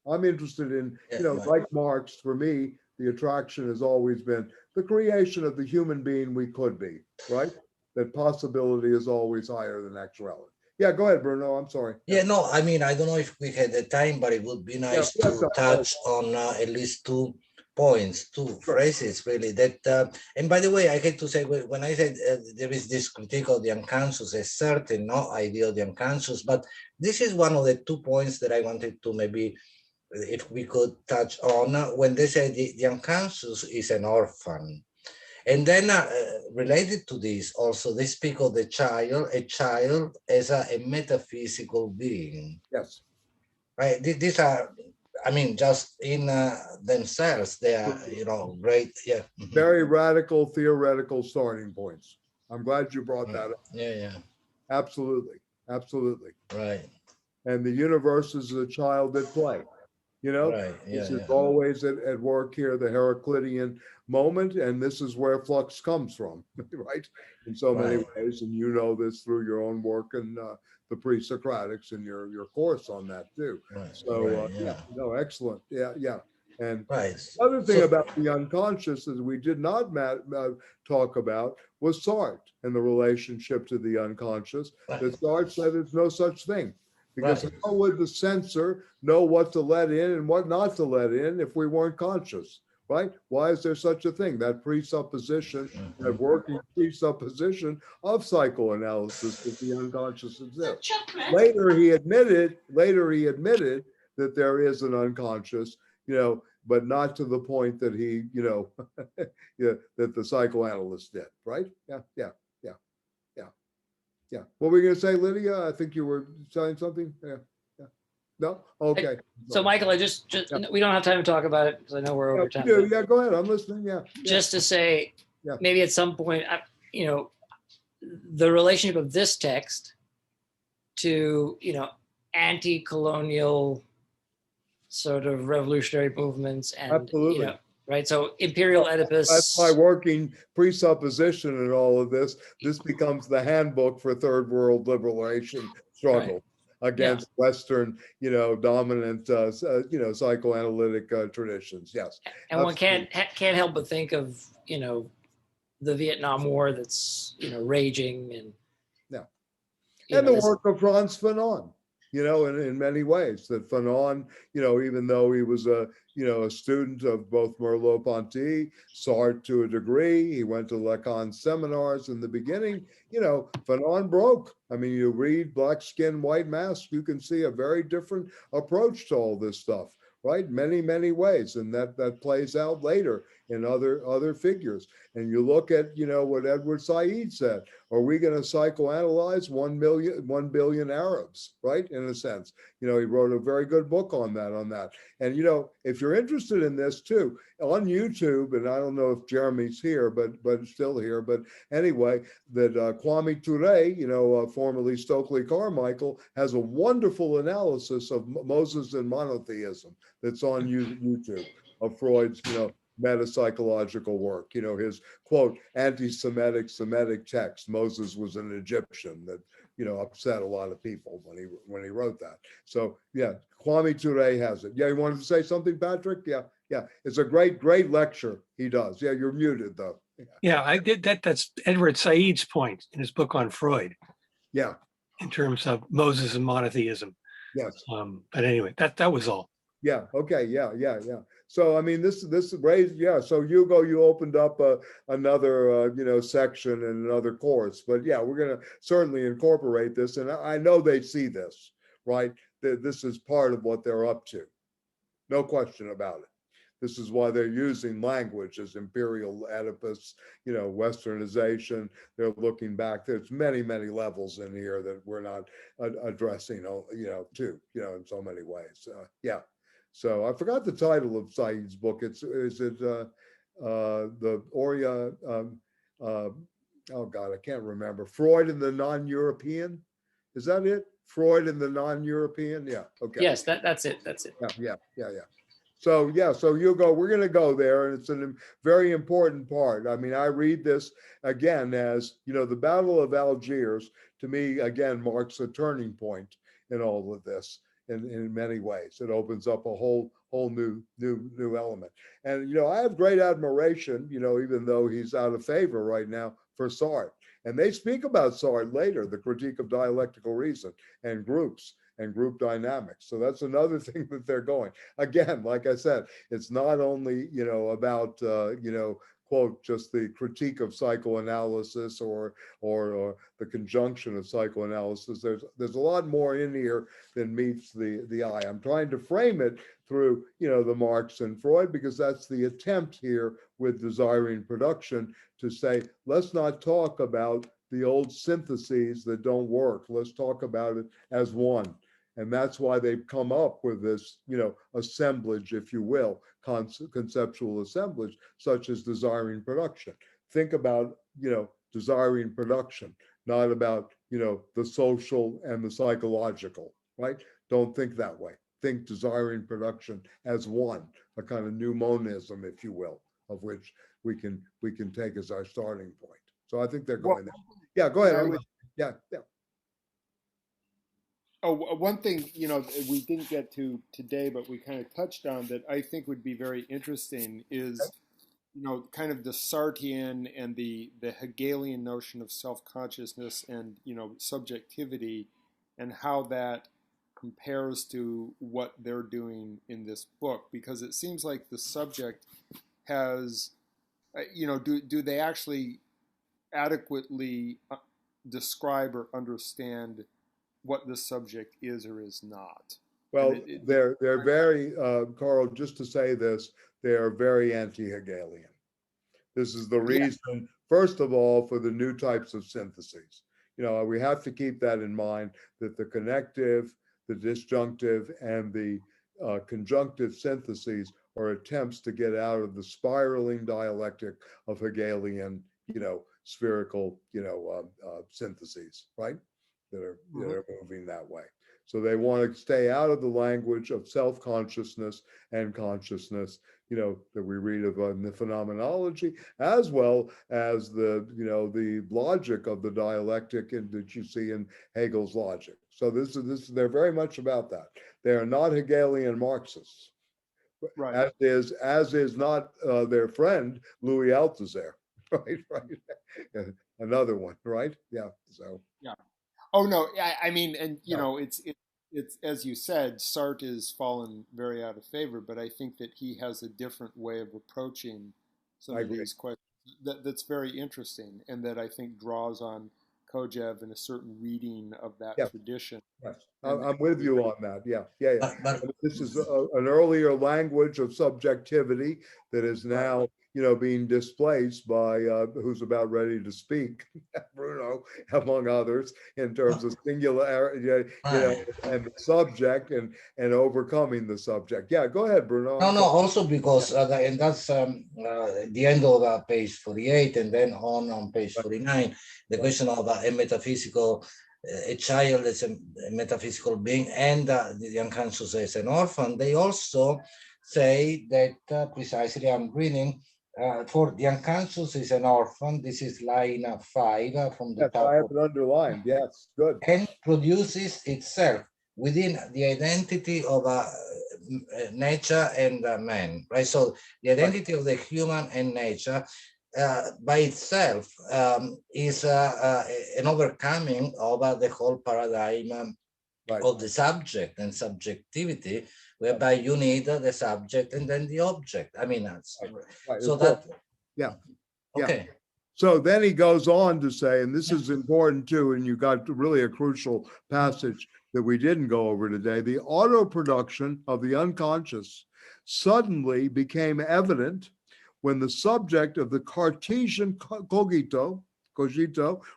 I'm interested in, like Marx, for me, the attraction has always been the creation of the human being we could be, right? That possibility is always higher than actuality. Yeah, go ahead, Bruno. I'm sorry. Yeah, no, I mean, I don't know if we had the time, but it would be nice to touch on at least 2 points, two phrases, really. That, and by the way, I had to say, when I said there is this critique of the unconscious, a certain no idea of the unconscious, but this is one of the 2 points that I wanted to maybe, if we could touch on, when they say the unconscious is an orphan. And then related to this, also they speak of a child as a metaphysical being. Yes. Right. These are, I mean, just in themselves, they are, great. Yeah. Very radical theoretical starting points. I'm glad you brought that up. Yeah. Absolutely. Absolutely. Right. And the universe is a child at play. Right. This is always at work here, the Heraclitean moment, and this is where flux comes from, right? In so many ways, and you know this through your own work and the pre-Socratics and your course on that too. Right. So excellent. Yeah. And the other thing about the unconscious that we did not talk about was Sartre and the relationship to the unconscious. That Sartre said there's no such thing. Because how would the censor know what to let in and what not to let in if we weren't conscious, right? Why is there such a thing? That presupposition, that working presupposition of psychoanalysis that the unconscious exists. Later he admitted that there is an unconscious, but not to the point that he, that the psychoanalyst did, right? Yeah. What were you going to say, Lydia? I think you were saying something. Yeah. No? Okay. So, Michael, I just we don't have time to talk about it because I know we're over time. Yeah, go ahead. I'm listening. Yeah. Just to say, maybe at some point, the relationship of this text to, anti-colonial sort of revolutionary movements and, absolutely. Right. So Imperial Oedipus. That's my working presupposition in all of this. This becomes the handbook for third world liberation struggle against Western, dominant, psychoanalytic traditions. Yes. And one can't help but think of, the Vietnam War that's, raging and. And the work of Frantz Fanon. In many ways, that Fanon, even though he was a student of both Merleau-Ponty, Sartre to a degree, he went to Lacan seminars in the beginning, Fanon broke. I mean, you read Black Skin, White Mask, you can see a very different approach to all this stuff, right? Many, many ways. And that plays out later in other figures. And you look at, what Edward Said said, are we going to psychoanalyze 1 billion Arabs, right? In a sense, he wrote a very good book on that. And, if you're interested in this too, on YouTube, and I don't know if Jeremy's here, but still here, but anyway, that Kwame Ture, formerly Stokely Carmichael, has a wonderful analysis of Moses and monotheism that's on YouTube of Freud's, metapsychological work, his quote, anti-Semitic text. Moses was an Egyptian that, upset a lot of people when he wrote that. So yeah, Kwame Ture has it. Yeah, you wanted to say something, Patrick? Yeah. It's a great lecture he does. Yeah, you're muted though. Yeah, I did that. That's Edward Said's point in his book on Freud. Yeah. In terms of Moses and monotheism. Yes. But anyway, that was all. Yeah. Okay. Yeah. So I mean, this raised. Yeah. So Hugo, you opened up another section and another course, but yeah, we're gonna certainly incorporate this, and I know they see this, right? That this is part of what they're up to, no question about it. This is why they're using language as Imperial Oedipus, Westernization. They're looking back. There's many, many levels in here that we're not addressing, too, in so many ways. Yeah. So I forgot the title of Said's book. Is it the Oria? Oh God, I can't remember. Freud and the Non-European. Is that it? Freud and the non-European? Yeah, okay. Yes, that's it. Yeah. So we're going to go there, and it's a very important part. I mean, I read this again as, the Battle of Algiers, to me, again, marks a turning point in all of this in many ways. It opens up a whole new element. And, I have great admiration, even though he's out of favor right now, for Sartre. And they speak about Sartre later, the critique of dialectical reason and groups and group dynamics. So that's another thing that they're going. Again, like I said, it's not only, about, quote, just the critique of psychoanalysis or the conjunction of psychoanalysis. There's a lot more in here than meets the eye. I'm trying to frame it through, the Marx and Freud, because that's the attempt here with Desiring Production to say, let's not talk about the old syntheses that don't work. Let's talk about it as one. And that's why they've come up with this, assemblage, if you will, conceptual assemblage, such as Desiring Production. Think about, Desiring Production, not about, the social and the psychological, right? Don't think that way. Think Desiring Production as one, a kind of new monism, if you will, of which we can take as our starting point. So I think they're going there. Yeah, go ahead. Yeah. Oh, one thing, we didn't get to today, but we kind of touched on that I think would be very interesting is, kind of the Sartrean and the Hegelian notion of self-consciousness and, subjectivity, and how that compares to what they're doing in this book, because it seems like the subject has, do they actually adequately describe or understand what the subject is or is not? Well, they're very, Carl, just to say this, they are very anti-Hegelian. This is the reason, first of all, for the new types of syntheses. We have to keep that in mind, that the connective, the disjunctive, and the conjunctive syntheses are attempts to get out of the spiraling dialectic of Hegelian, spherical, syntheses, right? That are moving that way. So they want to stay out of the language of self-consciousness and consciousness, that we read of in the phenomenology, as well as the logic of the dialectic that you see in Hegel's logic. So they're very much about that. They are not Hegelian Marxists, right? As is not their friend Louis Althusser, right? Another one, right? Yeah. So yeah. Oh no, I mean, and it's as you said, Sartre has fallen very out of favor, but I think that he has a different way of approaching some of these questions that's very interesting, and that I think draws on Kojève and a certain reading of that tradition. Yes, I'm with you on that. Yeah. This is an earlier language of subjectivity that is now, being displaced by who's about ready to speak, Bruno, among others, in terms of singularity, and the subject and overcoming the subject. Yeah, go ahead, Bruno. No, also because, and that's the end of page 48, and then on page 49, the question of a metaphysical, a child as a metaphysical being, and the unconscious as an orphan. They also say that precisely, I'm reading, for the unconscious is an orphan. This is line 5 from the top. I have it underlined. Yes, good. And produces itself within the identity of nature and man, right? So the identity of the human and nature by itself is an overcoming of the whole paradigm of the subject and subjectivity, whereby you need the subject and then the object. I mean, so that, okay. So then he goes on to say, and this is important too, and you got really a crucial passage that we didn't go over today, the auto-production of the unconscious suddenly became evident when the subject of the Cartesian cogito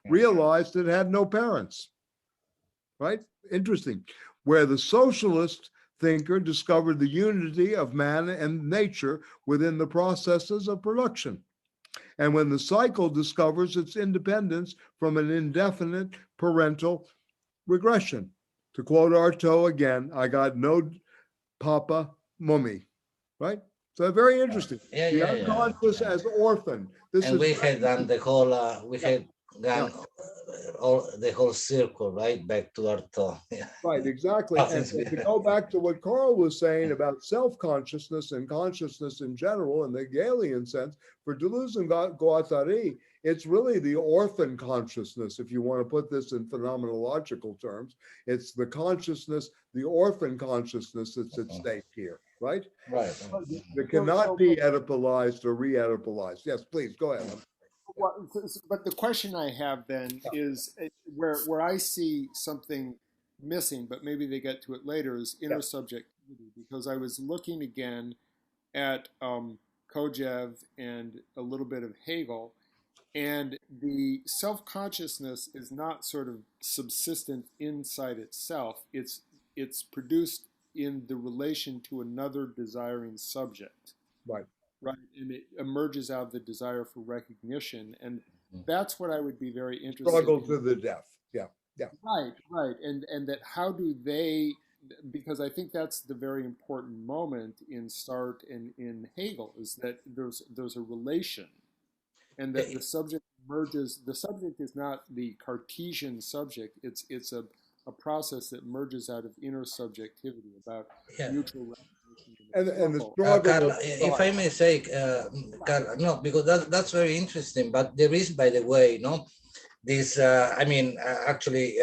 realized it had no parents, right? Interesting. Where the socialist thinker discovered the unity of man and nature within the processes of production. And when the cycle discovers its independence from an indefinite parental regression. To quote Artaud again, I got no papa mummy, right? So very interesting. The unconscious as orphan. This and is we had done the whole, had Yeah. gone all the whole circle, right? Back to Artaud. Yeah. Right, exactly. And to go back to what Carl was saying about self-consciousness and consciousness in general, in the Hegelian sense, for Deleuze and Guattari, it's really the orphan consciousness, if you want to put this in phenomenological terms. It's the consciousness, the orphan consciousness that's at stake here, right? Right. That cannot be Oedipalized or re-Oedipalized. Yes, please, go ahead. Well, but the question I have then is where I see something missing, but maybe they get to it later, is intersubjectivity, because I was looking again at Kojève and a little bit of Hegel, and the self-consciousness is not sort of subsistent inside itself. It's produced in the relation to another desiring subject. Right. Right, and it emerges out of the desire for recognition, and that's what I would be very interested Struggle in. to the death. Yeah. Right, and that how do they? Because I think that's the very important moment in Sartre and in Hegel, is that there's a relation, and that the subject emerges. The subject is not the Cartesian subject. It's a process that emerges out of inner subjectivity about mutual recognition. And the struggle. Carl, if I may say, Carl, no, because that's very interesting. But there is, by the way, no, this. Actually,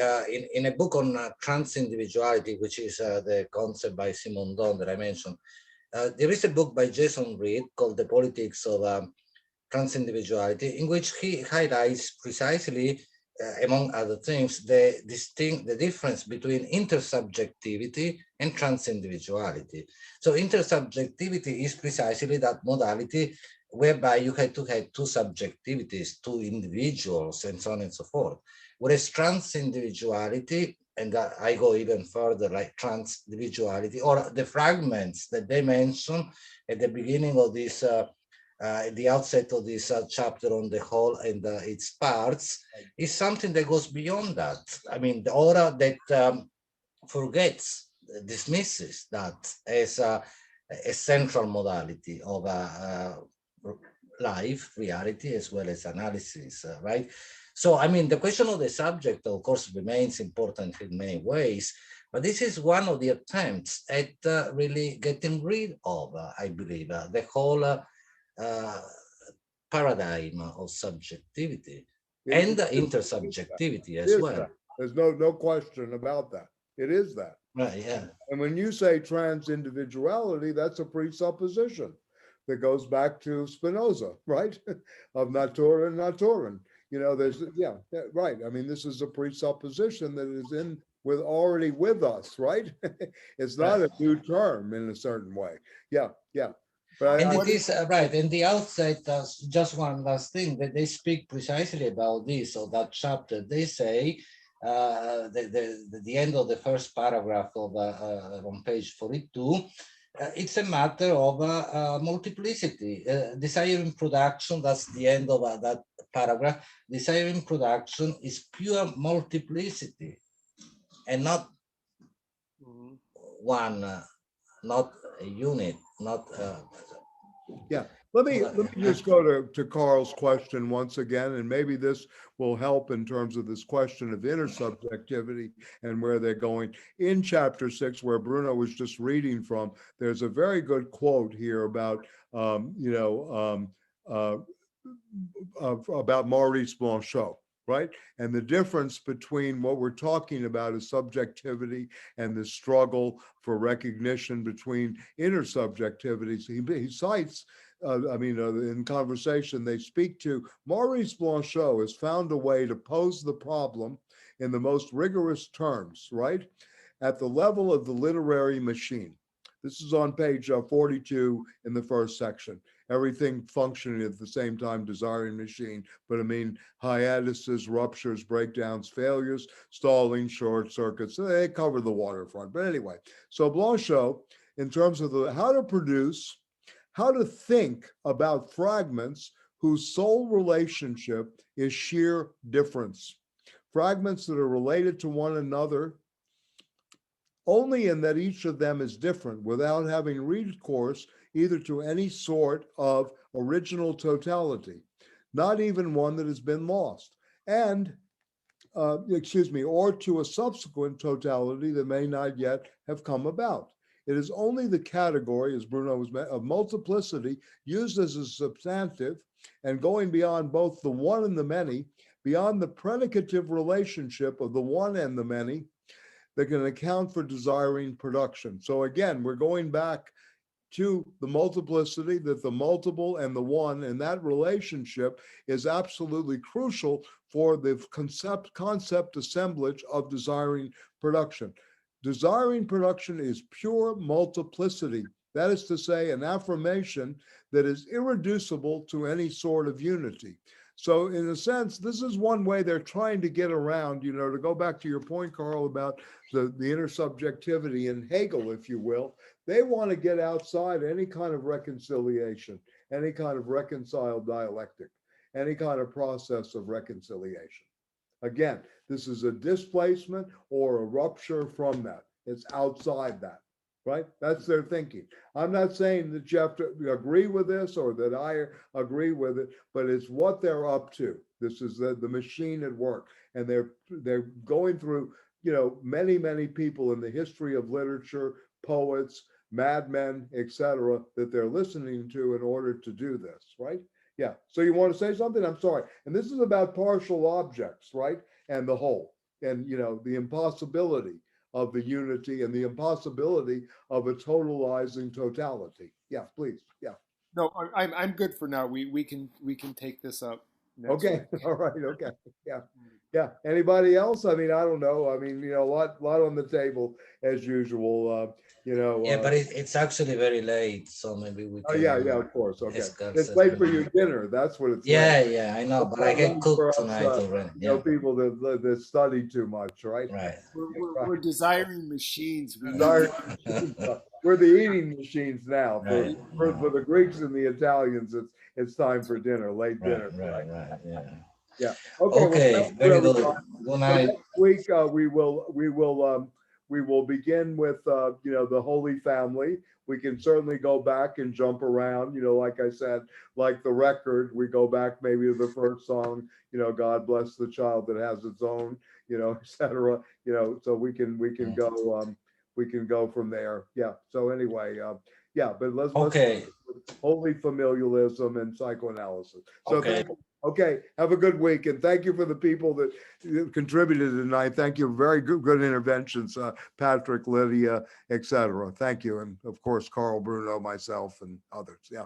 in a book on trans-individuality, which is the concept by Simon Don that I mentioned, there is a book by Jason Reed called "The Politics of Trans-Individuality," in which he highlights precisely, among other things, the difference between intersubjectivity and trans-individuality. So intersubjectivity is precisely that modality whereby you had to have two subjectivities, two individuals, and so on and so forth. Whereas trans-individuality, and I go even further, like trans-individuality, or the fragments that they mention at the beginning of this at the outset of this chapter on the whole and its parts, is something that goes beyond that. I mean, the aura that forgets, dismisses that as a central modality of life, reality, as well as analysis, right? So, I mean, the question of the subject, of course, remains important in many ways, but this is one of the attempts at really getting rid of, I believe, the whole paradigm of subjectivity and intersubjectivity as well. That. There's no question about that. It is that. Right, yeah. And when you say trans-individuality, that's a presupposition that goes back to Spinoza, right? Of natura and naturen. You know, there's, right. I mean, this is a presupposition that is already with us, right? It's not a new term in a certain way. Yeah. But and it is right. In the outset, just one last thing, that they speak precisely about this, or that chapter. They say, the end of the first paragraph of on page 42, it's a matter of multiplicity. Desiring production, that's the end of that paragraph. Desiring production is pure multiplicity, and not one, not a unit, not. Let me just go to Carl's question once again, and maybe this will help in terms of this question of intersubjectivity and where they're going. In chapter 6, where Bruno was just reading from, there's a very good quote here about Maurice Blanchot, right? And the difference between what we're talking about is subjectivity and the struggle for recognition between intersubjectivities. He cites, in conversation they speak to, Maurice Blanchot has found a way to pose the problem in the most rigorous terms, right? At the level of the literary machine. This is on page 42 in the first section. Everything functioning at the same time, desiring machine, but I mean hiatuses, ruptures, breakdowns, failures, stalling, short circuits, they cover the waterfront. But anyway, so Blanchot, in terms of how to produce, how to think about fragments whose sole relationship is sheer difference. Fragments that are related to one another only in that each of them is different without having recourse either to any sort of original totality, not even one that has been lost, and or to a subsequent totality that may not yet have come about. It is only the category, as Bruno was of multiplicity, used as a substantive and going beyond both the one and the many, beyond the predicative relationship of the one and the many, that can account for desiring production. So again, we're going back to the multiplicity, that the multiple and the one, and that relationship is absolutely crucial for the concept assemblage of desiring production. Desiring production is pure multiplicity. That is to say, an affirmation that is irreducible to any sort of unity. So in a sense, this is one way they're trying to get around, to go back to your point, Carl, about the intersubjectivity in Hegel, if you will. They want to get outside any kind of reconciliation, any kind of reconciled dialectic, any kind of process of reconciliation. Again, this is a displacement or a rupture from that. It's outside that, right? That's their thinking. I'm not saying that you have to agree with this or that I agree with it, but it's what they're up to. This is the machine at work. And they're going through, many, many people in the history of literature, poets, madmen, etc., that they're listening to in order to do this, right? Yeah. So you want to say something? I'm sorry. And this is about partial objects, right? And the whole, and the impossibility of the unity and the impossibility of a totalizing totality. Yeah, please. Yeah. No, I'm good for now. We can take this up next Okay. week. All right. Okay. Yeah. Yeah. Anybody else? I mean, I don't know. I mean, a lot on the table as usual. Yeah, but it's actually very late, so maybe we Oh can. yeah, of course. Okay. discuss It's it late for more. your dinner. That's what it's Yeah, late. yeah, I know, It's but I not can late cook for us, tonight already. Yeah, people that study too much, right? right. We're desiring machines. We're the eating machines now. Right. For the Greeks and the Italians, it's time for dinner, late dinner. Right, yeah. Yeah. Okay. Okay, very good. Good night. Next week we will begin with the Holy Family. We can certainly go back and jump around. Like I said, like the record, we go back maybe to the first song. God bless the child that has its own. Etc. So we can go from there. Yeah. So anyway, yeah. But let's Okay. Holy familialism and psychoanalysis. So Okay. Okay, have a good week, and thank you for the people that contributed tonight. Thank you, very good interventions, Patrick, Lydia, etc. Thank you, and of course, Carl, Bruno, myself, and others. Yeah.